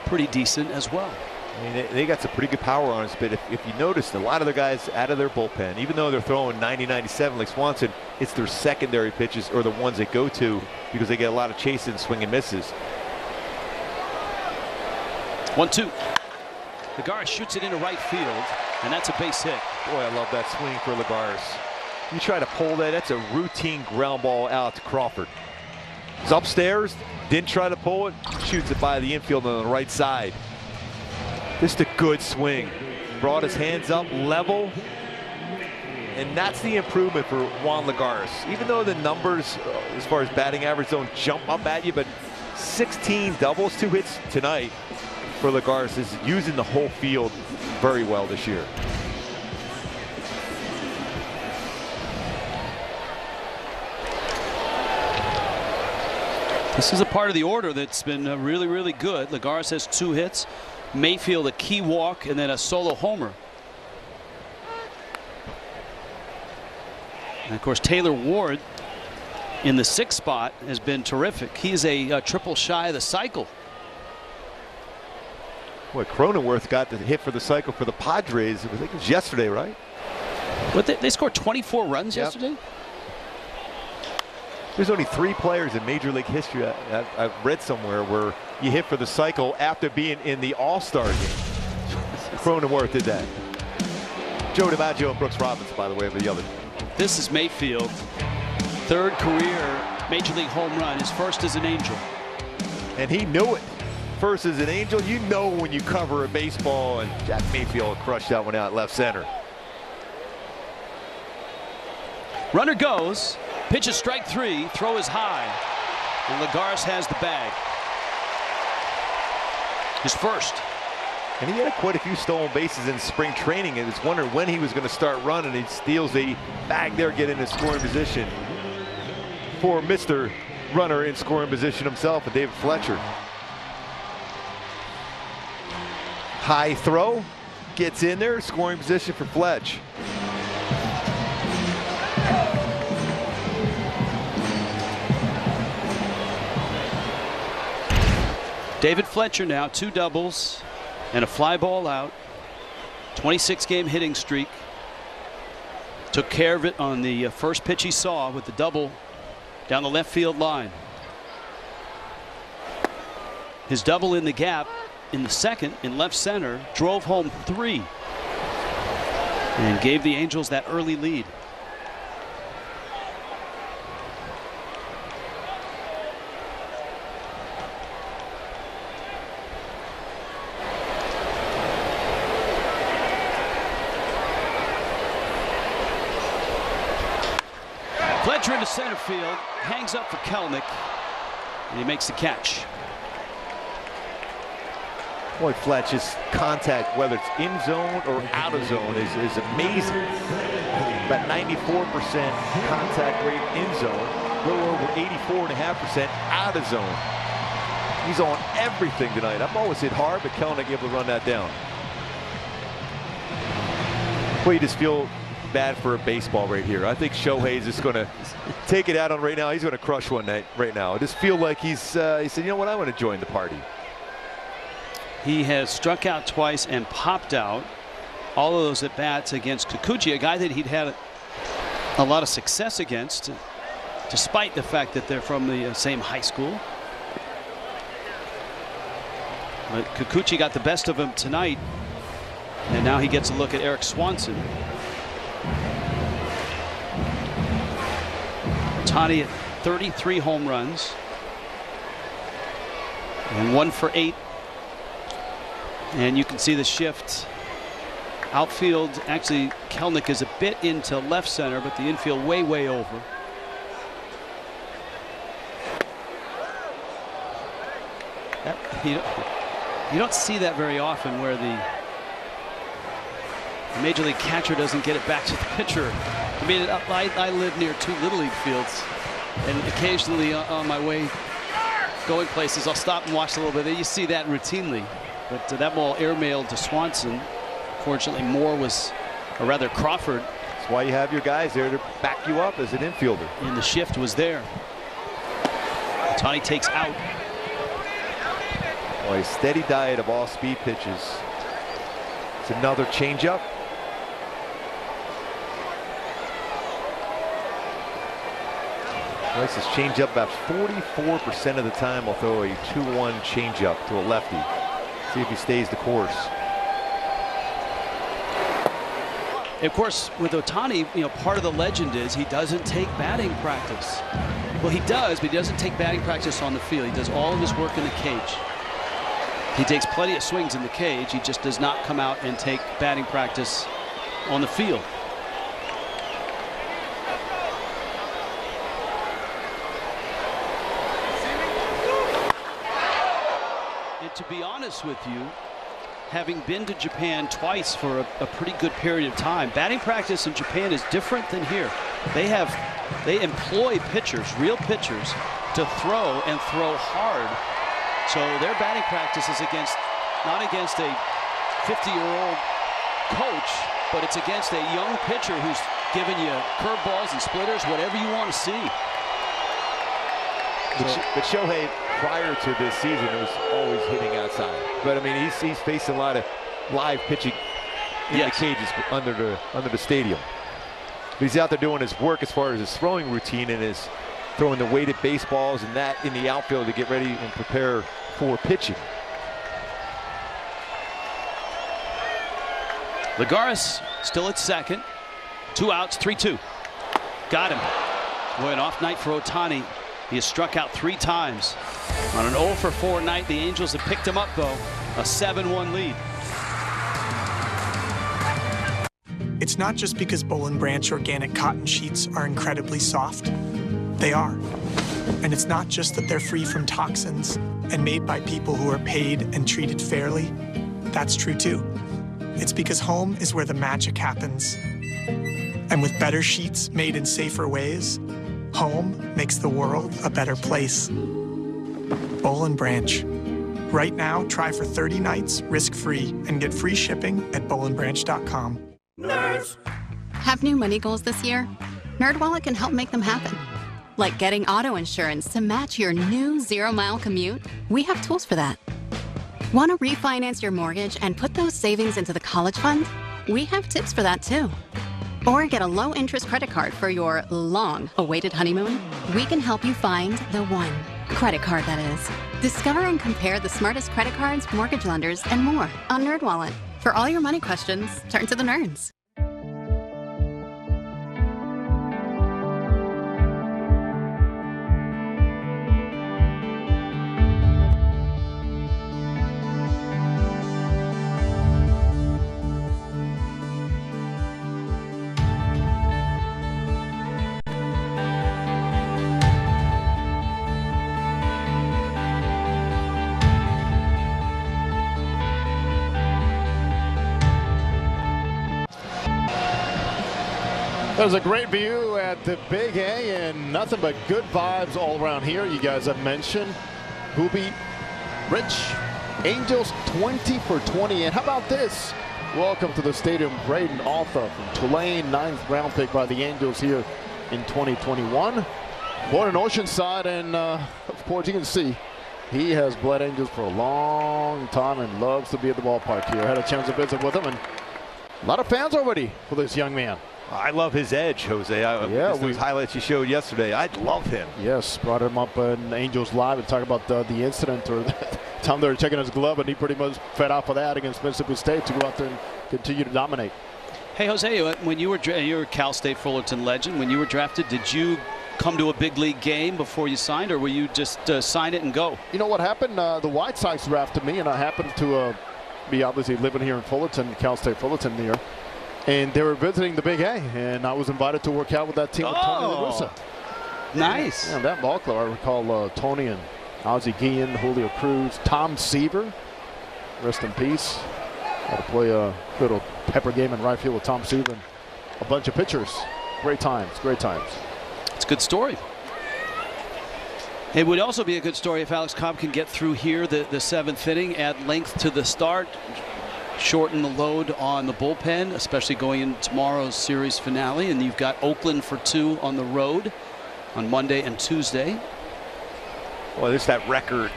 pretty decent as well. I mean, they got some pretty good power on us, but if you noticed, a lot of their guys out of their bullpen, even though they're throwing 90-97 like Swanson, it's their secondary pitches or the ones they go to because they get a lot of chase and swing and misses. 1-2. Lagares shoots it into right field, and that's a base hit. Boy, I love that swing for Lagares. You try to pull that, that's a routine ground ball out to Crawford. He's upstairs, didn't try to pull it, shoots it by the infield on the right side. Just a good swing. Brought his hands up level. And that's the improvement for Juan Lagares. Even though the numbers as far as batting average don't jump up at you, but 16 doubles, 2 hits tonight for Lagares is using the whole field very well this year. This is a part of the order that's been really, really good. Lagares has 2 hits. Mayfield a key walk and then a solo homer. And of course Taylor Ward in the 6th spot has been terrific. He's a triple shy of the cycle. Boy, Cronenworth got the hit for the cycle for the Padres. I think it was yesterday, right? But they scored 24 runs yesterday? There's only 3 players in Major League history I've read somewhere where you hit for the cycle after being in the All-Star game. Cronenworth did that. Joe DiMaggio and Brooks Robinson, by the way, are the other. This is Mayfield. 3rd career Major League home run. His first as an Angel. And he knew it. First as an Angel, you know when you cover a baseball, and Jack Mayfield crushed that one out left center. Runner goes. Pitches strike 3. Throw is high. And Lagares has the bag. His first. And he had quite a few stolen bases in spring training. And was wondering when he was going to start running. He steals the bag there, get into scoring position for Mr. Runner in scoring position himself, and David Fletcher. High throw, gets in there, scoring position for Fletch. David Fletcher now, 2 doubles and a fly ball out. 26-game hitting streak. Took care of it on the first pitch he saw with the double down the left field line. His double in the gap in the second in left center drove home 3 and gave the Angels that early lead. Fletcher into center field, hangs up for Kelenic, and he makes the catch. Boy, Fletch's contact, whether it's in zone or out of zone, is amazing. About 94% contact rate in zone, a little over 84.5% out of zone. He's on everything tonight. I've always hit hard, but Kelenic able to run that down. Well, you just feel bad for a baseball right here. I think Shohei's just going to take it out on right now. He's going to crush one night right now. I just feel like he said, you know what, I want to join the party. He has struck out twice and popped out. All of those at bats against Kikuchi, a guy that he'd had a lot of success against, despite the fact that they're from the same high school. But Kikuchi got the best of him tonight, and now he gets a look at Eric Swanson. Ohtani at 33 home runs and 1 for 8. And you can see the shift. Outfield, actually, Kelenic is a bit into left center, but the infield way over. You don't see that very often, where the Major League catcher doesn't get it back to the pitcher. I mean, I live near 2 Little League fields, and occasionally on my way going places, I'll stop and watch a little bit. You see that routinely. But that ball airmailed to Swanson. Fortunately, Moore was, or rather Crawford. That's why you have your guys there to back you up as an infielder. And the shift was there. Ohtani takes out. Boy, a steady diet of all-speed pitches. It's another changeup. Likes his changeup about 44% of the time. Will throw a 2-1 changeup to a lefty. See if he stays the course. Of course, with Ohtani, part of the legend is he doesn't take batting practice. Well, he does, but he doesn't take batting practice on the field. He does all of his work in the cage. He takes plenty of swings in the cage. He just does not come out and take batting practice on the field. To be honest with you, having been to Japan twice for a pretty good period of time, batting practice in Japan is different than here. They employ pitchers, real pitchers, to throw and throw hard. So their batting practice is not against a 50-year-old coach, but it's against a young pitcher who's giving you curveballs and splitters, whatever you want to see. But Shohei, prior to this season, was always hitting outside. But I mean, he's facing a lot of live pitching in the cages under the stadium. But he's out there doing his work as far as his throwing routine and his throwing the weighted baseballs and that in the outfield to get ready and prepare for pitching. Lagares still at second. 2 outs, 3-2. Got him. Boy, an off night for Ohtani. He has struck out 3 times. On an 0 for 4 night, the Angels have picked him up, though. A 7-1 lead. It's not just because Boll & Branch organic cotton sheets are incredibly soft. They are. And it's not just that they're free from toxins and made by people who are paid and treated fairly. That's true, too. It's because home is where the magic happens. And with better sheets made in safer ways, home makes the world a better place. Boll & Branch. Right now, try for 30 nights risk-free and get free shipping at bowlandbranch.com. Nerds! Have new money goals this year? NerdWallet can help make them happen. Like getting auto insurance to match your new 0-mile commute? We have tools for that. Want to refinance your mortgage and put those savings into the college fund? We have tips for that too. Or get a low-interest credit card for your long-awaited honeymoon? We can help you find the one. Credit card, that is. Discover and compare the smartest credit cards, mortgage lenders, and more on NerdWallet. For all your money questions, turn to the nerds. There's a great view at the Big A and nothing but good vibes all around here. You guys have mentioned Hoobie, Rich, Angels 20 for 20. And how about this? Welcome to the stadium, Braden Altha from Tulane, 9th round pick by the Angels here in 2021. Born in Oceanside, and of course you can see he has bled Angels for a long time and loves to be at the ballpark here. I had a chance to visit with him, and a lot of fans already for this young man. I love his edge, Jose. Those highlights you showed yesterday, I love him. Yes, brought him up in Angels Live and talk about the incident or the time they were checking his glove, and he pretty much fed off of that against Mississippi State to go out there and continue to dominate. Hey, Jose, when you're a Cal State Fullerton legend. When you were drafted, did you come to a big league game before you signed, or were you just sign it and go? You know what happened? The White Sox drafted me, and I happened to be obviously living here in Fullerton, Cal State Fullerton here. And they were visiting the Big A, and I was invited to work out with that team with Tony La Russa. Nice. Yeah, that ball club, I recall Tony and Ozzie Guillen, Julio Cruz, Tom Seaver, rest in peace. Had to play a little pepper game in right field with Tom Seaver and a bunch of pitchers. Great times, great times. It's a good story. It would also be a good story if Alex Cobb can get through here the 7th inning, add length to the start, shorten the load on the bullpen, especially going into tomorrow's series finale. And you've got Oakland for 2 on the road on Monday and Tuesday. Well, there's that record,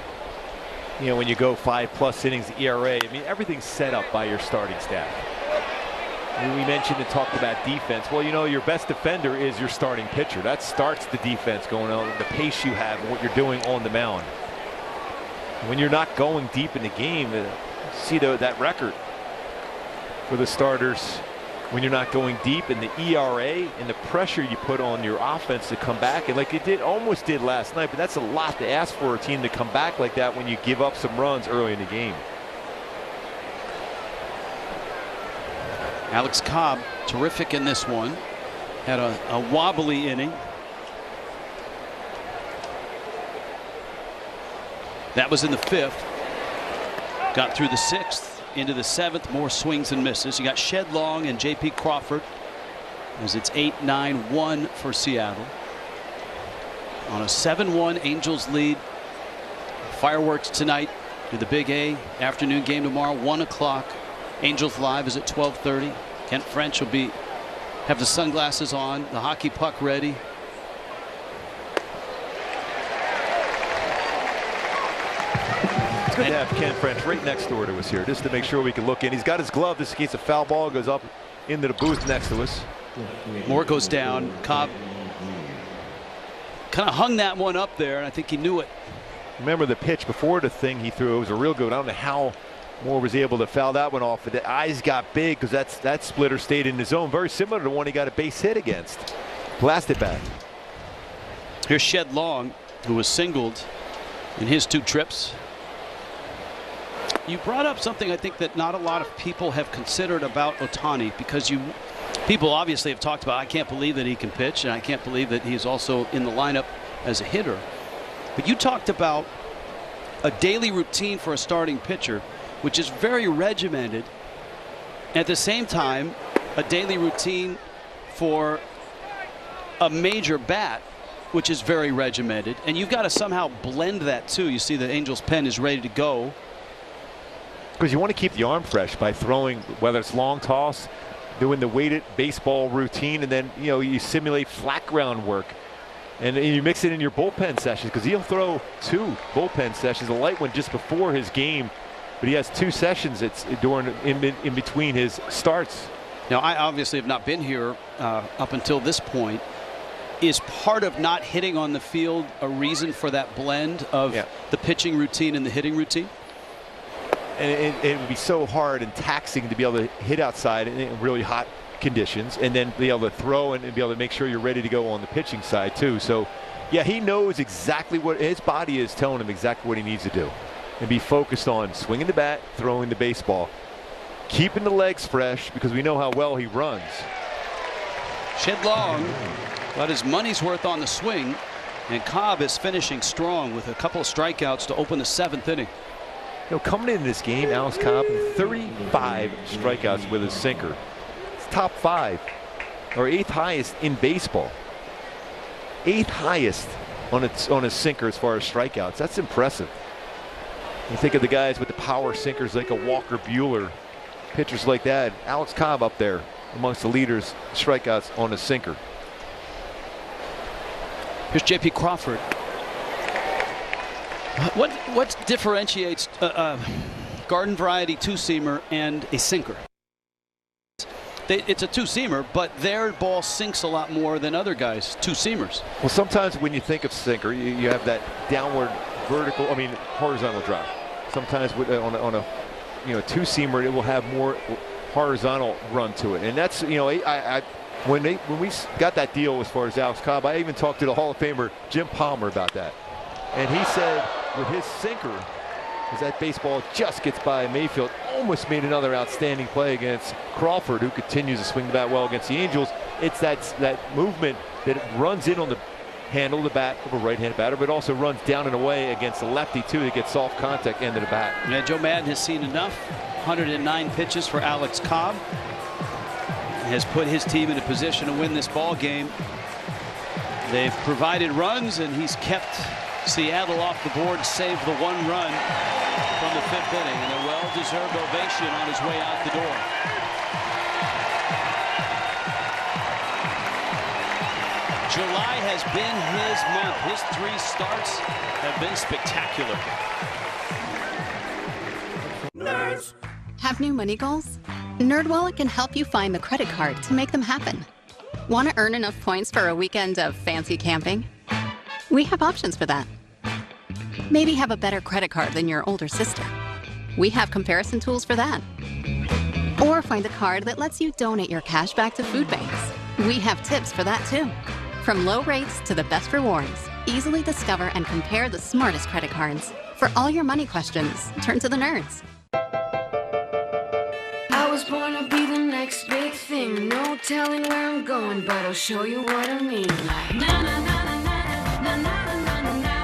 you know, when you go 5+ innings ERA. I mean, everything's set up by your starting staff. I mean, we mentioned and talked about defense. Well, you know, your best defender is your starting pitcher. That starts the defense going on, the pace you have and what you're doing on the mound. When you're not going deep in the game, see that record for the starters when you're not going deep, in the ERA and the pressure you put on your offense to come back, and like it almost did last night, but that's a lot to ask for a team to come back like that when you give up some runs early in the game. Alex Cobb, terrific in this one. Had a wobbly inning. That was in the 5th. Got through the 6th. Into the 7th, more swings and misses. You got Shed Long and J.P. Crawford as it's 8-9-1 for Seattle. On a 7-1 Angels lead. Fireworks tonight to the Big A. Afternoon game tomorrow, 1 o'clock. Angels Live is at 12:30. Kent French will have the sunglasses on, the hockey puck ready. Good to have Ken French right next door to us here, just to make sure we can look in. He's got his glove just in case a foul ball goes up into the booth next to us. Moore goes down. Cobb kind of hung that one up there, and I think he knew it. Remember the pitch before the thing he threw? It was a real good. I don't know how Moore was able to foul that one off. But the eyes got big because that splitter stayed in the zone. Very similar to the one he got a base hit against. Blasted back. Here's Shed Long, who was singled in his 2 trips. You brought up something I think that not a lot of people have considered about Ohtani, because people obviously have talked about, I can't believe that he can pitch, and I can't believe that he's also in the lineup as a hitter. But you talked about a daily routine for a starting pitcher, which is very regimented. At the same time, a daily routine for a major bat, which is very regimented. And you've got to somehow blend that too. You see the Angels pen is ready to go. Because you want to keep the arm fresh by throwing, whether it's long toss, doing the weighted baseball routine, and then you simulate flat ground work. And you mix it in your bullpen sessions, because he'll throw 2 bullpen sessions, a light one just before his game, but he has 2 sessions in between his starts. Now, I obviously have not been here up until this point. Is part of not hitting on the field a reason for that blend of the pitching routine and the hitting routine? And it would be so hard and taxing to be able to hit outside in really hot conditions, and then be able to throw and be able to make sure you're ready to go on the pitching side too. So yeah, he knows exactly what his body is telling him, exactly what he needs to do, and be focused on swinging the bat, throwing the baseball, keeping the legs fresh, because we know how well he runs. Shed Long got his money's worth on the swing, and Cobb is finishing strong with a couple of strikeouts to open the 7th inning. Coming into this game, Alex Cobb, 35 strikeouts with his sinker. It's top 5, or 8th highest in baseball. 8th highest on his sinker as far as strikeouts. That's impressive. You think of the guys with the power sinkers like a Walker Buehler, pitchers like that. Alex Cobb up there amongst the leaders, strikeouts on his sinker. Here's J.P. Crawford. What differentiates garden variety two-seamer and a sinker? It's a two-seamer, but their ball sinks a lot more than other guys' two-seamers. Well, sometimes when you think of sinker, you have that downward horizontal drive. Sometimes on a two-seamer, it will have more horizontal run to it, and that's when we got that deal as far as Alex Cobb, I even talked to the Hall of Famer Jim Palmer about that, and he said with his sinker, as that baseball just gets by Mayfield, almost made another outstanding play against Crawford, who continues to swing the bat well against the Angels. It's that movement that runs in on the handle of the bat of a right-handed batter, but also runs down and away against the lefty too to get soft contact end of the bat. Yeah, Joe Madden has seen enough. 109 pitches for Alex Cobb. Has put his team in a position to win this ball game. They've provided runs, and he's kept Seattle off the board, saved the 1 run from the 5th inning, and a well-deserved ovation on his way out the door. July has been his month. His 3 starts have been spectacular. Nerds. Have new money goals? NerdWallet can help you find the credit card to make them happen. Want to earn enough points for a weekend of fancy camping? We have options for that. Maybe have a better credit card than your older sister. We have comparison tools for that. Or find a card that lets you donate your cash back to food banks. We have tips for that too. From low rates to the best rewards, easily discover and compare the smartest credit cards. For all your money questions, turn to the nerds. I was born to be the next big thing. No telling where I'm going, but I'll show you what I mean. Like, na na na na na na na na na na.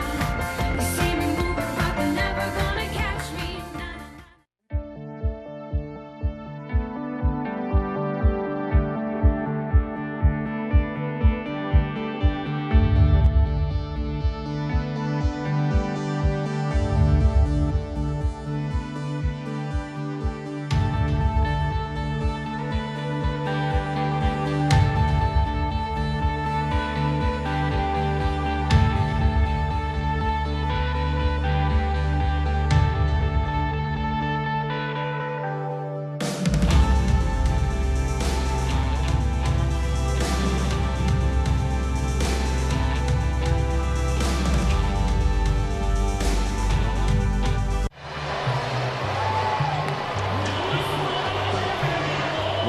You see me moving, but they're never gonna catch me.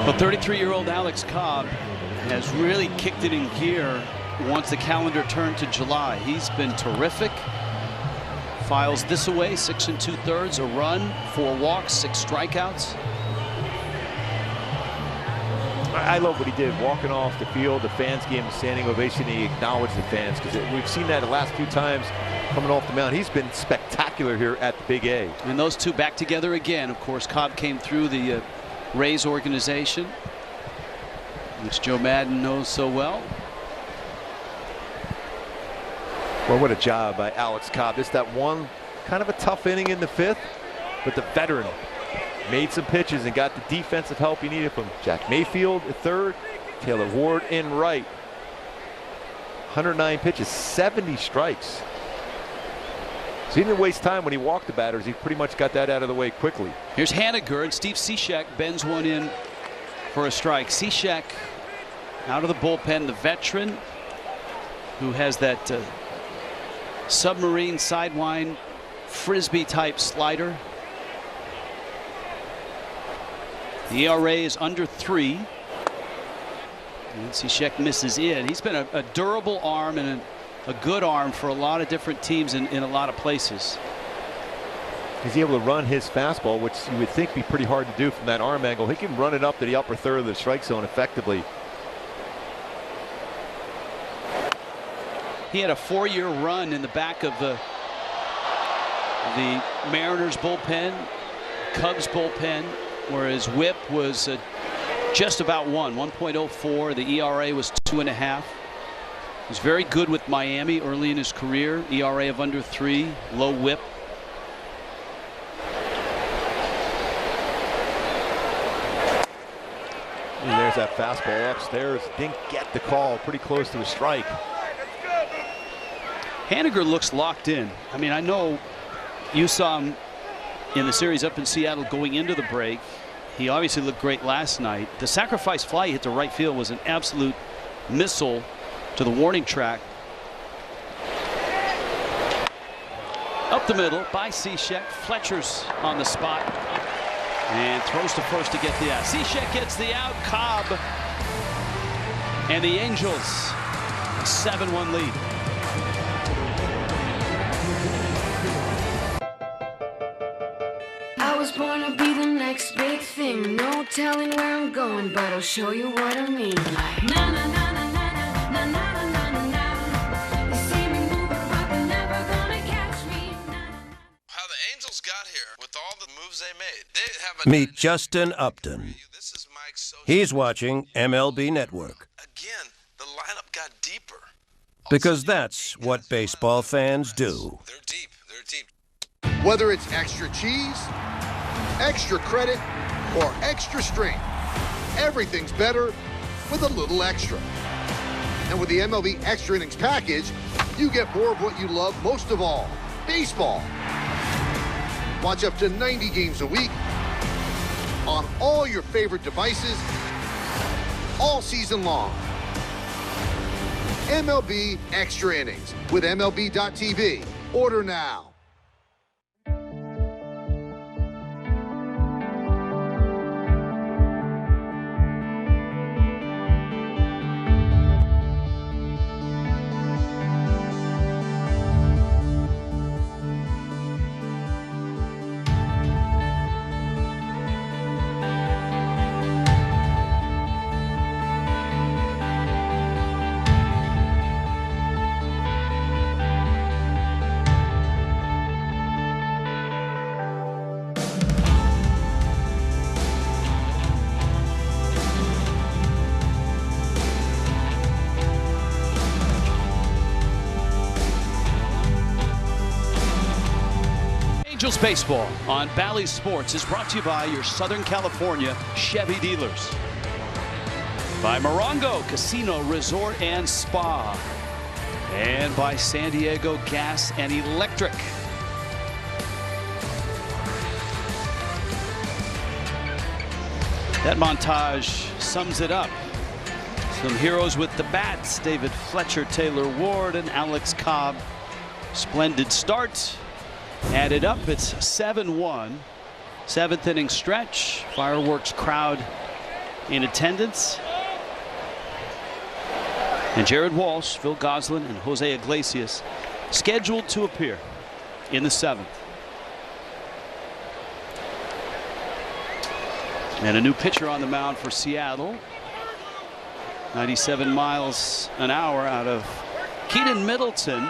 Well, 33-year-old Alex Cobb has really kicked it in gear once the calendar turned to July. He's been terrific. Files this away, 6 2/3, a run, 4 walks, 6 strikeouts. I love what he did, walking off the field. The fans gave him a standing ovation. He acknowledged the fans, because we've seen that the last few times coming off the mound. He's been spectacular here at the Big A. And those two back together again. Of course, Cobb came through the Rays organization, which Joe Madden knows so well. Well, what a job by Alex Cobb. This that one kind of a tough inning in the 5th, but the veteran made some pitches and got the defensive help he needed from Jack Mayfield at third, Taylor Ward in right. 109 pitches, 70 strikes. So he didn't waste time when he walked the batters. He pretty much got that out of the way quickly. Here's Haniger, and Steve Cishek bends one in for a strike. Cishek out of the bullpen, the veteran who has that submarine sidewind frisbee type slider. The ERA is under 3. And Cishek misses in. He's been a durable arm and a good arm for a lot of different teams in a lot of places. He's able to run his fastball, which you would think be pretty hard to do from that arm angle. He can run it up to the upper third of the strike zone effectively. He had a 4-year run in the back of the Mariners bullpen, Cubs bullpen, where his whip was just about 1.04. The ERA was 2.5. He was very good with Miami early in his career. ERA of under 3, low whip. And there's that fastball upstairs. Didn't get the call. Pretty close to a strike. Haniger looks locked in. I mean, I know you saw him in the series up in Seattle going into the break. He obviously looked great last night. The sacrifice fly he hit to right field was an absolute missile to the warning track. Up the middle by Cishek. Fletcher's on the spot and throws to first to get the out. Cishek gets the out. Cobb and the Angels a 7-1 lead. I was born to be the next big thing. No telling where I'm going, but I'll show you what I mean. Like na na na na na na na na na na. You see me moving, but they're never gonna catch me. How the Angels got here with all the moves they made. They have Meet Justin Upton. He's watching MLB Network. Again, the lineup got deeper. Because that's what baseball fans do. They're deep. They're deep. Whether it's extra cheese, extra credit, or extra strength, everything's better with a little extra. And with the MLB Extra Innings package, you get more of what you love most of all, baseball. Watch up to 90 games a week on all your favorite devices all season long. MLB Extra Innings with MLB.tv. Order now. Angels baseball on Bally Sports is brought to you by your Southern California Chevy dealers. By Morongo Casino Resort and Spa. And by San Diego Gas and Electric. That montage sums it up. Some heroes with the bats: David Fletcher, Taylor Ward, and Alex Cobb. Splendid start. Added up, it's 7-1. 7th inning stretch. Fireworks crowd in attendance. And Jared Walsh, Phil Goslin, and Jose Iglesias scheduled to appear in the 7th. And a new pitcher on the mound for Seattle. 97 miles an hour out of Keenan Middleton.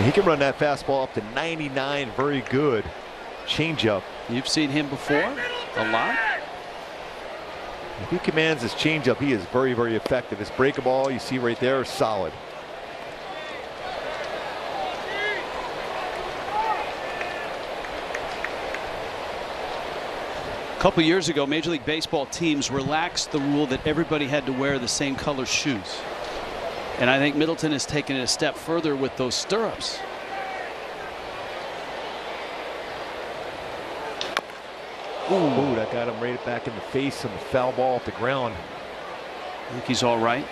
He can run that fastball up to 99. Very good. Changeup. You've seen him before a lot. If he commands his changeup, he is very, very effective. His breakable, you see right there, is solid. A couple years ago, Major League Baseball teams relaxed the rule that everybody had to wear the same color shoes. And I think Middleton has taken it a step further with those stirrups. Ooh, that got him right back in the face on the foul ball off the ground. I think he's all right.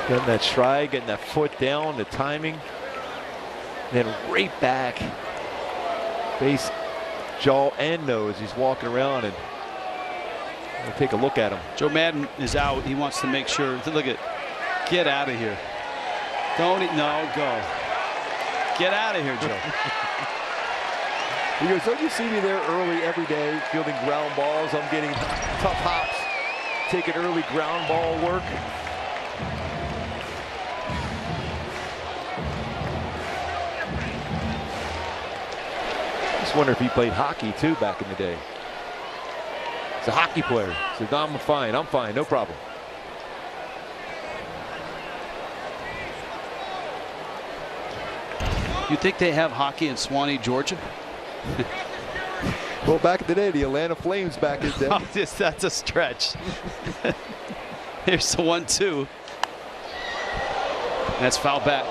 Getting that stride, getting that foot down, the timing. Then right back. Face, jaw, and nose. He's walking around, and we'll take a look at him. Joe Madden is out. He wants to make sure. Look at, get out of here. Don't, no, go. Get out of here, Joe. He goes, don't you see me there early every day, fielding ground balls? I'm getting tough hops, taking early ground ball work. Just wonder if he played hockey too back in the day. He's a hockey player. He said, I'm fine, no problem. You think they have hockey in Swanee, Georgia? Well, back in the day, the Atlanta Flames back in the day. Oh, that's a stretch. Here's the 1-2. That's foul back.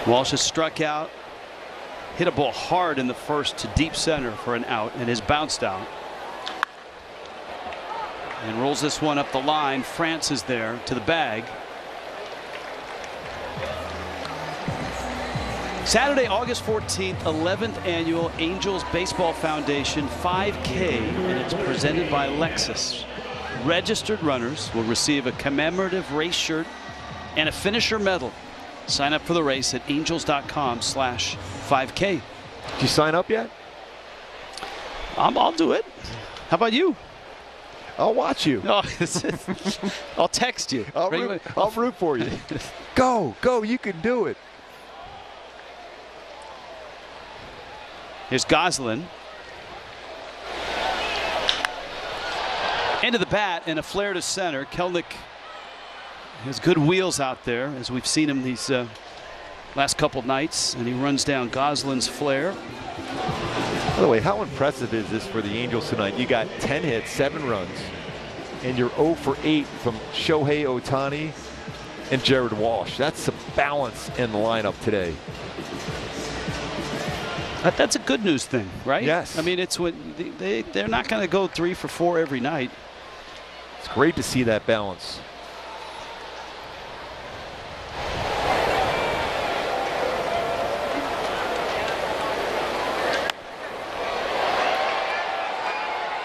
Walsh has struck out, hit a ball hard in the first to deep center for an out, and has bounced out. And rolls this one up the line. France is there to the bag. Saturday, August 14th, 11th annual Angels Baseball Foundation 5K, and it's presented by Lexus. Registered runners will receive a commemorative race shirt and a finisher medal. Sign up for the race at angels.com/5K. Did you sign up yet? I'll do it. How about you? I'll watch you. Oh, I'll text you. I'll root for you. Go, you can do it. Here's Goslin. Into the bat and a flare to center. Kelnick has good wheels out there, as we've seen him these last couple nights, and he runs down Goslin's flare. By the way, how impressive is this for the Angels tonight? You got 10 hits, 7 runs, and you're 0 for 8 from Shohei Ohtani and Jared Walsh. That's some balance in the lineup today. That's a good news thing, right? Yes. I mean, it's when they're not going to go 3 for 4 every night. It's great to see that balance.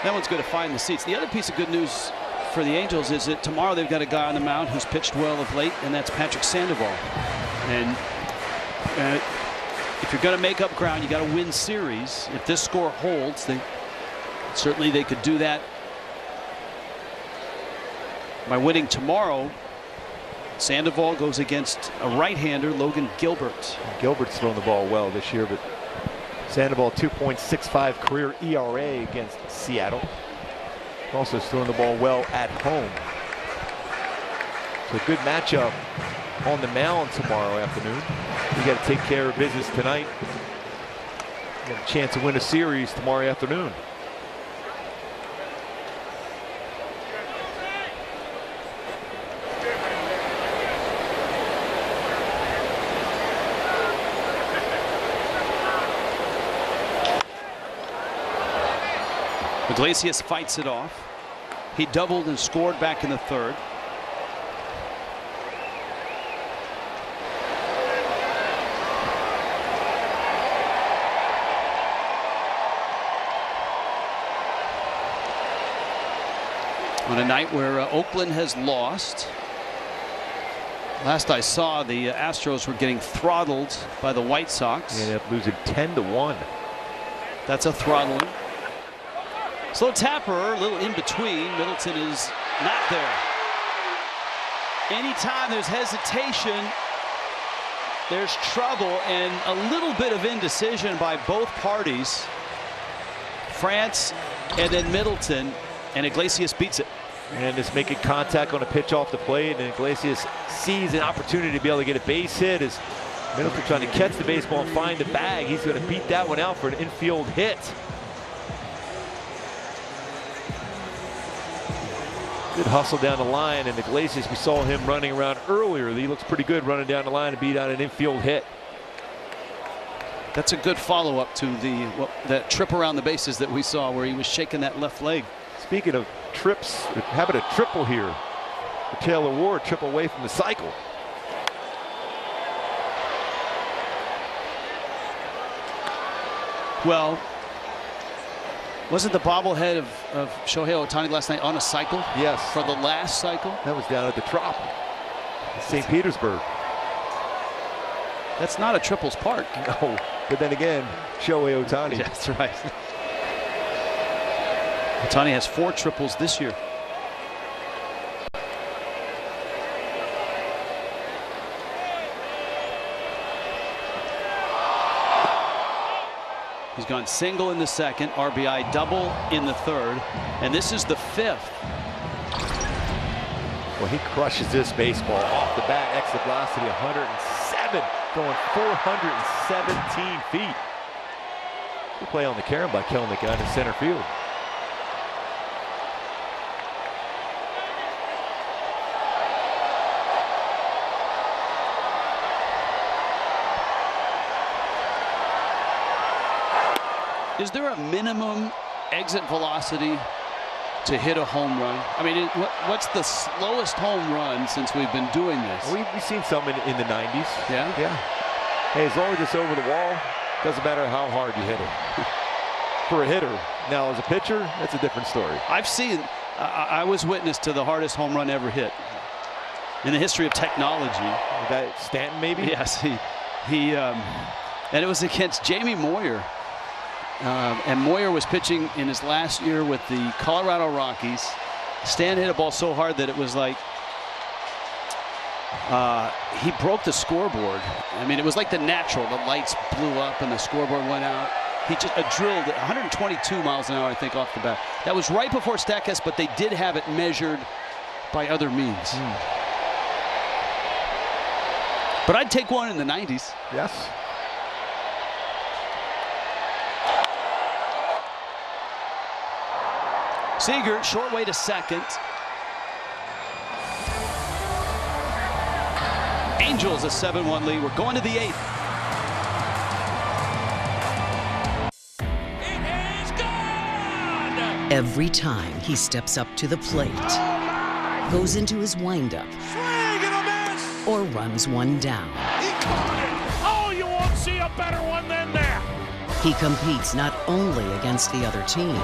That one's going to find the seats. The other piece of good news for the Angels is that tomorrow they've got a guy on the mound who's pitched well of late, and that's Patrick Sandoval. And if you're going to make up ground, you got to win series. If this score holds, certainly they could do that by winning tomorrow. Sandoval goes against a right-hander, Logan Gilbert. Gilbert's thrown the ball well this year, but Sandoval 2.65 career ERA against Seattle. Also throwing the ball well at home. So a good matchup on the mound tomorrow afternoon. We got to take care of business tonight. Got a chance to win a series tomorrow afternoon. Iglesias fights it off. He doubled and scored back in the third. On a night where Oakland has lost. Last I saw, the Astros were getting throttled by the White Sox. They ended up losing 10-1. That's a throttling. Slow tapper, a little in between. Middleton is not there. Anytime there's hesitation, there's trouble and a little bit of indecision by both parties. France and then Middleton, and Iglesias beats it. And just making contact on a pitch off the plate, and Iglesias sees an opportunity to be able to get a base hit as Middleton trying to catch the baseball and find the bag. He's going to beat that one out for an infield hit. Good hustle down the line, and Iglesias, we saw him running around earlier. He looks pretty good running down the line to beat out an infield hit. That's a good follow-up to that trip around the bases that we saw where he was shaking that left leg. Speaking of trips, having a triple here for Taylor Ward, triple away from the cycle. Well, wasn't the bobblehead of Shohei Ohtani last night on a cycle? Yes. For the last cycle? That was down at the Trop in St. Petersburg. That's not a triples park. No, but then again, Shohei Ohtani. Yeah, that's right. Ohtani has 4 triples this year. He's gone single in the second, RBI double in the third, and this is the 5th. Well, he crushes this baseball off the bat. Exit velocity 107, going 417 feet. Good play on the carom by Kelnick out in center field. Is there a minimum exit velocity to hit a home run? I mean, what's the slowest home run since we've been doing this? We've seen some in the 90s. Yeah? Yeah. Hey, as long as it's over the wall, doesn't matter how hard you hit it. For a hitter. Now, as a pitcher, that's a different story. I've seen, I was witness to the hardest home run ever hit in the history of technology. That Stanton, maybe? Yes, and it was against Jamie Moyer. And Moyer was pitching in his last year with the Colorado Rockies. Stan hit a ball so hard that it was like he broke the scoreboard. I mean, it was like the natural. The lights blew up and the scoreboard went out. He just drilled 122 miles an hour, I think, off the bat. That was right before Statcast, but they did have it measured by other means. But I'd take one in the 90s. Yes. Seager, short way to second. Angels a 7-1 lead. We're going to the 8th. Every time he steps up to the plate, goes into his windup, or runs one down. Oh, you won't see a better one than that. He competes not only against the other team,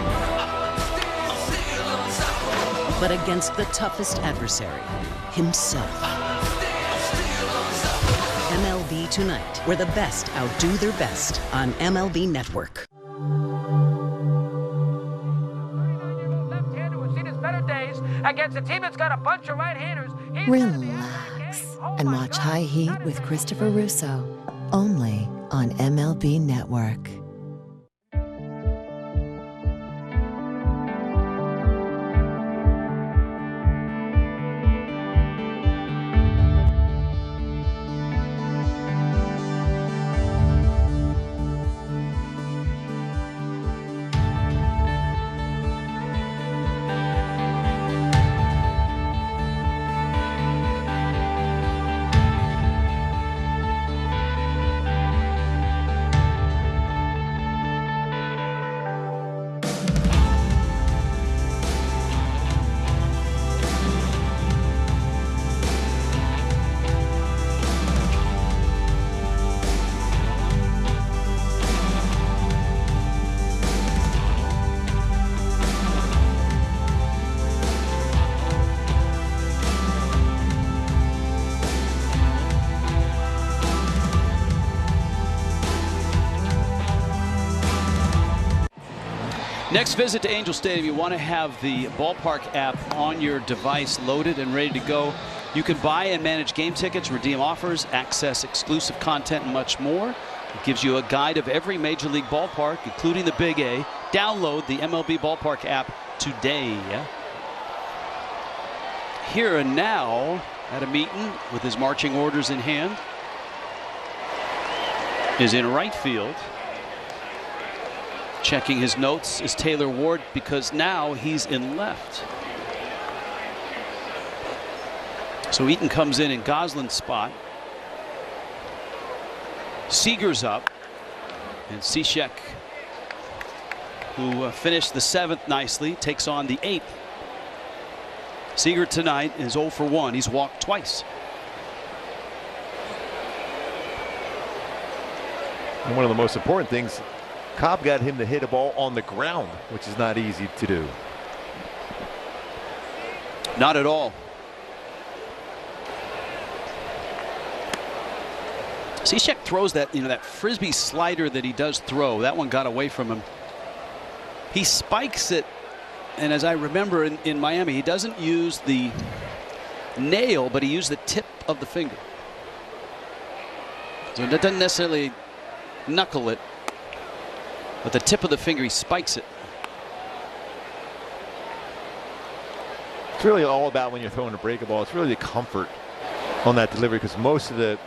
but against the toughest adversary, himself. MLB Tonight, where the best outdo their best on MLB Network. Against a team that's got a bunch of right-handers. Relax and watch High Heat with Christopher Russo, only on MLB Network. Next visit to Angel Stadium, you want to have the ballpark app on your device loaded and ready to go. You can buy and manage game tickets, redeem offers, access exclusive content, and much more. It gives you a guide of every Major League ballpark, including the Big A. Download the MLB Ballpark app today. Here and now at a meeting with his marching orders in hand is in right field. Checking his notes is Taylor Ward, because now he's in left. So Eaton comes in Goslin's spot. Seager's up, and Cishek, who finished the 7th nicely, takes on the 8th. Seager tonight is 0 for 1. He's walked twice. And one of the most important things, Cobb got him to hit a ball on the ground, which is not easy to do. Not at all. Cishek throws that, that frisbee slider that he does throw. That one got away from him. He spikes it, and as I remember in Miami, he doesn't use the nail, but he used the tip of the finger. So that doesn't necessarily knuckle it, but the tip of the finger, he spikes it. It's really all about, when you're throwing a breaking ball, it's really the comfort on that delivery, because most of the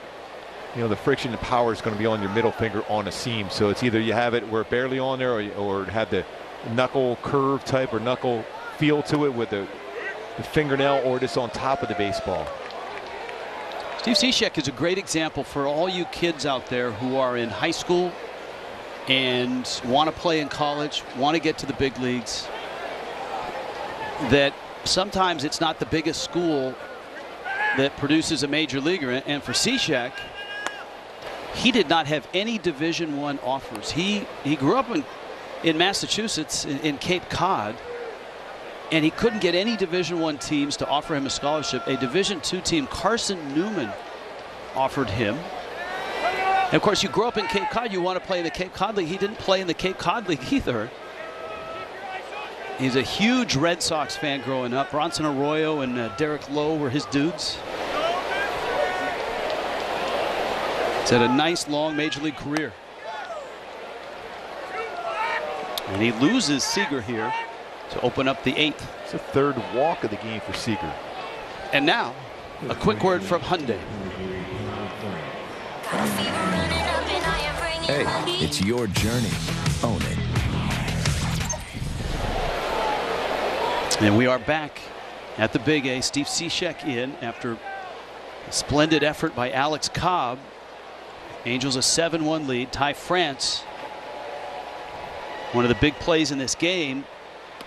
the friction and power is going to be on your middle finger on a seam. So it's either you have it where barely on there, or have the knuckle curve type or knuckle feel to it with the fingernail, or just on top of the baseball. Steve Cishek is a great example for all you kids out there who are in high school and want to play in college, want to get to the big leagues, that sometimes it's not the biggest school that produces a major leaguer. And for Cishek, he did not have any Division I offers. He grew up in Massachusetts, in Cape Cod, and he couldn't get any Division I teams to offer him a scholarship. A Division II team, Carson Newman, offered him. And of course, you grow up in Cape Cod, you want to play in the Cape Cod League. He didn't play in the Cape Cod League either. He's a huge Red Sox fan growing up. Bronson Arroyo and Derek Lowe were his dudes. He's had a nice, long Major League career. And he loses Seager here to open up the 8th. It's the 3rd walk of the game for Seager. And now, a quick word from Hyundai. Hey, it's your journey. Own it. And we are back at the Big A. Steve Cishek in after a splendid effort by Alex Cobb. Angels a 7-1 lead. Ty France. One of the big plays in this game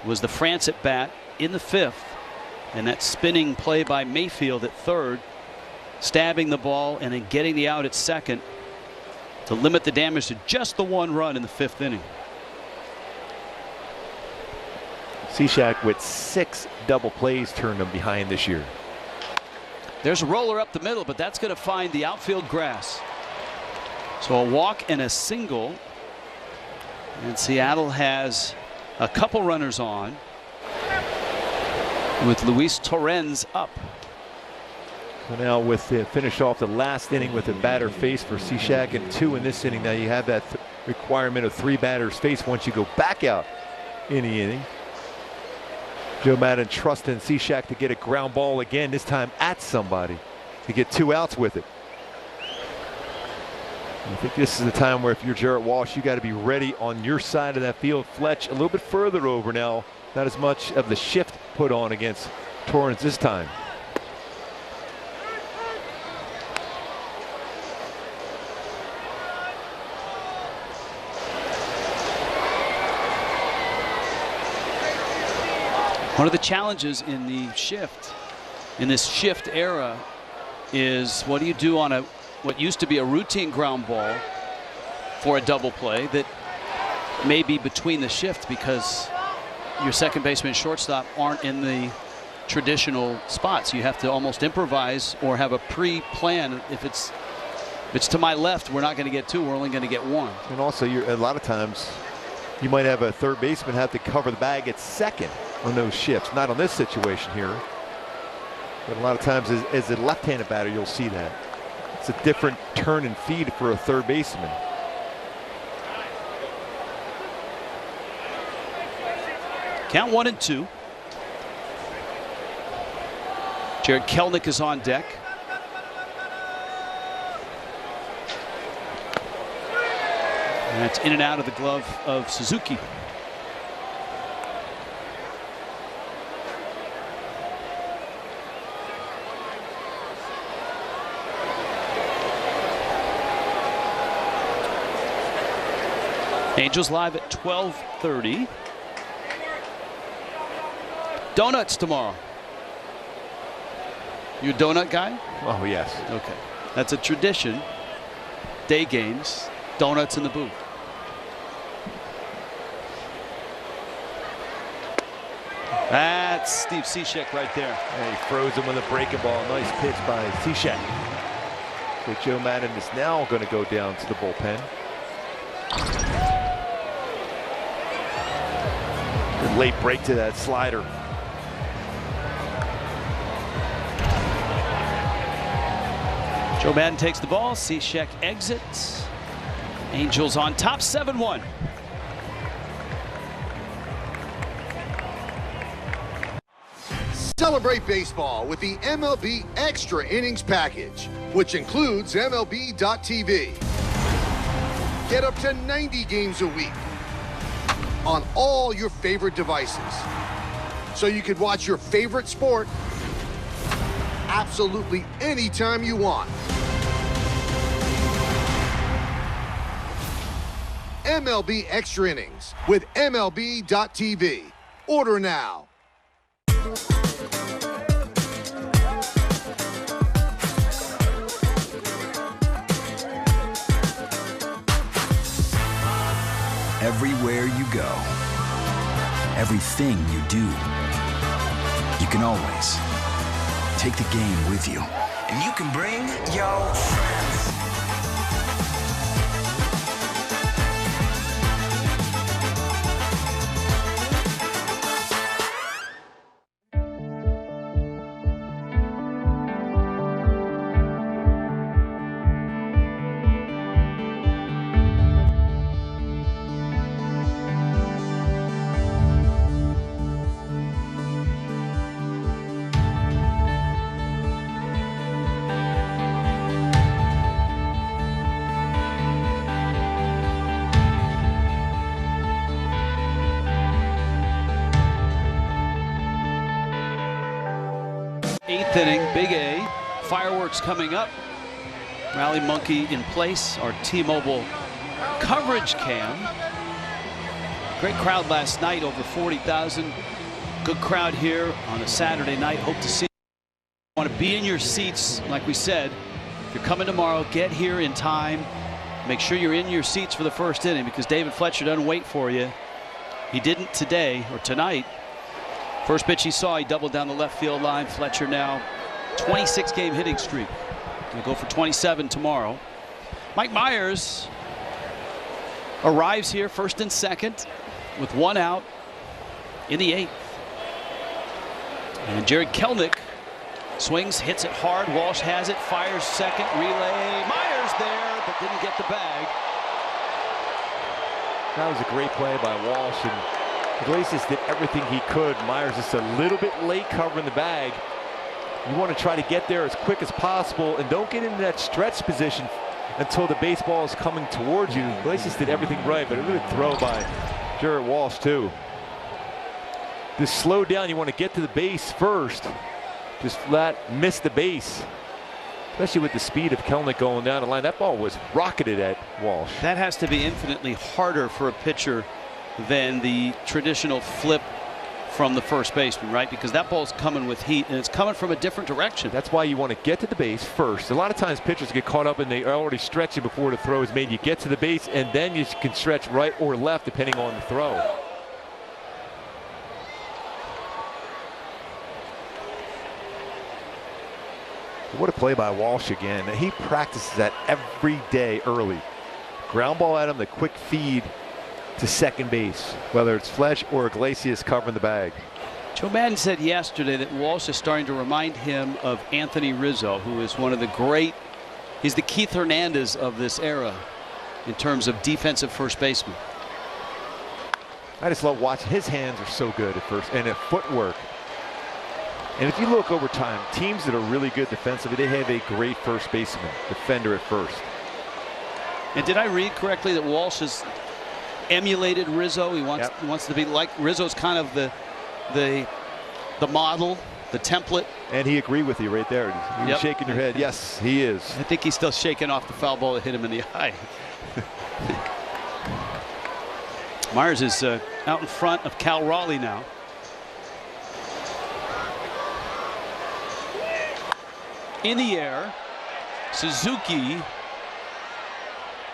was the France at bat in the 5th, and that spinning play by Mayfield at 3rd, stabbing the ball and then getting the out at 2nd to limit the damage to just the 1 run in the 5th inning. Cishek with 6 double plays turned him behind this year. There's a roller up the middle, but that's going to find the outfield grass. So a walk and a single, and Seattle has a couple runners on with Luis Torrens up. So now with the finish off the last inning with a batter face for Cishek and 2 in this inning. Now you have that requirement of 3 batters face once you go back out in the inning. Joe Madden trusting Cishek to get a ground ball again, this time at somebody, to get 2 outs with it. I think this is the time where if you're Jarrett Walsh, you got to be ready on your side of that field. Fletch a little bit further over now. Not as much of the shift put on against Torrens this time. One of the challenges in the shift, in this shift era, is what do you do on what used to be a routine ground ball for a double play that may be between the shift because your second baseman and shortstop aren't in the traditional spots. You have to almost improvise or have a pre-plan. If it's to my left, we're not going to get 2, we're only going to get 1. And also, a lot of times you might have a third baseman have to cover the bag at second on those shifts. Not on this situation here. But a lot of times as a left-handed batter, you'll see that. It's a different turn and feed for a third baseman. Count 1-2. Jared Kelnick is on deck. And that's in and out of the glove of Suzuki. Angels live at 12:30. Donuts tomorrow. You a donut guy? Oh, yes. Okay. That's a tradition. Day games, donuts in the booth. That's Steve Cishek right there. And he froze him with a breaking ball. Nice pitch by Cishek. So Joe Madden is now going to go down to the bullpen. Good late break to that slider. Joe Madden takes the ball. Cishek exits. Angels on top 7-1. Celebrate baseball with the MLB Extra Innings Package, which includes MLB.tv. Get up to 90 games a week on all your favorite devices, so you could watch your favorite sport absolutely anytime you want. MLB Extra Innings with MLB.tv. Order now. Everywhere you go, everything you do, you can always take the game with you. And you can bring your friends. Eighth inning, Big A. Fireworks coming up. Rally Monkey in place. Our T-Mobile coverage cam. Great crowd last night, over 40,000. Good crowd here on a Saturday night. Hope to see you. Want to be in your seats, like we said. If you're coming tomorrow, get here in time. Make sure you're in your seats for the first inning, because David Fletcher doesn't wait for you. He didn't today or tonight. First pitch he saw, he doubled down the left field line. Fletcher now 26-game hitting streak. He'll go for 27 tomorrow. Mike Myers arrives here first and second with one out in the eighth. And Jared Kelnick swings, hits it hard. Walsh has it, fires second, relay. Myers there, but didn't get the bag. That was a great play by Walsh, and Iglesias did everything he could. Myers just a little bit late covering the bag. You want to try to get there as quick as possible and don't get into that stretch position until the baseball is coming towards you. Iglesias did everything right, but a good throw by Jared Walsh too. Just slow down. You want to get to the base first. Just miss the base. Especially with the speed of Kelnick going down the line. That ball was rocketed at Walsh. That has to be infinitely harder for a pitcher than the traditional flip from the first baseman, right? Because that ball's coming with heat and it's coming from a different direction. That's why you want to get to the base first. A lot of times pitchers get caught up and they are already stretching before the throw is made. You get to the base and then you can stretch right or left depending on the throw. What a play by Walsh again. He practices that every day early. Ground ball at him, the quick feed to second base, whether it's Fletch or Iglesias covering the bag. Joe Madden said yesterday that Walsh is starting to remind him of Anthony Rizzo, who is one of the great, he's the Keith Hernandez of this era in terms of defensive first baseman. I just love watching. His hands are so good at first, and at footwork. And if you look over time, teams that are really good defensively, they have a great first baseman, defender at first. And did I read correctly that Walsh has emulated Rizzo? He wants to be like Rizzo's kind of the model, the template. And he agreed with you right there. You're shaking your head. Yes, he is. I think he's still shaking off the foul ball that hit him in the eye. Myers is out in front of Cal Raleigh now. In the air, Suzuki.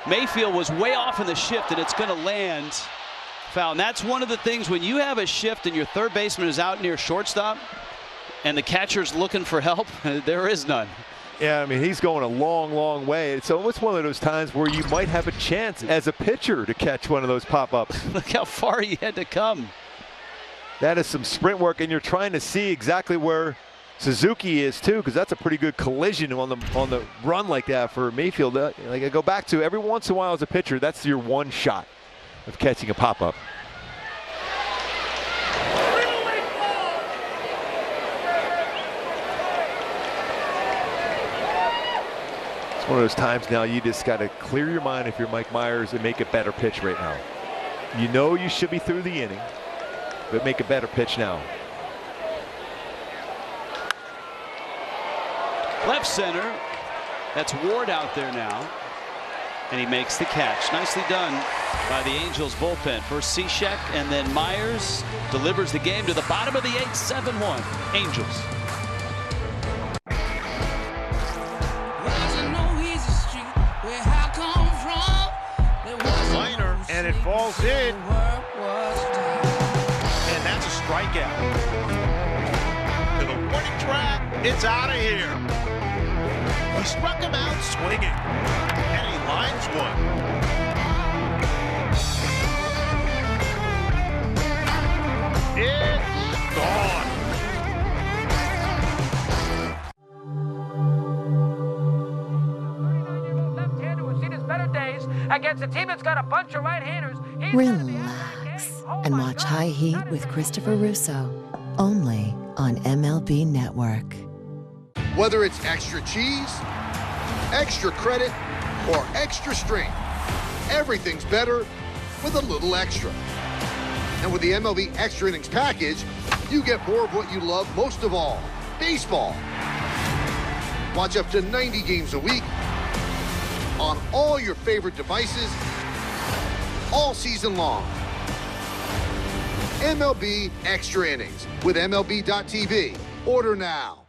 Mayfield was way off in the shift, and it's going to land foul. And that's one of the things when you have a shift and your third baseman is out near shortstop and the catcher's looking for help, there is none. Yeah, I mean, he's going a long, long way. So it's one of those times where you might have a chance as a pitcher to catch one of those pop-ups. Look how far he had to come. That is some sprint work, and you're trying to see exactly where Suzuki is too, because that's a pretty good collision on the run like that for Mayfield. Like I go back to, every once in a while as a pitcher, that's your one shot of catching a pop-up. It's one of those times now you just got to clear your mind if you're Mike Myers and make a better pitch right now. You know you should be through the inning, but make a better pitch now. Left center. That's Ward out there now. And he makes the catch. Nicely done by the Angels bullpen. First Cishek and then Myers delivers the game to the bottom of the 8th, 7-1. Angels. And it falls in. And that's a strikeout. To the warning track, it's out of here. He struck him out swinging. And he lines one. It's gone. Left-hander who's seen his better days against a team that's got a bunch of right-handers. Relax and watch High Heat with Christopher Russo, only on MLB Network. Whether it's extra cheese, extra credit, or extra strength, everything's better with a little extra. And with the MLB Extra Innings package, you get more of what you love most of all, baseball. Watch up to 90 games a week on all your favorite devices all season long. MLB Extra Innings with MLB.tv. Order now.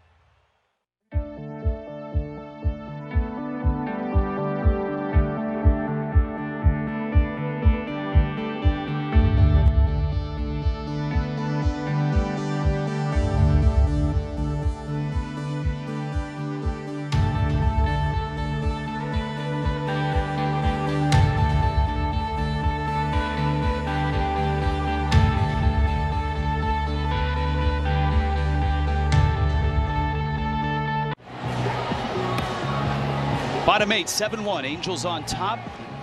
Bottom 8, 7-1. Angels on top.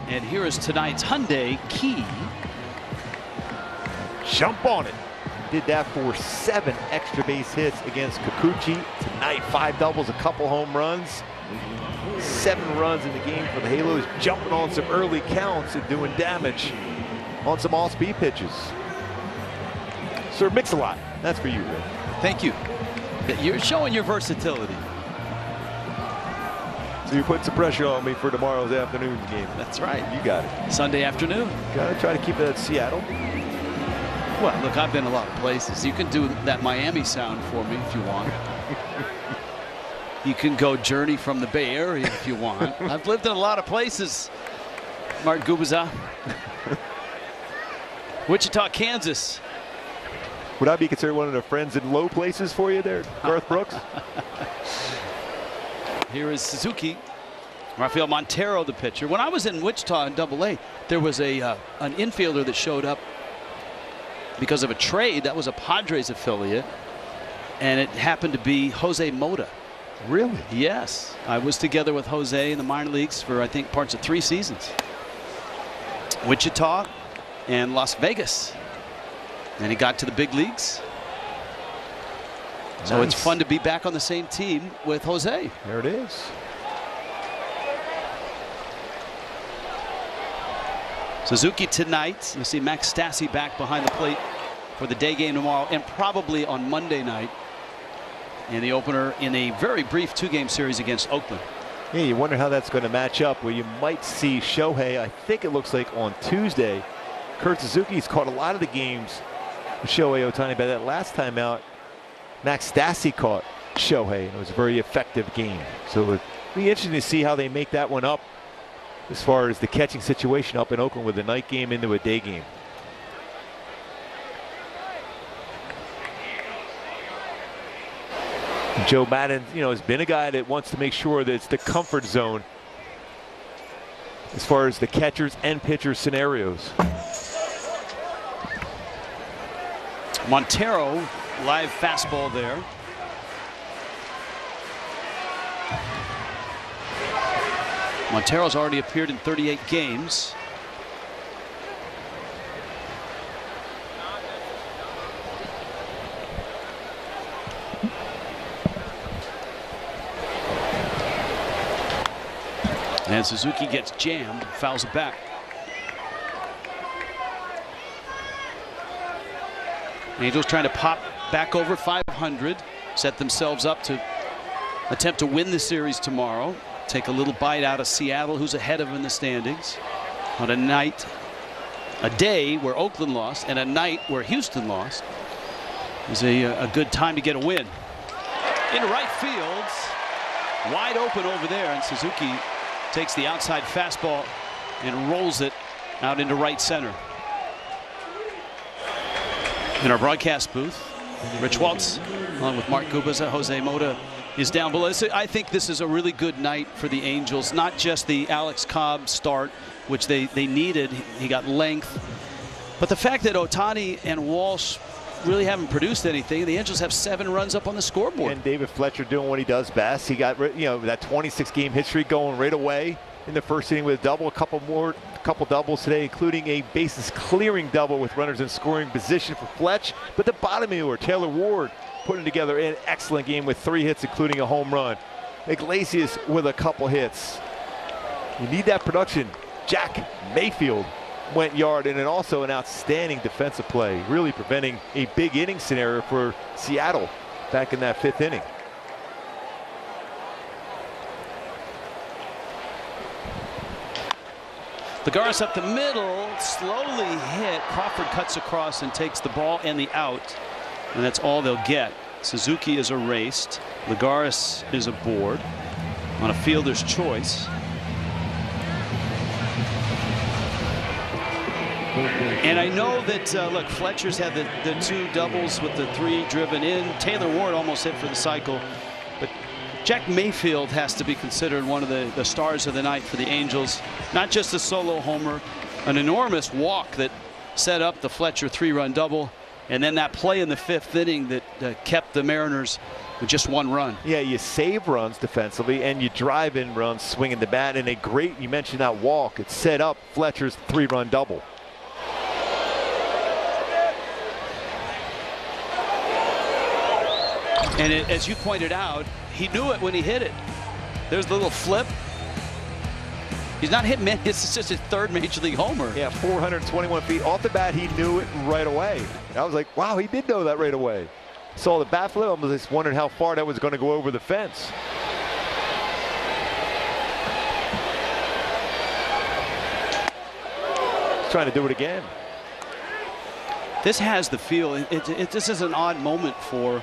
And here is tonight's Hyundai Key. Jump on it. Did that for 7 extra base hits against Kikuchi. Tonight, 5 doubles, a couple home runs. 7 runs in the game for the Halos, jumping on some early counts and doing damage on some all-speed pitches. Sir Mix-a-Lot, that's for you, Rick. Thank you. You're showing your versatility. So you're putting some pressure on me for tomorrow's afternoon's game. That's right. You got it. Sunday afternoon. Got to try to keep it at Seattle. Well, look, I've been a lot of places. You can do that Miami sound for me if you want. You can go Journey from the Bay Area if you want. I've lived in a lot of places. Mark Gubaza. Wichita, Kansas. Would I be considered one of the friends in low places for you there, Garth Brooks? Here is Suzuki. Rafael Montero, the pitcher. When I was in Wichita in Double-A, there was an infielder that showed up because of a trade. That was a Padres affiliate, and it happened to be Jose Mota. Really? Yes. I was together with Jose in the minor leagues for, I think, parts of 3 seasons. Wichita and Las Vegas. And he got to the big leagues. So it's fun to be back on the same team with Jose. There it is. Suzuki tonight. You'll see Max Stassi back behind the plate for the day game tomorrow, and probably on Monday night in the opener in a very brief 2-game series against Oakland. Yeah, you wonder how that's going to match up, where you might see Shohei, I think it looks like on Tuesday. Kurt Suzuki's caught a lot of the games with Shohei Ohtani, but that last time out, Max Stassi caught Shohei, and it was a very effective game. So it'll be interesting to see how they make that one up as far as the catching situation up in Oakland with a night game into a day game. Joe Maddon, has been a guy that wants to make sure that it's the comfort zone as far as the catchers and pitchers scenarios. Montero, live fastball there. Montero's already appeared in 38 games. And Suzuki gets jammed, fouls it back. Angels trying to pop back over 500, set themselves up to attempt to win the series tomorrow. Take a little bite out of Seattle, who's ahead of them in the standings. On a day where Oakland lost and a night where Houston lost, is a good time to get a win. Into right field, wide open over there, and Suzuki takes the outside fastball and rolls it out into right center. In our broadcast booth, Rich Waltz, along with Mark Kubaza, Jose Mota is down below. I think this is a really good night for the Angels, not just the Alex Cobb start, which they needed. He got length. But the fact that Ohtani and Walsh really haven't produced anything. The Angels have 7 runs up on the scoreboard. And David Fletcher doing what he does best. He got that 26-game hit streak going right away in the first inning with a double, a couple doubles today, including a bases clearing double with runners in scoring position for Fletch. But the bottom of the order, Taylor Ward putting together an excellent game with 3 hits, including a home run. Iglesias with a couple hits. You need that production. Jack Mayfield went yard, and then also an outstanding defensive play, really preventing a big inning scenario for Seattle back in that 5th inning. Lagares up the middle, slowly hit. Crawford cuts across and takes the ball and the out, and that's all they'll get. Suzuki is erased. Lagares is aboard on a fielder's choice. And I know that, look, Fletcher's had the 2 doubles with the 3 driven in. Taylor Ward almost hit for the cycle. But Jack Mayfield has to be considered one of the stars of the night for the Angels. Not just a solo homer, an enormous walk that set up the Fletcher 3-run double. And then that play in the 5th inning that kept the Mariners with just 1 run. Yeah, you save runs defensively and you drive in runs swinging the bat. And you mentioned that walk. It set up Fletcher's 3-run double. And as you pointed out, he knew it when he hit it. There's the little flip. He's not hit many. It's just his 3rd major league homer. Yeah, 421 feet off the bat. He knew it right away. I was like, wow, he did know that right away. Saw the bat flip. I was just wondering how far that was going to go over the fence. He's trying to do it again. This has the feel. This is an odd moment for,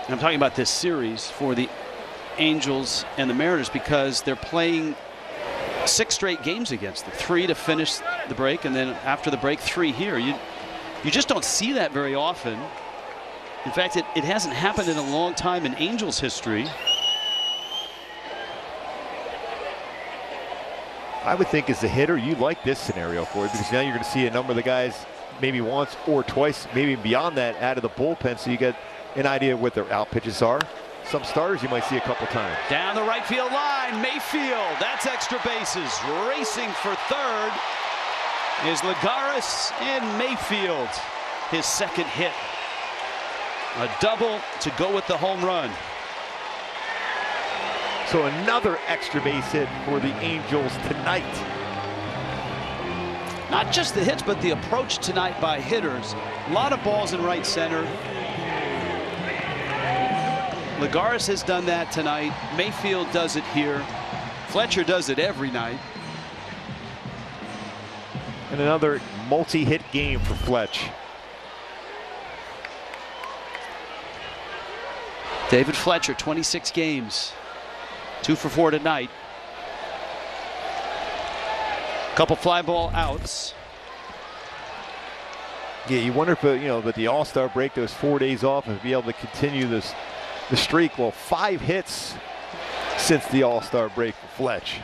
I'm talking about this series, for the Angels and the Mariners, because they're playing 6 straight games against them. 3 to finish the break, and then after the break 3 here. You just don't see that very often. In fact, it hasn't happened in a long time in Angels history. I would think as a hitter, you like this scenario for it, because now you're going to see a number of the guys maybe once or twice, maybe beyond that, out of the bullpen, so you get an idea of what their out pitches are. Some starters you might see a couple times. Down the right field line, Mayfield. That's extra bases. Racing for third is Lagares and Mayfield. His second hit. A double to go with the home run. So another extra base hit for the Angels tonight. Not just the hits, but the approach tonight by hitters. A lot of balls in right center. Lagares has done that tonight. Mayfield does it here. Fletcher does it every night. And another multi-hit game for Fletch. David Fletcher, 26 games. 2 for 4 tonight. Couple fly ball outs. Yeah, you wonder if, with the All-Star break, those 4 days off, and be able to continue the streak. Well, 5 hits since the All-Star break for Fletch.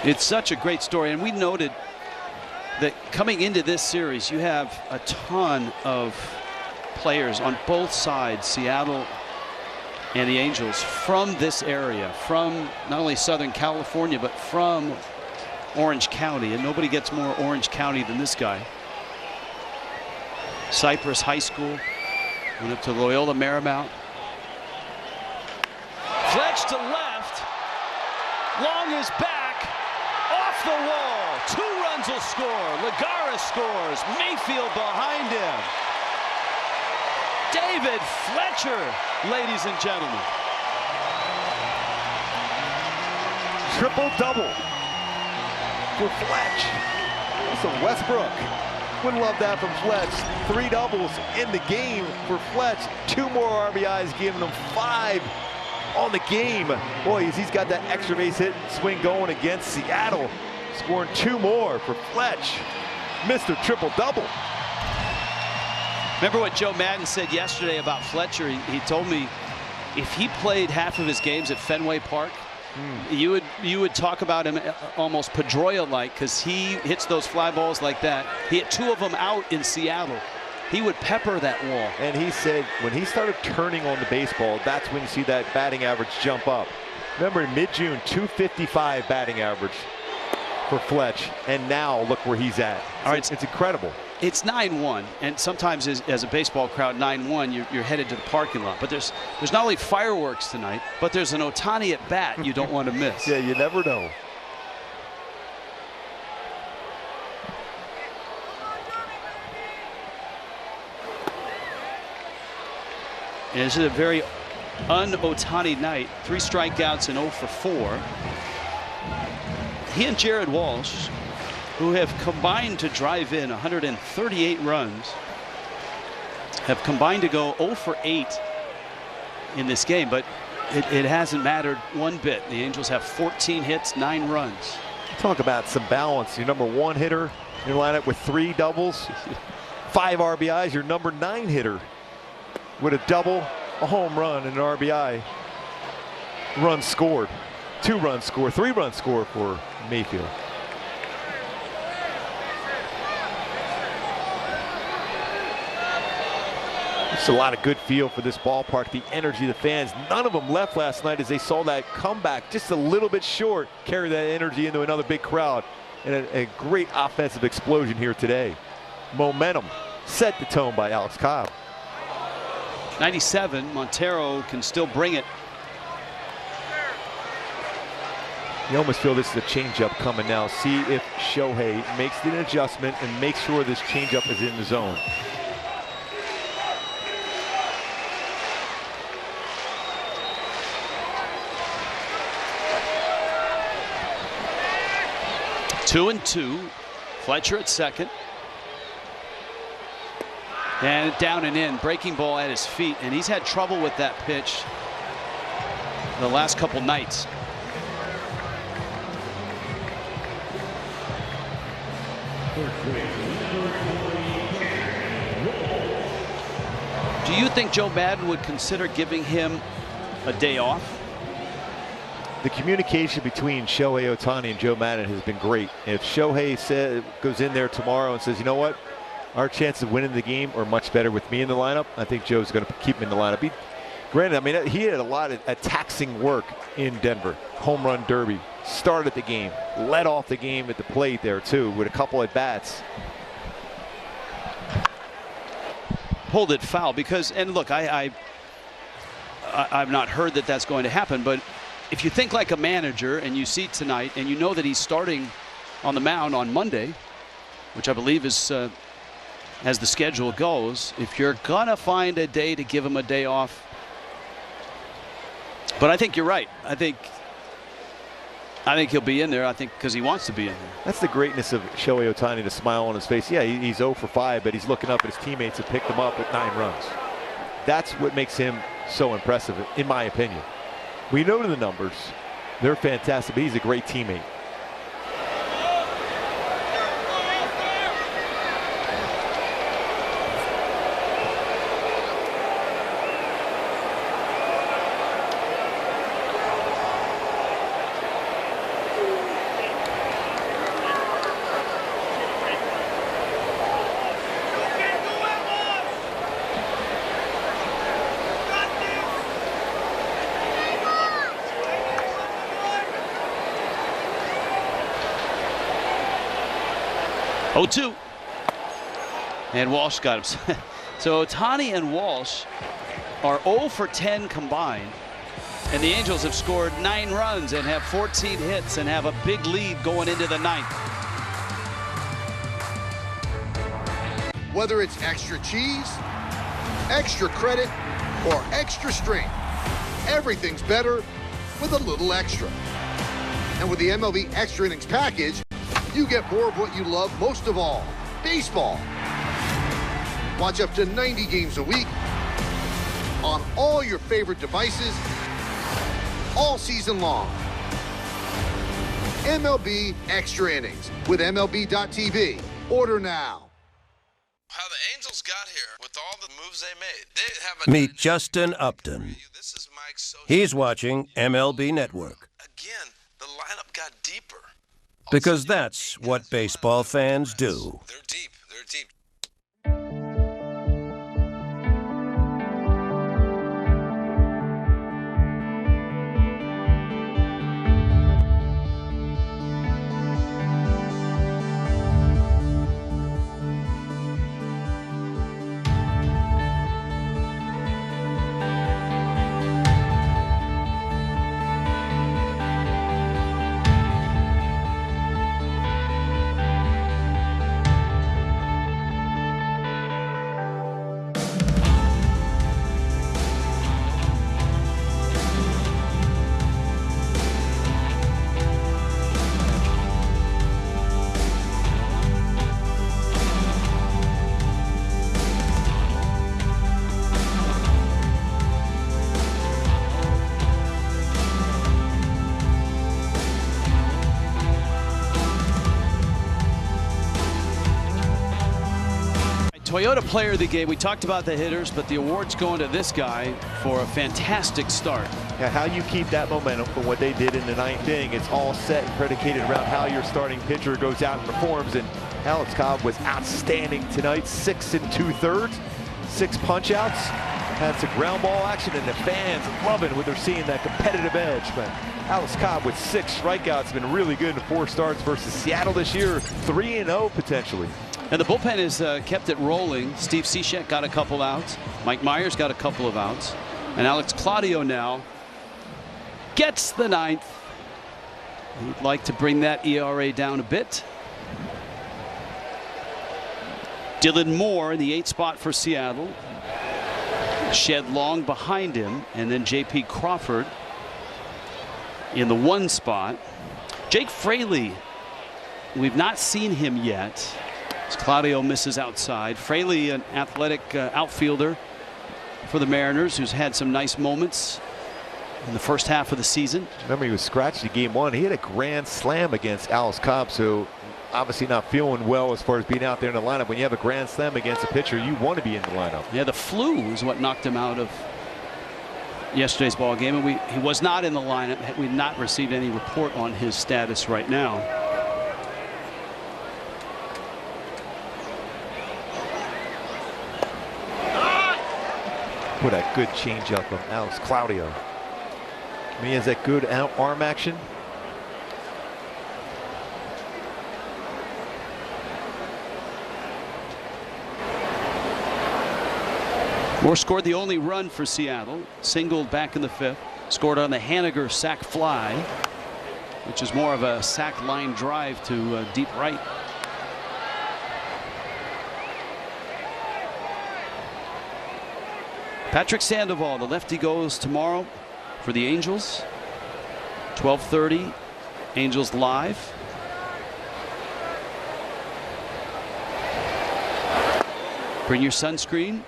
It's such a great story, and we noted that coming into this series, you have a ton of players on both sides, Seattle and the Angels, from this area, from not only Southern California, but from Orange County, and nobody gets more Orange County than this guy. Cypress High School, went up to Loyola Marymount. Fletch to left, long is back, off the wall. 2 runs will score. Lagares scores. Mayfield behind him. David Fletcher, ladies and gentlemen. Triple-double for Fletch. That's a Westbrook. Would love that from Fletch. 3 doubles in the game for Fletch. 2 more RBIs, giving him 5 on the game. Boy, he's got that extra base hit swing going against Seattle. Scoring 2 more for Fletch. Mr. Triple-double. Remember what Joe Madden said yesterday about Fletcher? He told me if he played half of his games at Fenway Park, you would talk about him almost Pedroia-like, because he hits those fly balls like that. He hit 2 of them out in Seattle. He would pepper that wall. And he said when he started turning on the baseball, that's when you see that batting average jump up. Remember, in mid-June, 255 batting average for Fletch, and now look where he's at. All right, it's incredible. It's 9-1, and sometimes as a baseball crowd, 9-1, you're headed to the parking lot. But there's not only fireworks tonight, but there's an Ohtani at bat you don't want to miss. Yeah, you never know. And this is a very un-Ohtani night. 3 strikeouts and 0 for 4. He and Jared Walsh, who have combined to drive in 138 runs, have combined to go 0 for 8 in this game, but it hasn't mattered one bit. The Angels have 14 hits, 9 runs. Talk about some balance. Your number 1 hitter in your lineup with 3 doubles, 5 RBIs. Your number 9 hitter with a double, a home run, and an RBI. Runs scored. 2 runs scored, 3 runs scored for Mayfield. It's a lot of good feel for this ballpark, the energy of the fans. None of them left last night as they saw that comeback just a little bit short, carry that energy into another big crowd, and a great offensive explosion here today. Momentum set the tone by Alex Cobb. 97, Montero can still bring it. You almost feel this is a changeup coming now. See if Shohei makes an adjustment and makes sure this changeup is in the zone. Two and 2. Fletcher at second. And down and in. Breaking ball at his feet. And he's had trouble with that pitch the last couple nights. Do you think Joe Madden would consider giving him a day off? the communication between Shohei Ohtani and Joe Madden has been great. If Shohei goes in there tomorrow and says, you know what, our chances of winning the game are much better with me in the lineup, I think Joe's going to keep him in the lineup. Granted, I mean, he had a lot of taxing work in Denver. Home run derby, started the game, led off the game at the plate there too with a couple at bats. Pulled it foul because, and look, I've not heard that that's going to happen, but if you think like a manager and you see tonight and you know that he's starting on the mound on Monday, which I believe is as the schedule goes, if you're gonna find a day to give him a day off. But I think you're right. I think he'll be in there. I think because he wants to be in there. That's the greatness of Shohei Ohtani, the smile on his face. Yeah, he's 0 for 5, but he's looking up at his teammates and picked them up at 9 runs. That's what makes him so impressive, in my opinion. We know the numbers. They're fantastic, but he's a great teammate. Oh, 2. And Walsh got him. So Ohtani and Walsh are 0 for 10 combined. And the Angels have scored 9 runs and have 14 hits and have a big lead going into the 9th. Whether it's extra cheese, extra credit, or extra strength, everything's better with a little extra. And with the MLB Extra Innings package, you get more of what you love most of all, baseball. Watch up to 90 games a week on all your favorite devices all season long. MLB Extra Innings with MLB.tv. Order now. How the Angels got here with all the moves they made. They have Meet Justin Upton. He's watching MLB Network. Again, the lineup got deeper. Because that's what baseball fans do. They're deep. They're deep. Toyota Player of the Game. We talked about the hitters, but the award's going to this guy for a fantastic start. Yeah, how you keep that momentum from what they did in the 9th inning, it's all set and predicated around how your starting pitcher goes out and performs. And Alex Cobb was outstanding tonight. 6 2/3, 6 punch outs, had some ground ball action, and the fans loving what they're seeing, that competitive edge. But Alex Cobb with 6 strikeouts, been really good in 4 starts versus Seattle this year, 3-0 potentially. And the bullpen has kept it rolling. Steve Cishek got a couple outs. Mike Myers got a couple of outs. And Alex Claudio now gets the 9th. He'd like to bring that ERA down a bit. Dylan Moore in the 8th spot for Seattle. Shed Long behind him. And then J.P. Crawford in the 1 spot. Jake Fraley, we've not seen him yet. Claudio misses outside. Fraley, an athletic outfielder for the Mariners, who's had some nice moments in the first half of the season. Remember, he was scratched in game 1. He had a grand slam against Alex Cobb, so obviously not feeling well as far as being out there in the lineup. When you have a grand slam against a pitcher, you want to be in the lineup. Yeah, the flu is what knocked him out of yesterday's ball game, and he was not in the lineup. We've not received any report on his status right now. What a good changeup from Alex Claudio. I mean, he has that good arm action. Moore scored the only run for Seattle. Singled back in the 5th. Scored on the Haniger sac fly, which is more of a sac line drive to deep right. Patrick Sandoval, the lefty, goes tomorrow for the Angels. 12:30, Angels Live. Bring your sunscreen.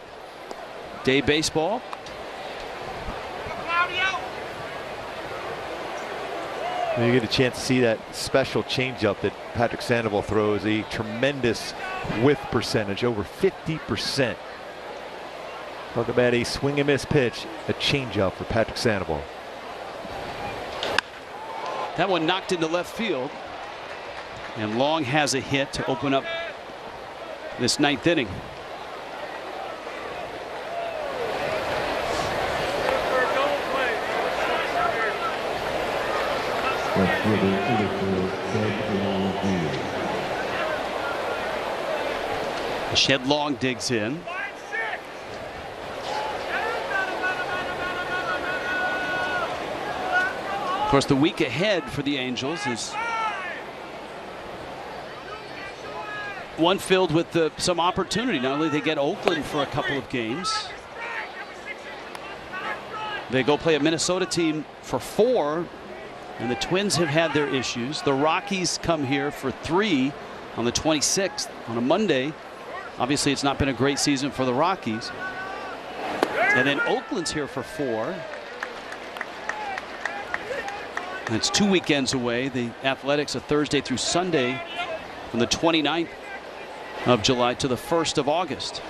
Day baseball. You get a chance to see that special changeup that Patrick Sandoval throws. A tremendous whiff percentage, over 50%. Talk about a swing and miss pitch, a changeup for Patrick Sandoval. That one knocked into left field, and Long has a hit to open up this 9th inning. Shed Long digs in. Of course, the week ahead for the Angels is one filled with some opportunity. Not only they get Oakland for a couple of games, they go play a Minnesota team for 4, and the Twins have had their issues. The Rockies come here for 3 on the 26th on a Monday. Obviously, it's not been a great season for the Rockies. And then Oakland's here for 4. And it's 2 weekends away. The Athletics, a Thursday through Sunday from the 29th of July to the 1st of August.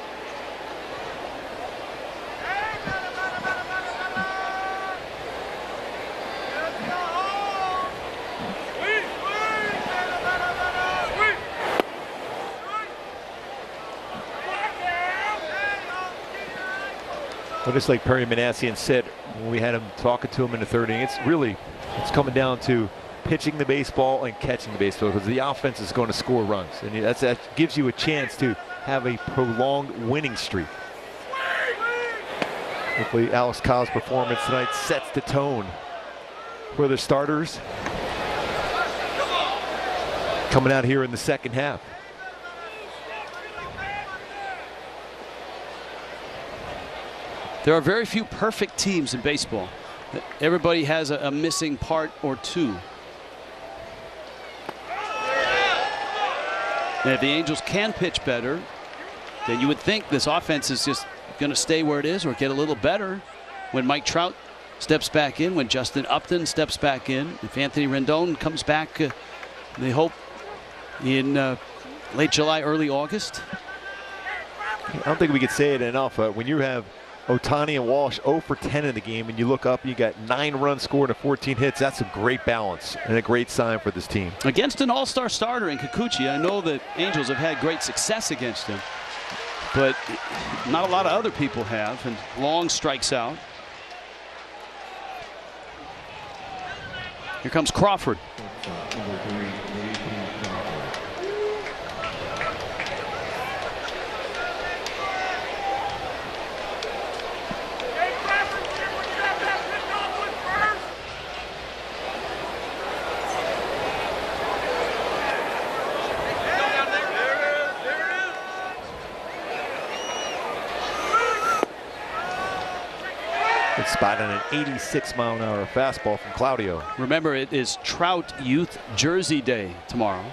Well, just like Perry Manassian said when we had him talking to him in the 3rd inning, it's coming down to pitching the baseball and catching the baseball, because the offense is going to score runs, and that gives you a chance to have a prolonged winning streak. Hopefully Alex Cobb's performance tonight sets the tone for the starters coming out here in the 2nd half. There are very few perfect teams in baseball. Everybody has a missing part or two. And if the Angels can pitch better, then you would think this offense is just going to stay where it is or get a little better when Mike Trout steps back in, when Justin Upton steps back in. If Anthony Rendon comes back, they hope in late July, early August. I don't think we could say it enough. When you have Ohtani and Walsh 0 for 10 in the game, and you look up, you got 9 runs scored and 14 hits. That's a great balance and a great sign for this team. Against an all-star starter in Kikuchi, I know that Angels have had great success against him, but not a lot of other people have. And Long strikes out. Here comes Crawford. Spot on an 86-mile-an-hour fastball from Claudio. Remember, it is Trout Youth Jersey Day tomorrow.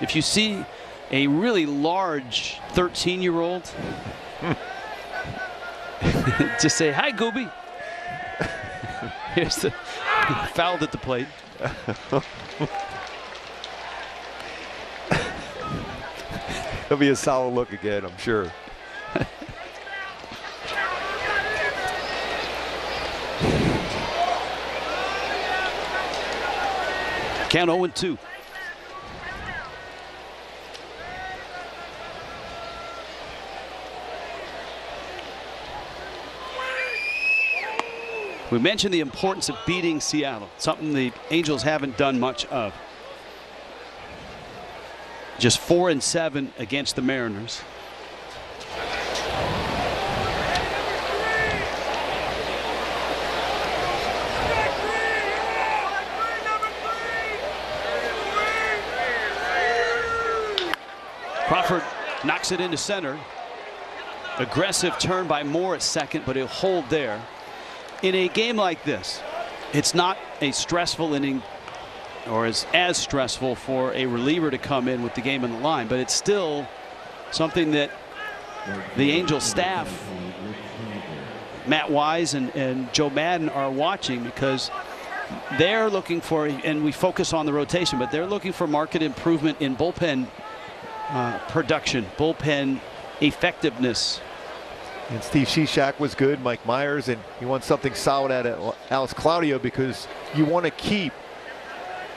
If you see a really large 13-year-old, just say, "Hi, Gooby." Here's the fouled at the plate. It'll be a solid look again, I'm sure. Count 0-2. We mentioned the importance of beating Seattle, something the Angels haven't done much of. Just 4-7 against the Mariners. Crawford knocks it into center. Aggressive turn by Moore at second, but he'll hold there. In a game like this, it's not a stressful inning, or as stressful for a reliever to come in with the game on the line, but it's still something that the Angels staff, Matt Wise and Joe Madden, are watching, because they're looking for, and we focus on the rotation, but they're looking for market improvement in bullpen production, bullpen effectiveness. And Steve Cishak was good, Mike Myers, and you want something solid out of Alex Claudio, because you want to keep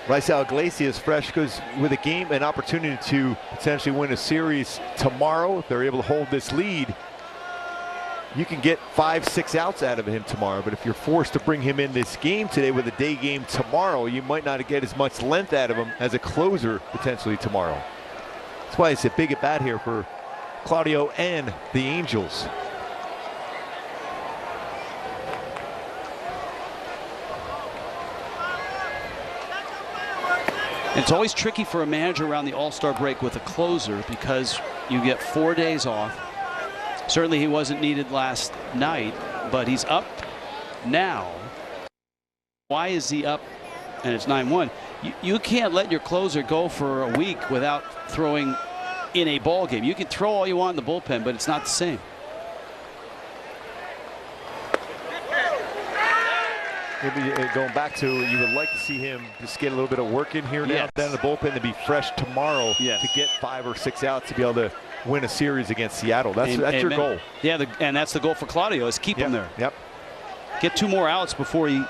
Raisel Iglesias fresh, because with a game, an opportunity to potentially win a series tomorrow, if they're able to hold this lead, you can get 5-6 outs out of him tomorrow. But if you're forced to bring him in this game today with a day game tomorrow, you might not get as much length out of him as a closer potentially tomorrow. That's why it's a big at bat here for Claudio and the Angels. It's always tricky for a manager around the All-Star break with a closer, because you get 4 days off. Certainly he wasn't needed last night, but he's up now. Why is he up? And it's 9-1. You can't let your closer go for a week without throwing in a ball game. You can throw all you want in the bullpen, but it's not the same. Maybe going back to, you would like to see him just get a little bit of work in here now, down in the bullpen, to be fresh tomorrow, to get 5 or 6 outs to be able to win a series against Seattle. That's your goal. Yeah, and that's the goal for Claudio, is keep him there. Yep. Get 2 more outs before he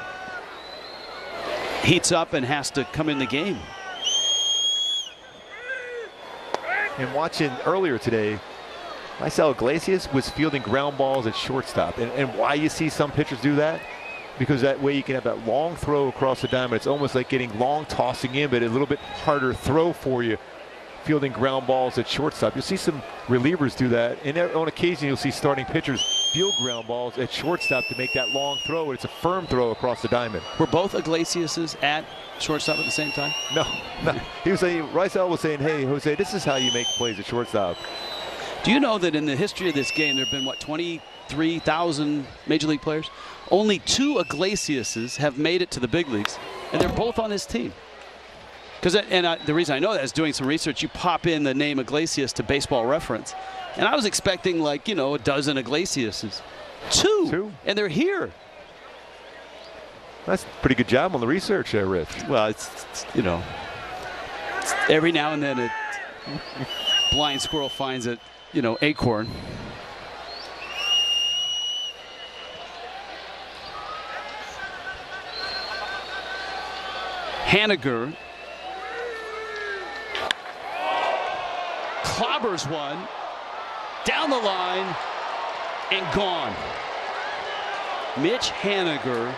heats up and has to come in the game. And watching earlier today, Raisel Iglesias was fielding ground balls at shortstop. And why you see some pitchers do that? Because that way you can have that long throw across the diamond. It's almost like getting long tossing in, but a little bit harder throw for you, fielding ground balls at shortstop. You'll see some relievers do that, and on occasion you'll see starting pitchers field ground balls at shortstop to make that long throw, and it's a firm throw across the diamond. Were both Iglesias at shortstop at the same time? No. He was saying, Raisel was saying, hey, Jose, this is how you make plays at shortstop. Do you know that in the history of this game, there have been, what, 23,000 Major League players? Only 2 Iglesiases have made it to the big leagues, and they're both on this team. The reason I know that is doing some research. You pop in the name Iglesias to Baseball Reference, and I was expecting, like, a dozen Iglesiases. 2, and they're here. That's a pretty good job on the research there, Rich. Well, it's every now and then a blind squirrel finds a acorn. Haniger clobbers one down the line and gone. Mitch Haniger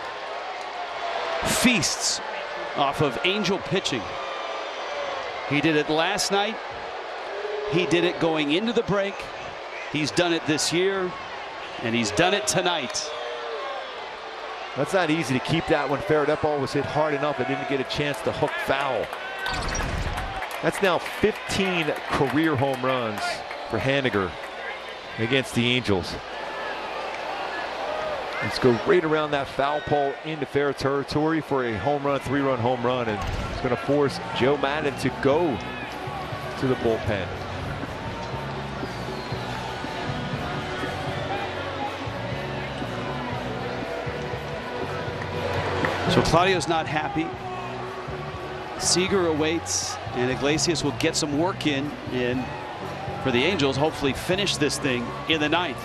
feasts off of Angel pitching. He did it last night. He did it going into the break. He's done it this year, and he's done it tonight. That's not easy to keep that one fair. That ball was hit hard enough. It didn't get a chance to hook foul. That's now 15 career home runs for Haniger against the Angels. Let's go right around that foul pole into fair territory for a home run, 3-run home run, and it's going to force Joe Madden to go to the bullpen. So Claudio's not happy. Seager awaits, and Iglesias will get some work in for the Angels, hopefully finish this thing in the 9th.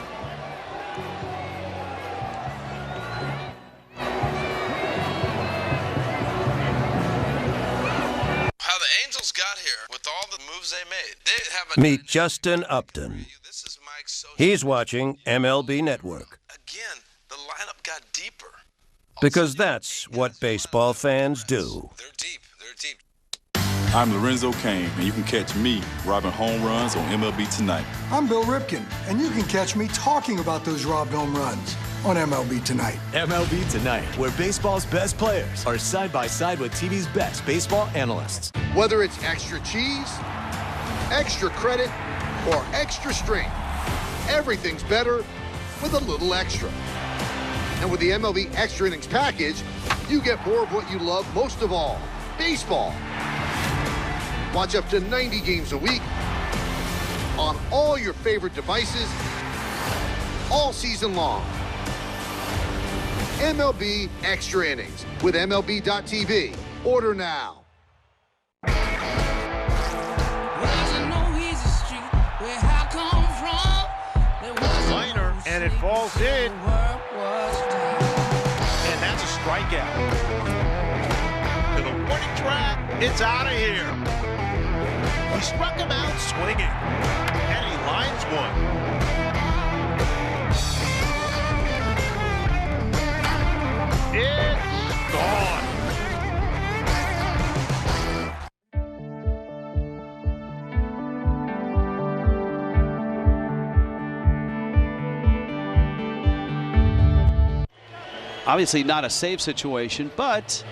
moves they made. They have Meet Justin Upton. He's watching MLB Network. Again, the lineup got deeper. Because that's what baseball fans do. They're deep. They're deep. I'm Lorenzo Cain, and you can catch me robbing home runs on MLB Tonight. I'm Bill Ripken, and you can catch me talking about those robbed home runs on MLB Tonight. MLB Tonight, where baseball's best players are side by side with TV's best baseball analysts. Whether it's extra cheese, extra credit, or extra strength, everything's better with a little extra. And with the MLB Extra Innings package, you get more of what you love most of all, baseball. Watch up to 90 games a week on all your favorite devices all season long. MLB Extra Innings with MLB.tv. Order now. Liner, and it falls in. And that's a strikeout. To the warning track, it's out of here. He struck him out swinging, and he lines one. It's gone. Obviously not a save situation, but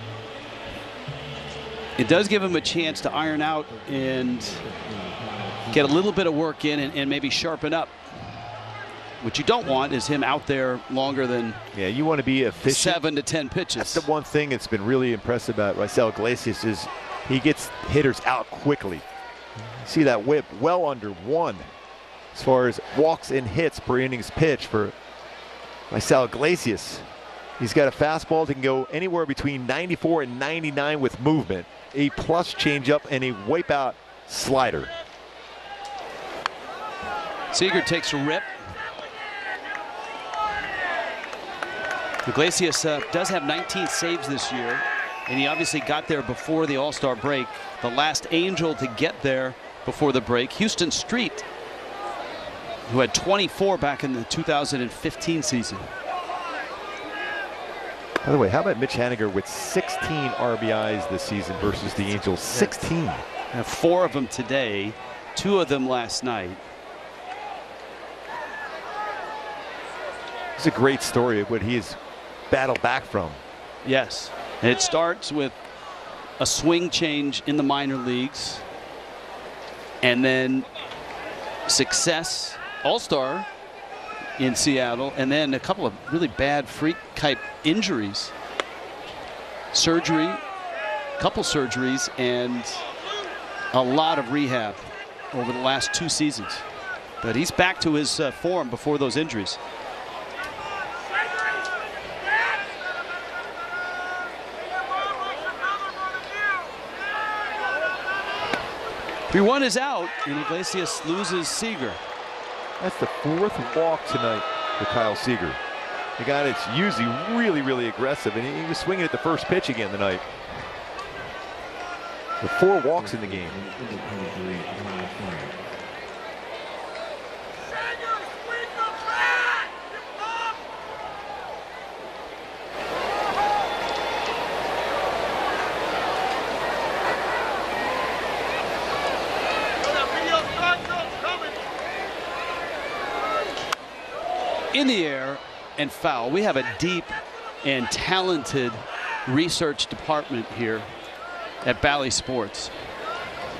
it does give him a chance to iron out and get a little bit of work in and maybe sharpen up. What you don't want is him out there longer than you want to be efficient. 7 to 10 pitches. That's the one thing that's been really impressive about Raisel Iglesias is he gets hitters out quickly. See that whip well under 1 as far as walks and hits per innings pitch for Raisel Iglesias. He's got a fastball that can go anywhere between 94 and 99 with movement, a plus changeup, and a wipeout slider. Seager takes a rip. Iglesias does have 19 saves this year, and he obviously got there before the All-Star break. The last Angel to get there before the break, Houston Street, who had 24 back in the 2015 season. By the way, how about Mitch Haniger with 16 RBIs this season versus the Angels? 16. Have 4 of them today, 2 of them last night. It's a great story of what he's battled back from. Yes, and it starts with a swing change in the minor leagues, and then success, All-Star in Seattle, and then a couple of really bad freak-type injuries. Surgery, a couple surgeries, and a lot of rehab over the last 2 seasons. But he's back to his form before those injuries. 3-1 is out, and Iglesias loses Seager. That's the 4th walk tonight for Kyle Seager. The guy that's usually really, really aggressive, and he was swinging at the first pitch again tonight. With 4 walks in the game. In the air and foul. We have a deep and talented research department here at Bally Sports.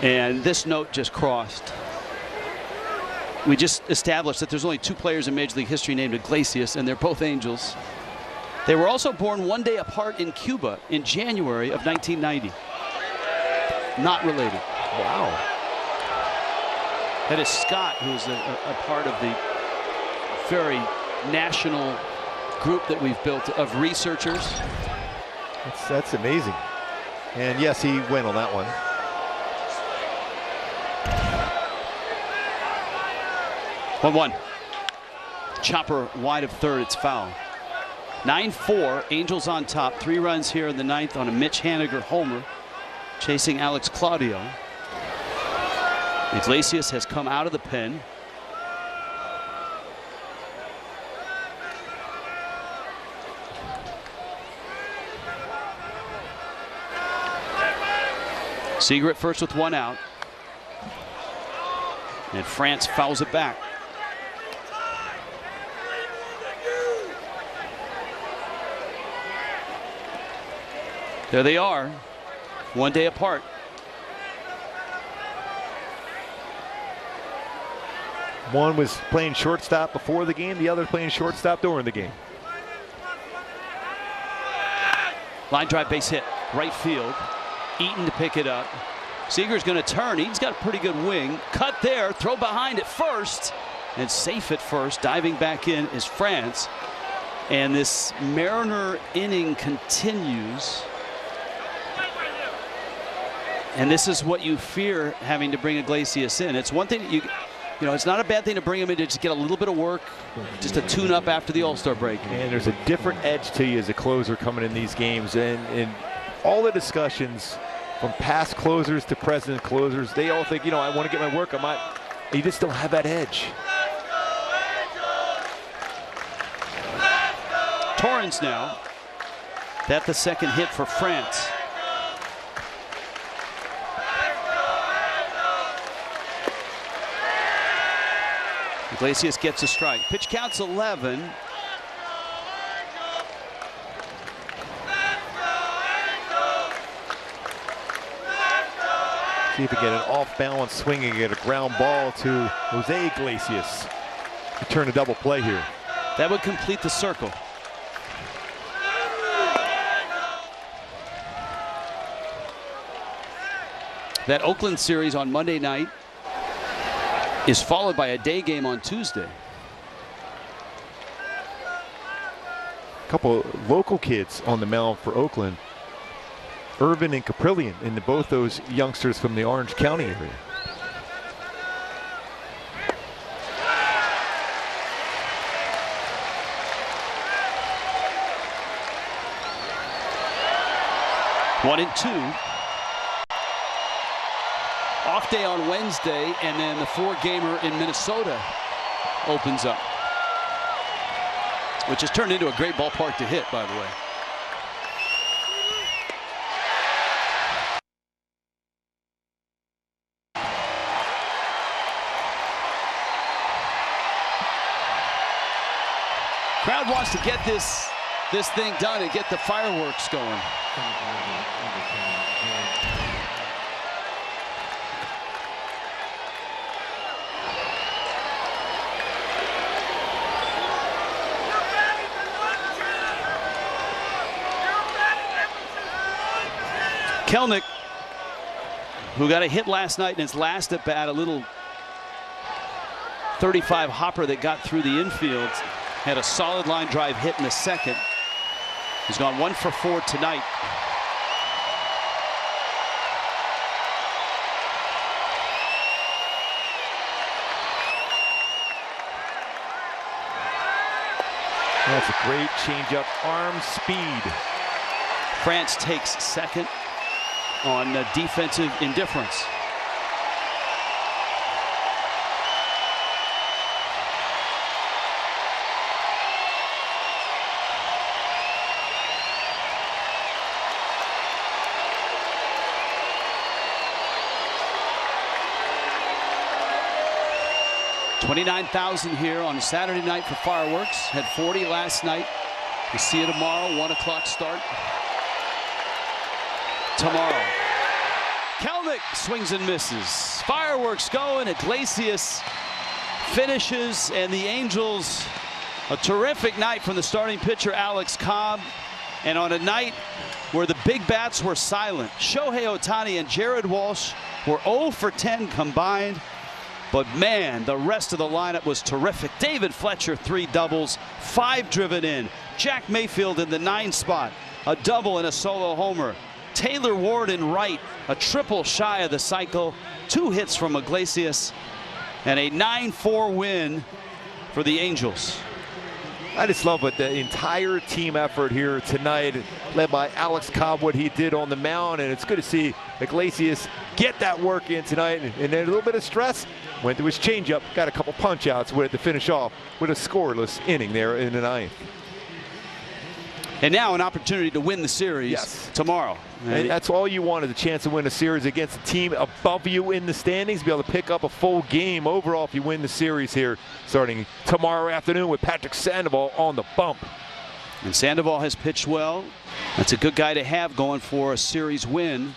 And this note just crossed. We just established that there's only 2 players in Major League history named Iglesias, and they're both Angels. They were also born 1 day apart in Cuba in January of 1990. Not related. Wow. That is Scott, who's a part of the very national group that we've built of researchers. That's amazing. And yes, he went on that one. One. Chopper wide of third. It's foul. 9-4. Angels on top. 3 runs here in the 9th on a Mitch Haniger homer, chasing Alex Claudio. Iglesias has come out of the pen. Seager at first with 1 out. And France fouls it back. There they are, 1 day apart. One was playing shortstop before the game, the other playing shortstop during the game. Line drive base hit, right field. Eaton to pick it up. Seager's going to turn. Eaton's got a pretty good wing. Cut there, throw behind at first, and safe at first. Diving back in is France. And this Mariner inning continues. And this is what you fear having to bring Iglesias in. It's one thing you know, it's not a bad thing to bring him in to just get a little bit of work, just to tune up after the All-Star break. And there's a different edge to you as a closer coming in these games. And all the discussions from past closers to present closers, they all think, you know, I want to get my work. You just don't have that edge. Torrens now. That's the second hit for France. Iglesias gets a strike. Pitch counts 11. See if we get an off-balance swing and get a ground ball to Jose Iglesias. Return a double play here. That would complete the circle. That Oakland series on Monday night is followed by a day game on Tuesday. A couple local kids on the mound for Oakland. Irvin and Caprillion, and both those youngsters from the Orange County area. One and two. Off day on Wednesday, and then the 4-gamer in Minnesota opens up, which has turned into a great ballpark to hit, by the way. Crowd wants to get this thing done and get the fireworks going. Kelnick, who got a hit last night in his last at bat, a little 35 hopper that got through the infield, had a solid line drive hit in the second. He's gone 1 for 4 tonight. That's a great changeup, arm speed. France takes second on defensive indifference. $29,000 here on Saturday night for fireworks. Had 40 last night. We'll see you tomorrow, 1 o'clock start. Tomorrow. Kelnick swings and misses. Fireworks going. Iglesias finishes, and the Angels, a terrific night from the starting pitcher Alex Cobb, and on a night where the big bats were silent. Shohei Ohtani and Jared Walsh were 0 for 10 combined, but man, the rest of the lineup was terrific. David Fletcher, 3 doubles, 5 driven in. Jack Mayfield in the 9 spot, a double and a solo homer. Taylor Ward in right, a triple shy of the cycle, 2 hits from Iglesias, and a 9-4 win for the Angels. I just love it, the entire team effort here tonight, led by Alex Cobb, what he did on the mound, and it's good to see Iglesias get that work in tonight, and then a little bit of stress, went to his changeup, got a couple punch-outs with it to finish off with a scoreless inning there in the ninth. And now an opportunity to win the series tomorrow. And that's all you want, is a chance to win a series against a team above you in the standings, be able to pick up a full game overall if you win the series here starting tomorrow afternoon with Patrick Sandoval on the bump. And Sandoval has pitched well. That's a good guy to have going for a series win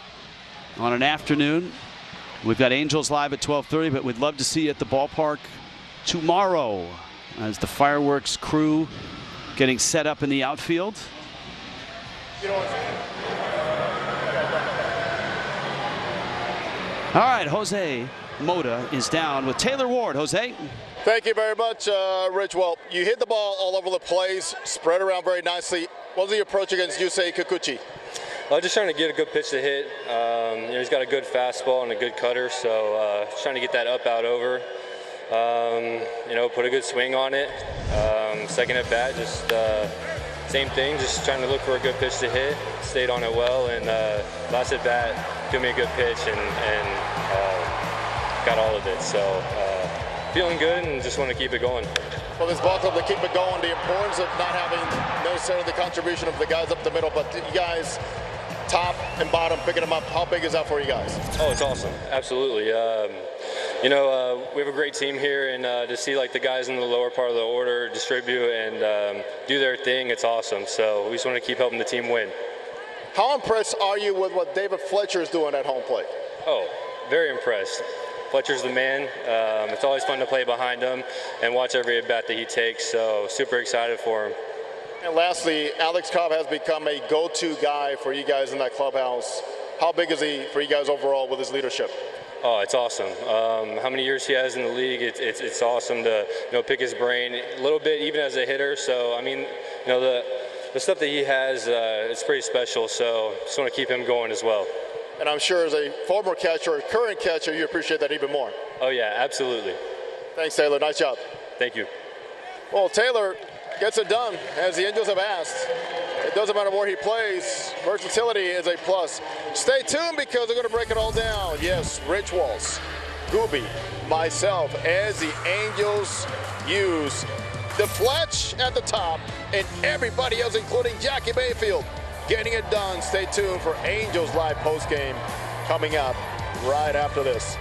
on an afternoon. We've got Angels live at 12:30, but we'd love to see you at the ballpark tomorrow as the fireworks crew getting set up in the outfield. All right, Jose Mota is down with Taylor Ward. Jose. Thank you very much, Rich. Well, you hit the ball all over the place, spread around very nicely. What was the approach against Yusei Kikuchi? Just trying to get a good pitch to hit. He's got a good fastball and a good cutter, so just trying to get that up, out, over. Put a good swing on it. Second at bat, just same thing, just trying to look for a good pitch to hit. Stayed on it well, and last at bat, gave me a good pitch and got all of it. So feeling good and just want to keep it going. Well, this ball club to keep it going, the importance of not having necessarily the contribution of the guys up the middle, but you guys top and bottom picking them up. How big is that for you guys? Oh, it's awesome. Absolutely. We have a great team here, and to see like the guys in the lower part of the order distribute and do their thing, it's awesome. So we just want to keep helping the team win. How impressed are you with what David Fletcher is doing at home plate? Oh, very impressed. Fletcher's the man. It's always fun to play behind him and watch every at-bat that he takes, so super excited for him. And lastly, Alex Cobb has become a go-to guy for you guys in that clubhouse. How big is he for you guys overall with his leadership? Oh, it's awesome. How many years he has in the league, it's awesome to pick his brain a little bit, even as a hitter. So, I mean, the stuff that he has, it's pretty special, so just want to keep him going as well. And I'm sure as a former catcher, a current catcher, you appreciate that even more. Oh, yeah, absolutely. Thanks, Taylor. Nice job. Thank you. Well, Taylor gets it done, as the Angels have asked. It doesn't matter where he plays. Versatility is a plus. Stay tuned because we're going to break it all down. Yes, Rich Waltz, Gooby, myself, as the Angels use the Fletch at the top and everybody else, including Jackie Mayfield, getting it done. Stay tuned for Angels Live postgame coming up right after this.